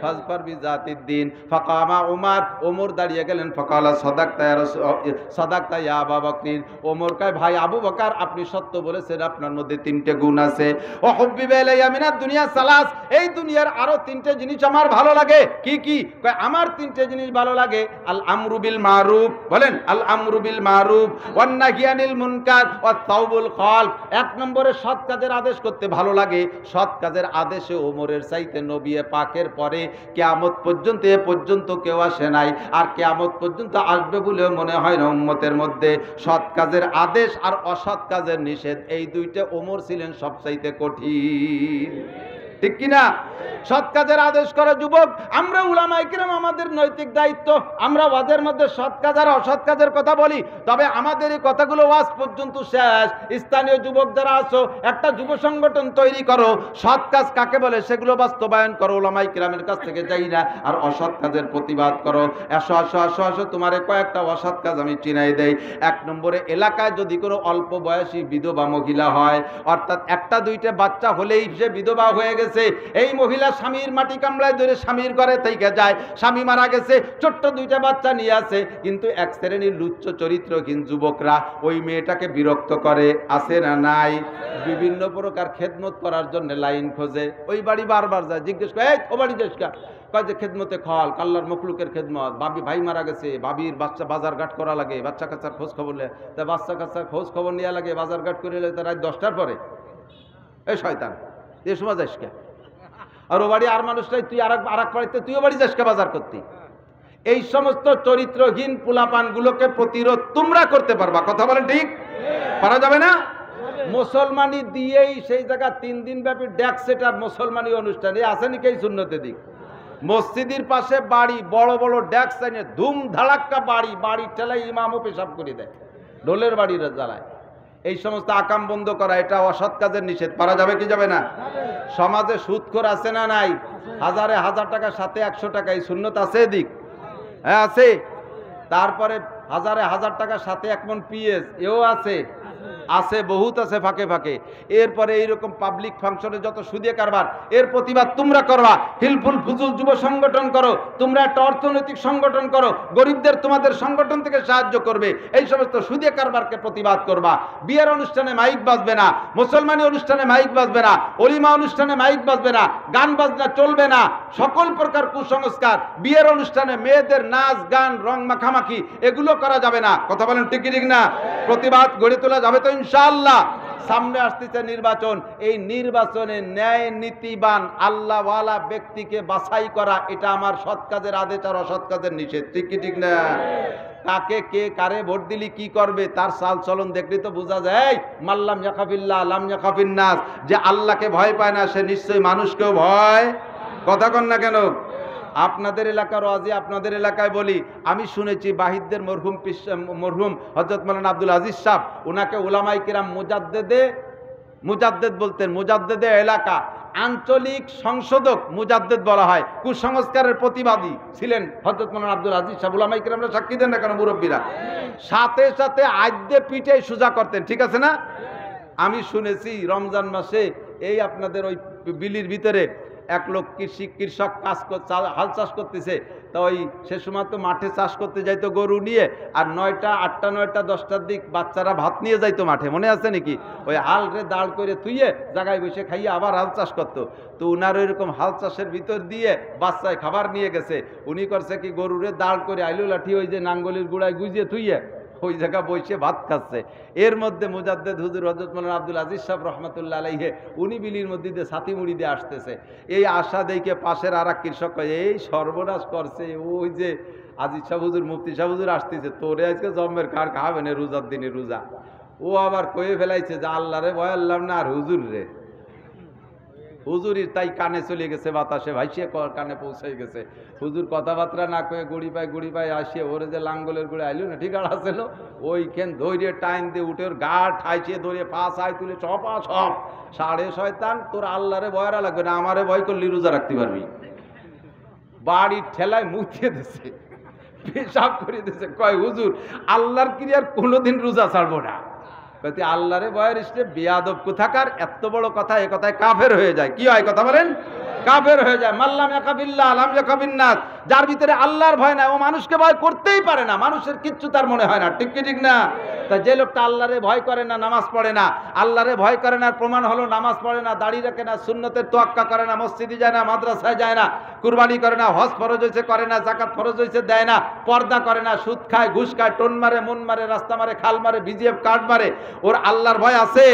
ফাজফার বিজাতিদ দ্বীন। ফাকামা উমর, ওমর দাঁড়িয়ে গেলেন। ফাকালা সাদাকতা ইয়া আবু বকর। ওমর কয় ভাই আবু বকর আপনি সত্য বলেছেন, আপনার মধ্যে 3টে গুণ আছে। ও হুব্বিবা ইলাইয়া মিনাদ দুনিয়া সালাস, এই দুনিয়ার আরো 3টে জিনিস আমার ভালো লাগে। কি কি? আমার 3টে জিনিস ভালো লাগে। আল আমরু বিল মারুফ, বলেন আল আমরু বিল মারুফ, ওয়ান নাহি আনিল মুনকার, ওয়াত তাওবুল খালফ। 1 নম্বরে সৎ কাজের আদেশ করতে ভালো লাগে। সৎ কাজের আদেশে ওমরের চাইতে নবী পাকের পরে কিয়ামত পর্যন্ত এ পর্যন্ত কেউ আসে নাই, আর কিয়ামত পর্যন্ত আসবে বলে মনে হয় না উম্মতের মধ্যে। সৎ কাজের আদেশ আর অসৎ কাজের নিষেধ, এই 2টা ওমর ছিলেন সবচাইতে কঠিন, ঠিক কিনা? সৎ কাজের আদেশ করে যুবক, আমরা উলামায়ে কিরাম আমাদের নৈতিক দায়িত্ব, আমরা ওয়াজের মধ্যে সৎ কাজ আর অসৎ কাজের কথা বলি, তবে আমাদের এই কথাগুলো ওয়াজ পর্যন্ত শেষ। স্থানীয় যুবক যারা আছো, একটা যুব সংগঠন তৈরি করো, সৎ কাজ কাকে বলে সেগুলো বাস্তবায়ন করো, উলামায়ে কিরামের কাছ থেকে যাই না, আর অসৎ কাজের প্রতিবাদ করো। আসো তোমারে কয়েকটা অসৎ কাজ আমি চিনাই দেই। 1 নম্বরে, এলাকায় যদি কোনো অল্প বয়সী বিধবা মহিলা হয়, অর্থাৎ 1টা 2টা বাচ্চা হলেই সে বিধবা হয়ে গেছে, এই মহিলা স্বামীর মাটি কামড়ায় ধরে স্বামীর ঘরে থেকে যায়, স্বামী মারা গেছে, ছোট্ট 2টা বাচ্চা নিয়ে আসে, কিন্তু এক শ্রেণীর লুচ্চ চরিত্রহীন যুবকরা ওই মেয়েটাকে বিরক্ত করে, আছে না নাই? বিভিন্ন প্রকার খেদমত করার জন্য লাইন খোঁজে, ওই বাড়ি বারবার যায়, জিজ্ঞেস করে ও বাড়ি যাস কা? কয় যে খেদমতে খল, কাল্লার মখলুকের খেদমত, ভাই মারা গেছে, বাবির বাচ্চা বাজার ঘাট করা লাগে, বাচ্চা কাচ্চার খোঁজ খবর নেয়, তা বাচ্চা কাচ্চার খোঁজ খবর নেওয়া লাগে, বাজার ঘাট করে রাত 10টার পরে। এই শয়তান, এ সময় যাস কে? আর ও বাড়ি আর মানুষটাই, তুই আর এক বাড়িতে তুইও বাড়ি যাস কে বাজার করতে? এই সমস্ত চরিত্রহীন পোলাপানগুলোকে প্রতিরোধ তোমরা করতে পারবা, কথা বলেন ঠিক? পারা যাবে না? মুসলমানি দিয়েই সেই জায়গা 3 দিন ব্যাপী ড্যাক সেটার মুসলমানি অনুষ্ঠানে আসেনি কে সুন্নতে দিক। মসজিদের পাশে বাড়ি, বড় বড় ড্যাক সাইনে ধুম ধাড়াক্কা বাড়ি ঠেলাই ইমামও পেশাব করে দেয়, ঢোলের বাড়ির জ্বালায়। এই সমস্ত আকাম বন্ধ করা, এটা অসৎ কাজের নিষেধ। পারা যাবে কি যাবে না? সমাজে সুদখোর আছে না নাই? 1000 টাকার সাথে 100 টাকা, এই সুন্নত আছে এদিক? হ্যাঁ আছে। তারপরে হাজারে হাজার টাকার সাথে 1 মণ পিএস এও আছে, আছে বহুত আছে ফাঁকে ফাঁকে। এরপরে এইরকম পাবলিক ফাংশনে যত সুদে কারবার, এর প্রতিবাদ তোমরা করবা। হিলফুল ফুজুল যুব সংগঠন করো, তোমরা একটা অর্থনৈতিক সংগঠন করো, গরিবদের তোমাদের সংগঠন থেকে সাহায্য করবে। এই সমস্ত সুদে কারবারকে প্রতিবাদ করবা। বিয়ের অনুষ্ঠানে মাইক বাজবে না, মুসলমানি অনুষ্ঠানে মাইক বাজবে না, অলিমা অনুষ্ঠানে মাইক বাজবে না, গান বাজনা চলবে না, সকল প্রকার কুসংস্কার, বিয়ের অনুষ্ঠানে মেয়েদের নাচ গান রং মাখামাখি এগুলো করা যাবে না। কথা বলেন ঠিক ঠিক না? প্রতিবাদ গড়ে তোলা যাবে তো ইনশাআল্লাহ। সামনে আসতেছে নির্বাচন, এই নির্বাচনে ন্যায় নীতিবান আল্লাহওয়ালা ব্যক্তিকে বাছাই করা, এটা আমার সৎ কাজের আদেশ আর অসৎ কাজের নিষেধ। ঠিক কি ঠিক না? কাকে কে কারে ভোট দিলি কি করবে তার চাল চলন দেখলে তো বোঝা যায়। মাল্লাম ইয়াখাফিল্লাহ লাম ইয়াখাফিন নাস, যে আল্লাহকে ভয় পায় না সে নিশ্চয়ই মানুষকেও ভয়। কথা কন না কেন? আপনাদের এলাকার ওয়াজি আপনাদের এলাকায় বলি, আমি শুনেছি বাহিদদের মরহুম হযরত মাওলানা আব্দুল আজিজ সাহেব, ওনাকে উলামায়ে কিরাম মুজাদ্দেদ বলতেন। মুজাদ্দেদে এলাকা, আঞ্চলিক সংশোধক মুজাদ্দেদ বলা হয়। কুসংস্কারের প্রতিবাদী ছিলেন হযরত মাওলানা আব্দুল আজিজ সাহেব। উলামায়ে কিরামরা সাক্ষী দেন না কেন? মুরব্বীরা সাথে সাথে আদ্যে পিঠে সোজা করতেন। ঠিক আছে না? আমি শুনেছি রমজান মাসে এই আপনাদের ওই বিলির ভিতরে এক লোক কৃষক হাল চাষ করতেছে, তা ওই সে সময় তো মাঠে চাষ করতে যাইতো গরু নিয়ে, আর 9টা 8টা 9টা 10টার দিক বাচ্চারা ভাত নিয়ে যাইতো মাঠে, মনে আছে নাকি? ওই হাল রে দাঁড় করে তুইয়ে জায়গায় বসে খাইয়ে আবার হাল চাষ করতো। তো উনার ওইরকম হাল চাষের ভিতর দিয়ে বাচ্চায় খাবার নিয়ে গেছে। উনি করছে কি, গরুরে দাঁড় করে আইলু লাঠি ওই যে নাঙ্গলির গুড়ায় গুজিয়ে তুইয়ে ওই জায়গা বসে ভাত খাচ্ছে। এর মধ্যে মুজাদ্দেদ হুজুর হযরত মাওলানা আব্দুল আজিজ সাহেব রহমাতুল্লাহ আলাইহি উনি বিলির মধ্যে দিয়ে ছাতি মুড়ি দিয়ে আসতেছে। এই আশা দেখে পাশের আর এক কৃষক কয়, এই সর্বনাশ করছে, ওই যে আজিজ সাহেব হুজুর মুফতি সাহেব হুজুর আসতেছে, তোরে আজকে জম্মের কার খাবে না রোজার দিনে রোজা। ও আবার কয়ে ফেলাইছে যে আল্লাহরে ভয় আল্লাহ না, আর হুজুর রে। হুজুরির তাই কানে চলে গেছে, বাতাসে ভাইসে কানে পৌঁছাই গেছে। হুজুর কথাবার্তা না কয়ে গুড়ি পায় আসিয়ে ওরে যে লাঙ্গলের গুড়ে আইলো না ঠিক আছে, ওইখান ধৈর্য টাইম দিয়ে উঠে ওর গা ঠাইছে ধরে পাশ আয় তুলে সব 6.5 তোর আল্লাহরে ভয়রা লাগবে না, আমারে ভয় করলি রোজা রাখতে পারবি। বাড়ির ঠেলায় মুখিয়ে দিছে, পেশাব করে দিছে। কয় হুজুর আল্লাহর ক্রিয়ার কোনোদিন রোজা ছাড়বো না। আল্লাহরে ভয়ের ইসলে বেয়াদব কোথাকার, এত বড় কথা, এ কথায় কাফের হয়ে যায়। কি হয় কথা বলেন? কাফের হয়ে যায়। মাল্লাম ইয়াখাফিল্লাহ লাম ইয়াখাফিন নাস, যার ভিতরে আল্লাহর ভয় নাই ও মানুষকে ভয় করতেই পারে না, মানুষের কিচ্ছু তার মনে হয় না। ঠিক কি ঠিক না? তা যে লোকটা আল্লাহরে ভয় করে না, নামাজ পড়ে না, আল্লাহরে ভয় করে না প্রমাণ হলো নামাজ পড়ে না, দাড়ি রাখে না, সুন্নতের তোয়াক্কা করে না, মসজিদে যায় না, মাদ্রাসায় যায় না, কুরবানি করে না, হজ ফরজ হয়েছে করে না, জাকাত ফরজ হয়েছে দেয় না, পর্দা করে না, সুদ খায়, ঘুষ খায়, টোন মারে, মন মারে, রাস্তা মারে, খাল মারে, বিজিএফ কার্ড মারে, ওর আল্লাহর ভয় আছে?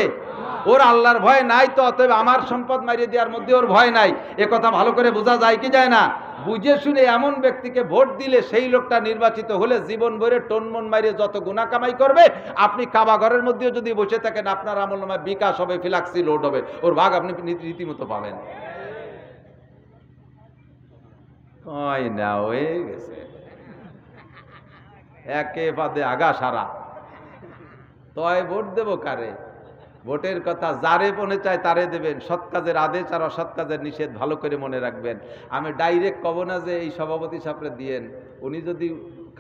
ওর আল্লাহর ভয় নাই। তো অতএব আমার সম্পদ মারিয়ে দেওয়ার মধ্যে ওর ভয় নাই। এ কথা ভালো করে বোঝা যায় কি যায় না? বুঝে শুনে এমন ব্যক্তিকে ভোট দিলে সেই লোকটা নির্বাচিত হলে জীবন ভরে টনমন মারিয়ে যত গুনাহ কামাই করবে, আপনি কাবা ঘরের মধ্যেও যদি বসে থাকেন আপনার আমলনামায় বিকাশ হবে, ফিলাক্সি লোড হবে, ওর ভাগ আপনি রীতিমতো পাবেন। হয় না, হয়ে গেছে একে বাদে আগা সারা। তয় ভোট দেব কারে? ভোটের কথা যারে মনে চায় তারে দেবেন। সৎ কাজের আদেশ আর অসৎ কাজের নিষেধ ভালো করে মনে রাখবেন। আমি ডাইরেক্ট কব না যে এই সভাপতি সাহেবরে দিয়েন, উনি যদি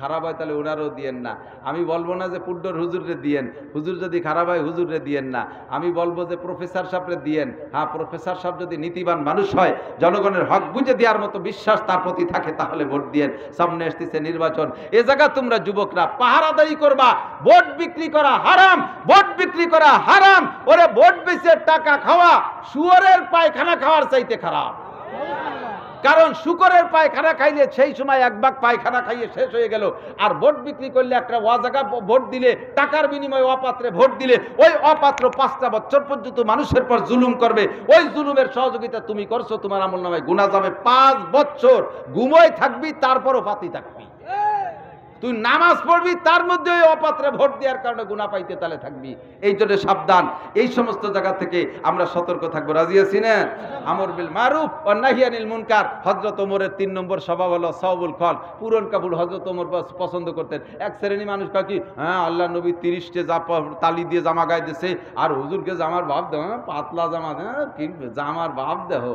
খারাপ হয় তাহলে ওনারও দিয়েন না। আমি বলবো না যে পুড্ডর হুজুরে দিয়েন, হুজুর যদি খারাপ হয় হুজুরে দিয়েন না। আমি বলবো যে প্রফেসর সাহেবরে দিয়েন। হ্যাঁ, প্রফেসর সাহেব যদি নীতিবান মানুষ হয়, জনগণের হক বুঝে দেওয়ার মতো বিশ্বাস তার প্রতি থাকে, তাহলে ভোট দিয়েন। সামনে আসতেছে নির্বাচন, এ জায়গা তোমরা যুবকরা পাহারাদারি করবা। ভোট বিক্রি করা হারাম, ভোট বিক্রি করা হারাম। ওরে ভোট বেচে টাকা খাওয়া শুয়োরের পায়খানা খাওয়ার চাইতে খারাপ। কারণ শুকরের পায়খানা খাইলে সেই সময় 1 ভাগ পায়খানা খাইয়ে শেষ হয়ে গেল, আর ভোট বিক্রি করলে একটা ওয়াজাগা ভোট দিলে, টাকার বিনিময়ে অপাত্রে ভোট দিলে, ওই অপাত্র 5টা বছর পর্যন্ত মানুষের পর জুলুম করবে। ওই জুলুমের সহযোগিতা তুমি করছো, তোমার আমলনামায় গুনাহ যাবে। 5 বছর ঘুমোয় থাকবি, তারপরও পাতি থাকবি। তুই নামাজ পড়বি, তার মধ্যে ওই অপাত্রে ভোট দেওয়ার কারণে গুনাহ পাইতে তালে থাকবি। এই জন্য সাবধান। এই সমস্ত জায়গা থেকে আমরা সতর্ক থাকবো। রাজি আছি না? আমর বিল মারুফ ও নাহি আনিল মুনকার। হযরত ওমরের 3 নম্বর স্বভাব হলো সওবুল কল, পূরণ কাবুল। হযরত ওমর পছন্দ করতেন। এক শ্রেণী মানুষ কয় কি, হ্যাঁ আল্লাহ নবী 30টে তালি দিয়ে জামা গায়ে দিয়েছে, আর হুজুরকে জামার ভাব দেহ, পাতলা জামা দেহ, কি জামার ভাব দেহ।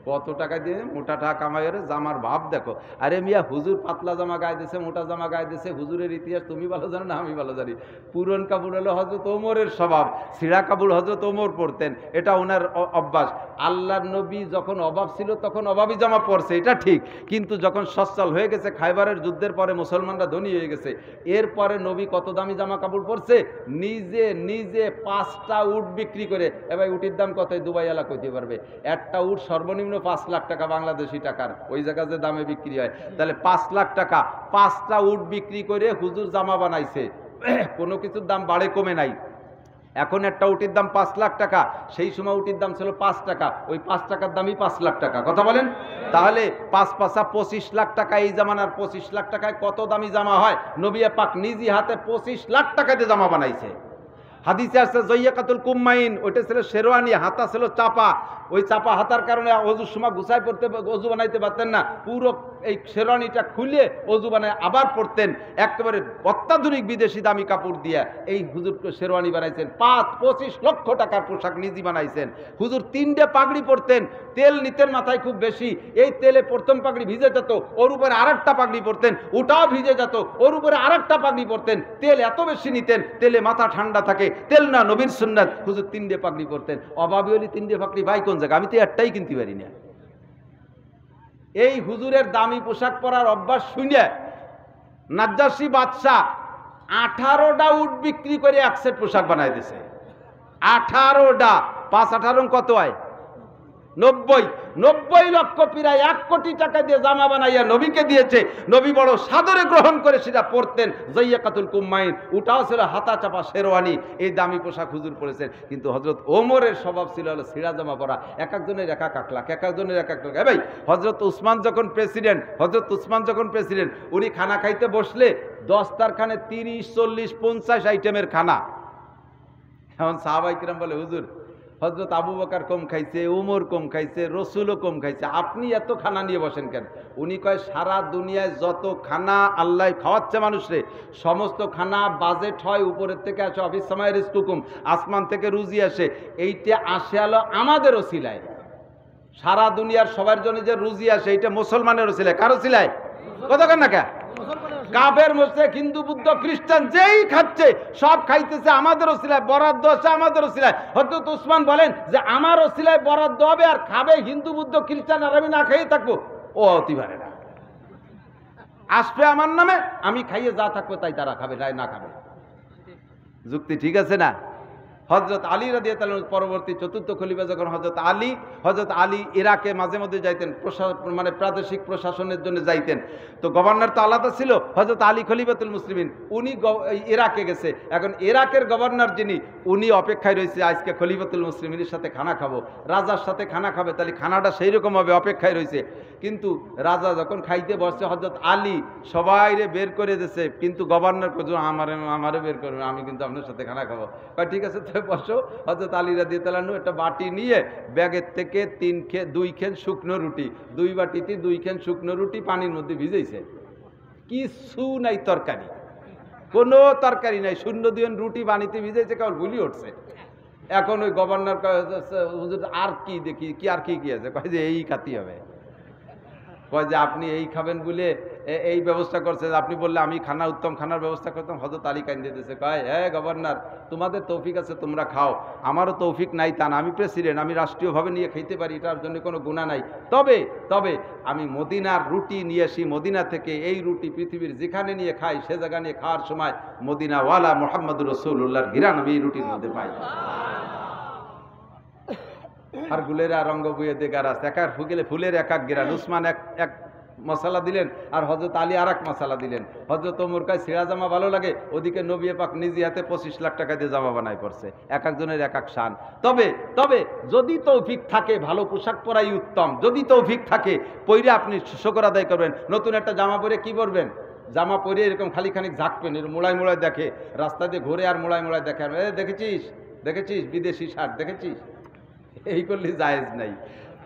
কত টাকা দিয়ে মোটা টাকা কামাই করে জামার ভাব দেখো। আরে মিয়া, হুজুর পাতলা জামা গায়ে দিয়েছে, মোটা জামা গায়ে দিয়েছে, হুজুরের ইতিহাস তুমি ভালো জানো না আমি ভালো জানি। পুরন কাপড় হলো হযরত ওমরের স্বভাব, ছিঁড়া কাপড় হযরত ওমর পরতেন, এটা ওনার অভ্যাস। আল্লাহর নবী যখন অভাব ছিল তখন অভাবী জামা পরছে, এটা ঠিক, কিন্তু যখন সচ্ছল হয়ে গেছে, খাইবারের যুদ্ধের পরে মুসলমানরা ধনী হয়ে গেছে, এরপরে নবী কত দামি জামা কাপড় পরছে, নিজে নিজে 5টা উট বিক্রি করে। এবার উটির দাম কত দুবাই এলাকা কইতে পারবে? একটা উট সর্বনিম্ন 5 লাখ টাকা বাংলাদেশি টাকার, ওই জায়গায় যে দামে বিক্রি হয়, তাহলে 5 লাখ টাকা 5টা উট বিক্রি করে হুজুর জামা বানাইছে। কোনো কিছুর দাম বাড়ে কমে নাই। এখন একটা উটির দাম 5 লাখ টাকা, সেই সময় উটির দাম ছিল 5 টাকা, ওই 5 টাকার দামই 5 লাখ টাকা। কথা বলেন, তাহলে 5 পাঁচা 25 লাখ টাকা। এই জামানার 25 লাখ টাকায় কত দামি জামা হয়? নবী পাক নিজে হাতে 25 লাখ টাকা দিয়ে জামা বানাইছে। হাদিসে আছে জয়্যাকাতুল কুম্মাইন, ওইটা ছিল শেরওয়ানি, হাতা ছিল চাপা। ওই চাপা হাতার কারণে অজুর সময় গুছাই পড়তে, অজু বানাইতে পারতেন না, পুরো এই শেরওয়ানিটা খুলে অজু বানায় আবার পড়তেন। একেবারে অত্যাধুনিক বিদেশি দামি কাপড় দিয়ে এই হুজুর শেরওয়ানি বানাইছেন। 25 লক্ষ টাকার পোশাক নিজে বানাইছেন। হুজুর 3টে পাগড়ি পরতেন, তেল নিতেন মাথায় খুব বেশি, এই তেলে প্রথম পাগড়ি ভিজে যেত, ওর উপরে আরেকটা পাগড়ি পরতেন, ওটাও ভিজে যেত, ওর উপরে আরেকটা পাগড়ি পরতেন। তেল এত বেশি নিতেন, তেলে মাথা ঠান্ডা থাকে, তেল না নবীর সুন্নাত। হুজুর 3টে পাগড়ি পরতেন। অভাবী হলি 3টে পাগড়ি ভাই কোন জায়গা? আমি তো একটাই কিনতে পারি না। এই হুজুরের দামি পোশাক পরার অভ্যাস শুনে নাজ্জাশী বাদশাহ 18টা উট বিক্রি করে এক সেট পোশাক বানাই দিয়েছে। 18টা, 5 18 কত হয়? 90 লক্ষ, প্রায় 1 কোটি টাকা দিয়ে জামা বানাইয়া নবীকে দিয়েছে। নবী বড় সাদরে গ্রহণ করে সেটা পরতেন। জয়্যাকাতুল কুম্মাইন, ওটাও ছিল হাতা চাপা শেরওয়ানি। এই দামি পোশাক হুজুর পরেছেন। কিন্তু হযরত ওমরের স্বভাব ছিল হলো ছিঁড়া জামা পরা। এক একজনের এক এক লাখ, এক একজনের এক এক লাখ। ভাই, হযরত উসমান যখন প্রেসিডেন্ট, উনি খানা খাইতে বসলে দস্তারখানে 30 40 50 আইটেমের খানা। এখন সাহাবায়ে কিরাম বলে, হুজুর হযরত আবু বকর কম খাইছে, উমর কম খাইছে, রসুলও কম খাইছে, আপনি এত খানা নিয়ে বসেন কেন? উনি কয়, সারা দুনিয়ায় যত খানা আল্লাহ খাওয়াচ্ছে মানুষরে, সমস্ত খানা বাজেট হয় উপরের থেকে আসে, অফিস সময় রিজকুকুম, আসমান থেকে রুজি আসে, এইটা আসে আলো আমাদের ওসিলায়। সারা দুনিয়ার সবার জন্য যে রুজি আসে, এইটা মুসলমানের ওসিলায়। কার ওসিলায়? কতক্ষণ না কে? কাফের, মুশরিক, হিন্দু, বুদ্ধ, খ্রিস্টান যেই খাচ্ছে সব খাইতেছে আমাদের ওসিলায়, বরাদ্দ আছে আমাদের ওসিলায়। হযরত উসমান বলেন যে আমার ওসিলায় বরাদ্দ হবে আর খাবে হিন্দু, বুদ্ধ, খ্রিস্টান, আর আমি না খাইয়ে থাকবো? ও হতে পারে না। আসবে আমার নামে, আমি খাইয়ে যা থাকবো তাই তারা খাবে, তাই না খাবে। যুক্তি ঠিক আছে না? হযরত আলী রাদিয়াল্লাহু আনহু পরবর্তী চতুর্থ খলিফা যখন হযরত আলী ইরাকে মাঝে মধ্যে যাইতেন, মানে প্রাদেশিক প্রশাসনের জন্য যাইতেন। তো গভর্নর তো আলাদা ছিল, হযরত আলী খলিফাতুল মুসলিমিন, উনি ইরাকে গেছে। এখন ইরাকের গভর্নর যিনি, উনি অপেক্ষায় রয়েছে আজকে খলিফাতুল মুসলিমিনের সাথে খানা খাবো, রাজার সাথে খানা খাবে, তাহলে খানাটা সেই রকম হবে, অপেক্ষায় রয়েছে। কিন্তু রাজা যখন খাইতে বসছে, হযরত আলী সবাইরে বের করে দিয়েছে, কিন্তু গভর্নর আমারে বের করবে, আমি কিন্তু আপনার সাথে খানা খাবো। ঠিক আছে, বসো। হযরত আলী রাদিয়াল্লাহু আনহু একটা বাটি নিয়ে ব্যাগের থেকে 2 খেন শুকনো রুটি, 2 বাটিতে 2 খেন শুকনো রুটি পানির মধ্যে ভিজাইছে। কিছু নাই তরকারি, কোনো তরকারি নাই, 0 দিয়ে রুটি পানিতে ভিজাইছে, কেবল ভুলি উঠছে। এখন ওই গভর্নর হুজুর আর কি দেখি, কি আর কি আছে? কয় যে এই খাতি হবে। কয় যে আপনি এই খাবেন বলে এই ব্যবস্থা করছে, আপনি বললে আমি উত্তম খানার ব্যবস্থা করতাম। হযরত আলী কাইন্দে দিয়েছে, কয় হ্যাঁ গভর্নর, তোমাদের তৌফিক আছে তোমরা খাও, আমারও তৌফিক নাই তা না, আমি প্রেসিডেন্ট, আমি রাষ্ট্রীয়ভাবে নিয়ে খাইতে পারি, এটার জন্য কোনো গুনাহ নাই। তবে আমি মদিনার রুটি নিয়ে আসি, মদিনা থেকে এই রুটি পৃথিবীর যেখানে নিয়ে খাই সে জায়গা নিয়ে খাওয়ার সময় মদিনাওয়ালা মুহাম্মদুর রাসূলুল্লাহর ঘিরান আমি এই রুটির মধ্যে পাই। আর গুলেরা রঙ্গ বইয়ে দেগার আছে, একার ফুলের এক এক গিরান। উসমান এক মশলা দিলেন, আর হযরত আলী আর এক মশলা দিলেন। হযরত ওমর কয় ছিঁড়া জামা ভালো লাগে, ওদিকে নবী পাক নিজে হাতে 25 লাখ টাকা দিয়ে জামা বানাই পড়ছে। এক একজনের এক এক শান। তবে যদি তৌফিক থাকে, ভালো পোশাক পরাই উত্তম। যদি তৌফিক থাকে, পইরে আপনি শুকর আদায় করবেন। নতুন একটা জামা পরে কি করবেন? জামা পরে এরকম খানিক ঝাঁকবেন, এর মোড়ায় দেখে, রাস্তা দিয়ে ঘুরে আর মোড়ায় দেখে, দেখেছিস বিদেশি শার্ট দেখেছিস, এই করলে জায়েজ নাই।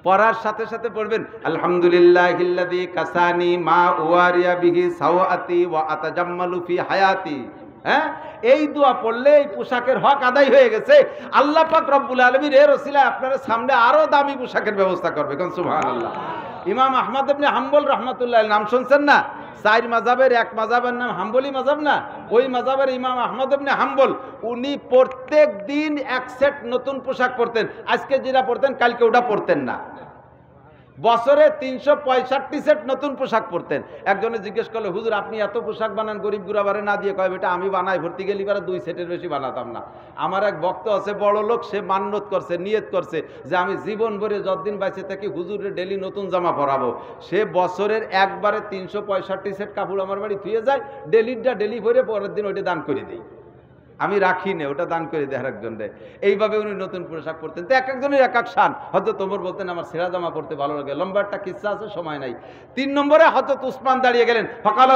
পড়ার সাথে সাথে পড়বেন আলহামদুলিল্লাহিল্লাযী কাসানি মা উওয়ারিয়া বিহি সাওয়াতি ওয়া আতাজাম্মালু ফি হায়াতি। হ্যাঁ, এই দোয়া পড়লে এই পোশাকের হক আদায় হয়ে গেছে। আল্লাহ পাক রব্বুল আলামিন এর ওসিলায় আপনার সামনে আরো দামি পোশাকের ব্যবস্থা করবে। কোন সুবহানাল্লাহ। ইমাম আহমদ ইবনে হাম্বল রাহমাতুল্লাহ নাম শুনছেন না? চার মাযহাবের এক মাযহাবের নাম হাম্বলি মাযহাব না? ওই মাযহাবের ইমাম আহমদ ইবনে হাম্বল উনি প্রত্যেক দিন এক সেট নতুন পোশাক পরতেন। আজকে যেটা পরতেন কালকে ওটা পরতেন না। বছরে 365 সেট নতুন পোশাক পরতেন। একজনে জিজ্ঞেস করলো, হুজুর আপনি এত পোশাক বানান গরিব গুরাবারে না দিয়ে? কয় বেটা আমি বানাই, ভর্তি গেলি পারে 2 সেটের বেশি বানাতাম না। আমার এক ভক্ত আছে বড় লোক, সে মান্যত করছে, নিয়ত করছে যে আমি জীবন ভরে যতদিন বাইসে থাকি হুজুরের ডেলি নতুন জামা পরাবো। সে বছরের একবারে 365 সেট কাপড় আমার বাড়ি থুয়ে যায়, ডেলিটা ডেলি ভরে পরের দিন ওইটা দান করে দিই। আমি রাখি না, ওটা দান করে দেয় একজনরে। এইভাবে উনি নতুন পোশাক পরতেন। তো এক একজনের এক এক শান। হযরত ওমর বলতেন আমার ছেঁড়া জামা পরতে ভালো লাগে। লম্বা একটা কিস্সা আছে, সময় নাই। 3 নম্বরে হযরত উসমান দাঁড়িয়ে গেলেন। ফাকালা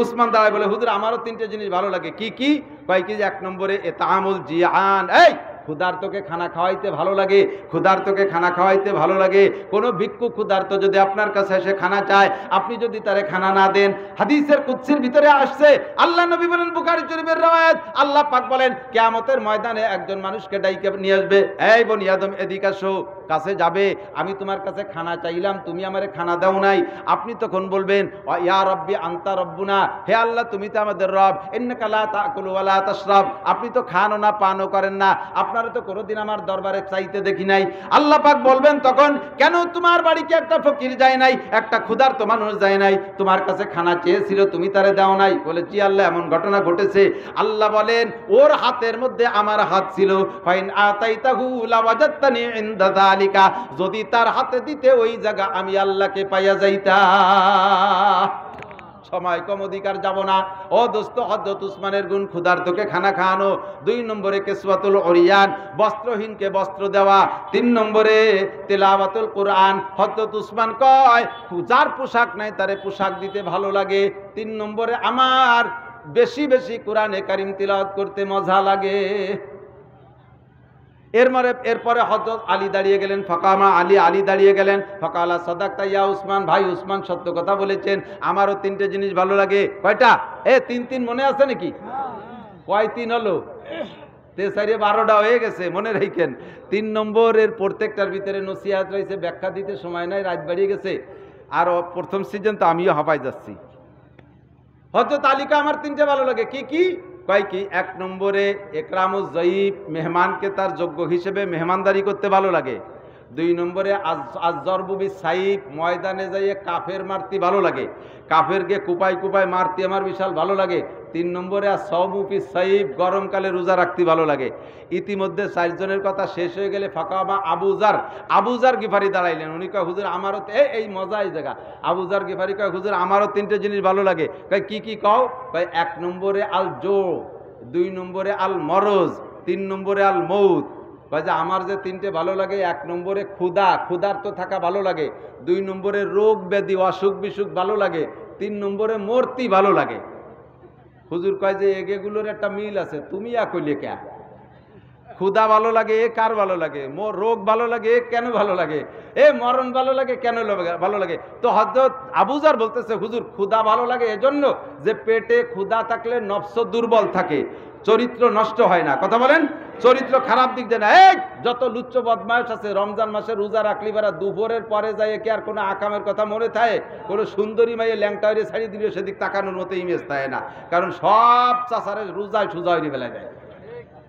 উসমান দাঁড়ায় বলে, হুজুর আমারও 3টে জিনিস ভালো লাগে। কি কি? কয় কি? 1 নম্বরে ইতআমুল জিআন, এই ক্ষুধার্তকে খানা খাওয়াইতে ভালো লাগে, ক্ষুধার্তকে খানা খাওয়াইতে ভালো লাগে। কোনো ভিক্ষু ক্ষুধার্ত যদি আপনার কাছে এসে খানা চায়, আপনি যদি তারে খানা না দেন, হাদিসের কুদসির ভিতরে আসছে, আল্লাহ নবী বলেন, বুখারী শরীফের রওয়ায়াত, আল্লাহ পাক বলেন কিয়ামতের ময়দানে একজন মানুষকে ডাইকে নিয়ে আসবে, এই বনি আদম এদিকে আসো, কাছে যাবে, আমি তোমার কাছে খানা চাইলাম, তুমি আমারে খানা দাও নাই। আপনি তখন বলবেন, ইয়া রাব্বি আনতা রব্বুনা, হে আল্লাহ তুমি তো আমাদের রব, ইন্নাকা লা তাকুলু ওয়া লা তাশরাব, আপনি তো খানও না পানও করেন না, আপনারা তো কোনোদিন আমার দরবারে চাইতে দেখি নাই। আল্লাহ পাক বলবেন তখন, কেন তোমার বাড়িতে একটা ফকির যায় নাই, একটা ক্ষুধার্ত মানুষ যায় নাই, তোমার কাছে খানা চেয়েছিল তুমি তারে দাও নাই? বলে জি আল্লাহ এমন ঘটনা ঘটেছে। আল্লাহ বলেন, ওর হাতের মধ্যে আমার হাত ছিল, ফাইন আতাইতাহু লাওয়াজাতনি ইনদা যালিকা, যদি তার হাতে দিতে ওই জায়গা আমি আল্লাহকে পাইয়া যাইতাম। সময় কম, অধিকার যাব না। ও দোস্ত, হযরত উসমানের গুণ ক্ষুধার্তকে খানা খাওয়ানো। 2 নম্বরে কিসওয়াতুল উরিয়ান, বস্ত্রহীনকে বস্ত্র দেওয়া। 3 নম্বরে তিলাওয়াতুল কুরআন। হযরত উসমান কয় যার পোশাক নাই তারে পোশাক দিতে ভালো লাগে। 3 নম্বরে আমার বেশি বেশি কোরআনে কারীম তিলাওয়াত করতে মজা লাগে। এরপরে হযরত আলী দাঁড়িয়ে গেলেন। ফাকামা আলী দাঁড়িয়ে গেলেন। ফাকালা সাদাকতা ইয়া উসমান, ভাই উসমান সত্য কথা বলেছেন, আমারও 3টে জিনিস ভালো লাগে। কয়টা? 3 মনে আছে নাকি? কয় 3 হলো? 12টা হয়ে গেছে, মনে রাখেন। 3 নম্বরের প্রত্যেকটার ভিতরে নসিহত রয়েছে, ব্যাখ্যা দিতে সময় নাই, রাত বাড়িয়ে গেছে। আর প্রথম সিজন তো আমিও হাঁপাই যাচ্ছি। হযরত আলীকে আমার 3টে ভালো লাগে। কি কি? কয় কি? 1 নম্বরে ইকরামুজ যায়ীফ, মেহমানকে তার যোগ্য হিসেবে মেহমানদারি করতে ভালো লাগে। 2 নম্বরে আজ-জরবু বিস-সাইফ, ময়দানে যাইয়ে কাফের মারতে ভালো লাগে, কাফেরকে কুপাই কুপাই মারতে আমার বিশাল ভালো লাগে। 3 নম্বরে আস-সাওমু ফিস-সাইফ, গরমকালে রোজা রাখতে ভালো লাগে। ইতিমধ্যে 4 জনের কথা শেষ হয়ে গেলে ফাকামা আবু যার গিফারি দাঁড়াইলেন। উনি কয় হুজুর আমারও এই মজা এই জায়গা। আবু যার গিফারি কয় হুজুর আমারও 3টে জিনিস ভালো লাগে। কয় কি কি কও? কয় 1 নম্বরে আল জো, 2 নম্বরে আল মরজ, 3 নম্বরে আল মউত। কয় যে আমার যে 3টে ভালো লাগে, 1 নম্বরে ক্ষুধার্ত থাকা ভালো লাগে, 2 নম্বরে রোগ ব্যাধি অসুখ বিসুখ ভালো লাগে, 3 নম্বরে মূর্তি ভালো লাগে। হুজুর কয় যে এগুলোর একটা মিল আছে, তুমি কইলে কে? ক্ষুধা ভালো লাগে এ কার ভালো লাগে? রোগ ভালো লাগে এ কেন ভালো লাগে? মরণ ভালো লাগে কেন ভালো লাগে? তো হযরত আবু যার বলতেছে হুজুর ক্ষুধা ভালো লাগে এজন্য যে পেটে ক্ষুধা থাকলে নফস দুর্বল থাকে, চরিত্র নষ্ট হয় না। কথা বলেন, চরিত্র খারাপ দিক যায় না। যত লুচ্চ বদমাইশ আছে রমজান মাসে রোজা রাখলি বেড়া দুপুরের পরে যায় কি আর কোনো আকামের কথা মনে থাকে? কোনো সুন্দরী মাইয়ে ল্যাংটা হয়ে ছাড়ি দিলে সেদিক তাকানোর মতো ইমেজ থাকে না, কারণ সব চাষারে রোজায় সোজা হয়ে ফেলা যায়,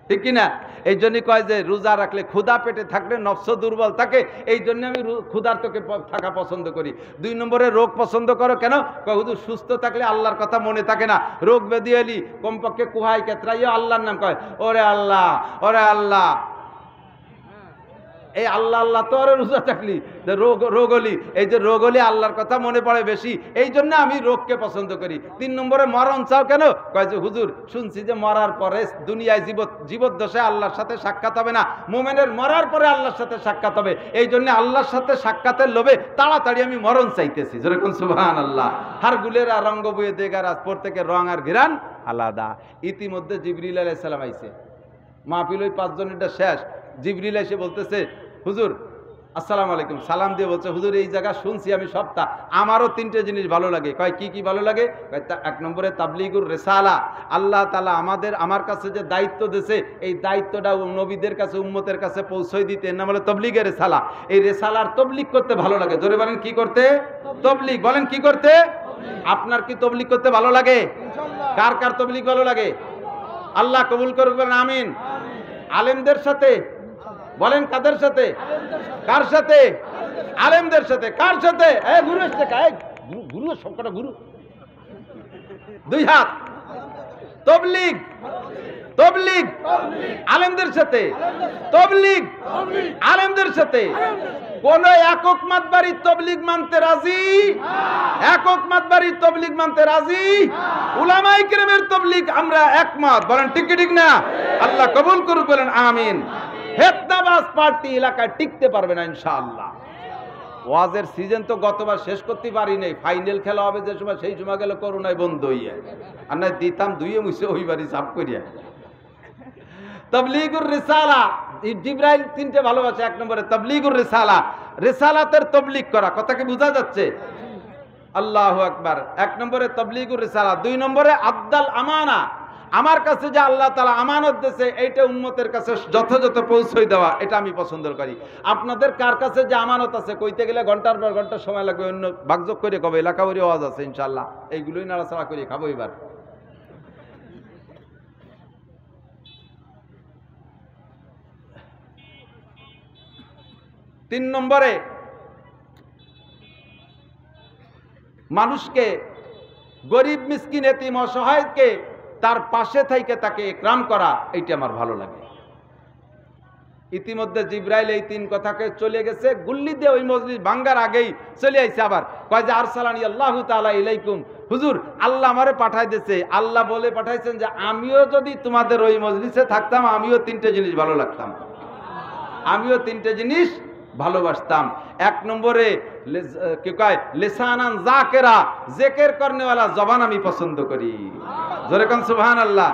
ঠিক কিনা? এই জন্যই কয় যে রোজা রাখলে ক্ষুধা পেটে থাকলে নফস দুর্বল থাকে, এই জন্য আমি ক্ষুধার্তকে থাকা পছন্দ করি। 2 নম্বরে রোগ পছন্দ করো কেন? কয় হুজুর সুস্থ থাকলে আল্লাহর কথা মনে থাকে না, রোগ ব্যাধি এলি কমপক্ষে কুহাই কেতরাইও আল্লাহর নাম কয়, ওরে আল্লাহ ওরে আল্লাহ, এই আল্লাহ আল্লাহ তো আর রোজা থাকলি রোগ হলি, এই যে রোগ হলি আল্লাহর কথা মনে পড়ে বেশি, এই জন্য আমি রোগকে পছন্দ করি। 3 নম্বরে মরণ চাও কেন? কয় যে হুজুর শুনছি যে মরার পরে দুনিয়ায় জীবদ্দশায় আল্লাহর সাথে সাক্ষাৎ হবে না, মুমিনের মরার পরে আল্লাহর সাথে সাক্ষাৎ হবে, এই জন্য আল্লাহর সাথে সাক্ষাতের লোভে তাড়াতাড়ি আমি মরণ চাইতেছি। যেরকম সুবহানাল্লাহ। হারগুলের আর রঙ্গ বইয়ে দেগার আজ প্রত্যেকের রং আর ঘিরান আলাদা। ইতিমধ্যে জিবরিল আলাইহিস সালাম আইছে, মাহফিল ওই 5 জনেরটা শেষ। জিবরিল এসে বলতেছে হুজুর আসসালামু আলাইকুম সালাম দিয়ে বলছে, হুজুর এই জায়গা শুনছি আমি সবটা, আমারও 3টে জিনিস ভালো লাগে। কয় কি কি ভালো লাগে? এক নম্বরে তাবলীগুর রিসালা, আল্লাহ তাআলা আমার কাছে যে দায়িত্ব দিয়েছে এই দায়িত্বটা নবীদের কাছে উম্মতের কাছে পৌঁছাই দিতে, এর নাম হলো তাবলীগের রিসালা। এই রিসালার তাবলীগ করতে ভালো লাগে। জোরে বলেন কি করতে? তাবলীগ। বলেন কি করতে? আপনার কি তাবলীগ করতে ভালো লাগে? কার কার তাবলীগ ভালো লাগে? আল্লাহ কবুল করুক, বলেন আমিন। আলেমদের সাথে বলেন, কাদের সাথে? কার সাথে? আলেমদের সাথে। কার সাথে? গুরু এসছে, গুরু সবকটা গুরু, 2 হাত। তাবলীগ, তাবলীগ আলেমদের সাথে, তাবলীগ আলেমদের সাথে। কোন একক মাতবাড়ির তাবলীগ মানতে রাজি? একক মাতবাড়ির তাবলীগ মানতে রাজি? উলামায়ে কেরামের তাবলীগ আমরা একমত। বলেন ঠিক কি ঠিক না? আল্লাহ কবুল করুক, বলেন আমিন। হেত্তাবাজ পার্টি এলাকায় টিকতে পারবে না ইনশাআল্লাহ। ওয়াজের সিজন তো গতবার শেষ করতে পারি নাই, ফাইনাল খেলা হবে যে সময়, সেই সময় গেল করোনায় বন্ধ হইয়া, আর না দিতাম দুইয়ে মুছে ওই বাড়ি সাফ করিয়া। তাবলীগুর রিসালা, জিবরাইল 3টে ভালোবাসে। 1 নম্বরে তাবলীগুর রিসালা, রিসালাতের তাবলীগ করা। কথা কি বোঝা যাচ্ছে? আল্লাহু আকবার। 1 নম্বরে তাবলীগুর রিসালা। 2 নম্বরে আদ্দাল আমানা, আমার কাছে যে আল্লাহ তাআলা আমানত দিয়েছে এইটা উম্মতের কাছে যথাযথ পৌঁছাই দেওয়া, এটা আমি পছন্দ করি। আপনাদের কার কাছে যে আমানত আছে কইতে গেলে ঘন্টার পর ঘন্টা সময় লাগবে, অন্য ভাগযোগ করে কবে এলাকা বাড়ি আওয়াজ আছে ইনশাআল্লাহ, এইগুলোই নাড়াচাড়া করে খাবো এবার। তিন নম্বরে মানুষকে, গরিব মিসকিন এতিম অসহায়কে তার পাশে থেকে তাকে ইকরাম করা, এইটা আমার ভালো লাগে। ইতিমধ্যে জিবরাইল এই 3 কথাকে চলে গেছে, গুল্লি দিয়ে ওই মজলিস ভাঙ্গার আগেই চলে আইছে। আবার কয় যে আরসালানি আল্লাহু তাআলা ইলাইকুম, হুজুর আল্লাহ আমারে পাঠাই দিয়েছে। আল্লাহ বলে পাঠাইছেন যে আমিও যদি তোমাদের ওই মজলিসে থাকতাম আমিও 3টে জিনিস ভালো লাগতাম, আমিও 3টে জিনিস ভালোবাসতাম। 1 নম্বরে কি কয় লিসানান যাকেরা, জিকির করনেওয়ালা জবান আমি পছন্দ করি। জোরে কোন সুবহানাল্লাহ।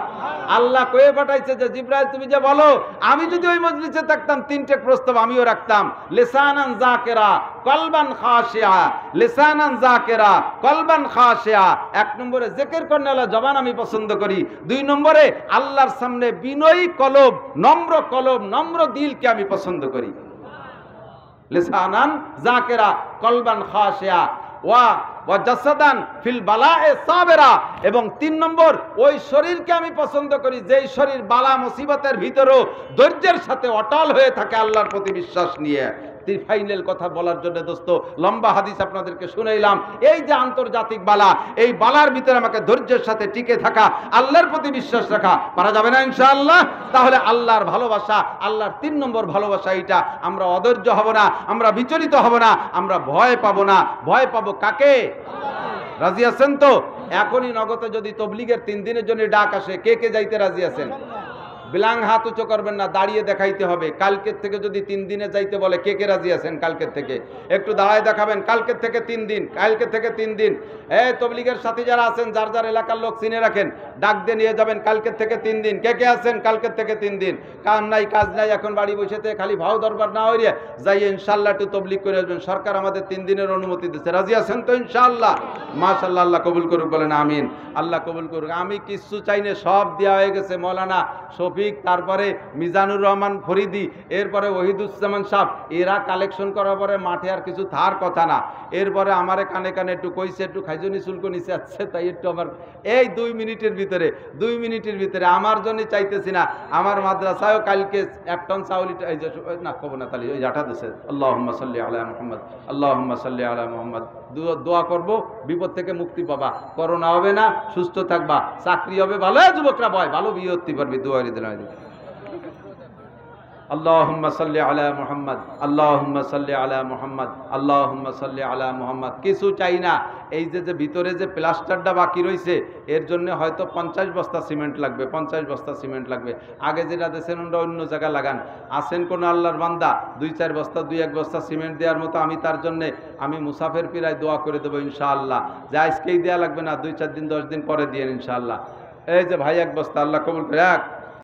আল্লাহ কয়ে পাঠাইছে যে জিবরাইল তুমি যে বলো, আমি যদি ওই মজলিসে থাকতাম 3টে প্রস্তাব আমিও রাখতাম। লিসানান যাকেরা কলবান খাশিয়া, লিসানান যাকেরা কলবান খাশিয়া। 1 নম্বরে জিকির করনেওয়ালা জবান আমি পছন্দ করি। 2 নম্বরে আল্লাহর সামনে বিনয়ী কলব, নম্র দিলকে আমি পছন্দ করি। লিসানান যাকেরা কলবান খাশিয়া ওয়া জাসাদান ফিল বালায়ে সাবিরা। এবং 3 নম্বর ওই শরীরকে আমি পছন্দ করি যেই শরীর বালা মুসিবতের ভিতরেও ধৈর্যের সাথে অটল হয়ে থাকে আল্লাহর প্রতি বিশ্বাস নিয়ে। ফাইনাল কথা বলার জন্য দোস্ত লম্বা হাদিস আপনাদেরকে শুনাইলাম। এই যে আন্তর্জাতিক বালা, এই বালার ভিতরে আমাকে ধৈর্যের সাথে টিকে থাকা, আল্লাহর প্রতি বিশ্বাস রাখা পারা যাবে না ইনশাআল্লাহ। তাহলে আল্লাহর ভালোবাসা, আল্লাহর 3 নম্বর ভালোবাসা, এইটা আমরা অধৈর্য হব না, আমরা বিচলিত হব না, আমরা ভয় পাবো না। ভয় পাবো কাকে? রাজি আছেন তো? এখনই নগদে যদি তবলিগের 3 দিনের জন্য ডাক আসে, কে কে যাইতে রাজি আছেন? বিলাং হাত উঁচু করবেন না, দাঁড়িয়ে দেখাইতে হবে। কালকের থেকে যদি 3 দিনে যাইতে বলে, কে কে রাজি আছেন? কালকের থেকে একটু দাঁড়ায় দেখাবেন। কালকের থেকে 3 দিন, কালকের থেকে 3 দিন। এই তবলিগের সাথী যারা আছেন, যার যার এলাকার লোক চিনে রাখেন, ডাক দিয়ে নিয়ে যাবেন। কালকের থেকে 3 দিন। কে কে আছেন? কালকের থেকে 3 দিন। কাম নাই কাজ নাই, এখন বাড়ি বসেতে খালি ভাও দরবার না হইরে যাই ইনশাআল্লাহ একটু তবলিগ করে আসবেন। সরকার আমাদের 3 দিনের অনুমতি দিচ্ছে। রাজি আছেন তো ইনশাআল্লাহ? মাশাআল্লাহ, আল্লাহ কবুল করুক, বলেন আমিন। আল্লাহ কবুল করুক। আমি কিছু চাই না, সব দেওয়া হয়ে গেছে। মৌলানা শফিক, তারপরে মিজানুর রহমান ফরিদি, এরপরে ওহিদুজ্জামান সাহেব, এরা কালেকশন করার পরে মাঠে আর কিছু থার কথা না। এরপরে আমারে কানে কানে একটু কইছে, একটু খাইজনি শুল্ক নিচে আসছে, তাই একটু আমার এই 2 মিনিটের ভিতরে আমার জন্য চাইতেছি না। আমার মাদ্রাসায়ও কালকে 1 টন চাউল না কব না, তাহলে ওই জাটা দিছে। আল্লাহুম্মা সাল্লি আলা মুহাম্মদ, আল্লাহুম্মা সাল্লি আলা মুহাম্মদ। দোয়া করব, বিপদ থেকে মুক্তি পাবা, করোনা হবে না, সুস্থ থাকবা, চাকরি হবে ভালো, যুবকরা ভালো বিয়ে হতে পারবি। দোয়া দিলাম। আল্লাহুম্মা সাল্লি আলা মুহাম্মদ, আল্লাহুম্মা সাল্লি আলা মুহাম্মদ, আল্লাহুম্মা সাল্লি আলা মুহাম্মদ। কিছু চাই না। এই যে ভিতরে যে প্লাস্টারটা বাকি রয়েছে, এর জন্য হয়তো 50 বস্তা সিমেন্ট লাগবে, 50 বস্তা সিমেন্ট লাগবে। আগে যেটা দিয়েছেন ওটা অন্য জায়গায় লাগান। আসেন কোন আল্লাহর বান্দা 2-4 বস্তা, 2-1 বস্তা সিমেন্ট দেওয়ার মতো, আমি তার জন্য আমি মুসাফির পিরায় দোয়া করে দেবো ইনশাআল্লাহ। যে আজকেই দেওয়া লাগবে না, 2-4 দিন 10 দিন পরে দিয়ে ইনশাআল্লাহ। এই যে ভাই 1 বস্তা, আল্লাহ কবুল করে।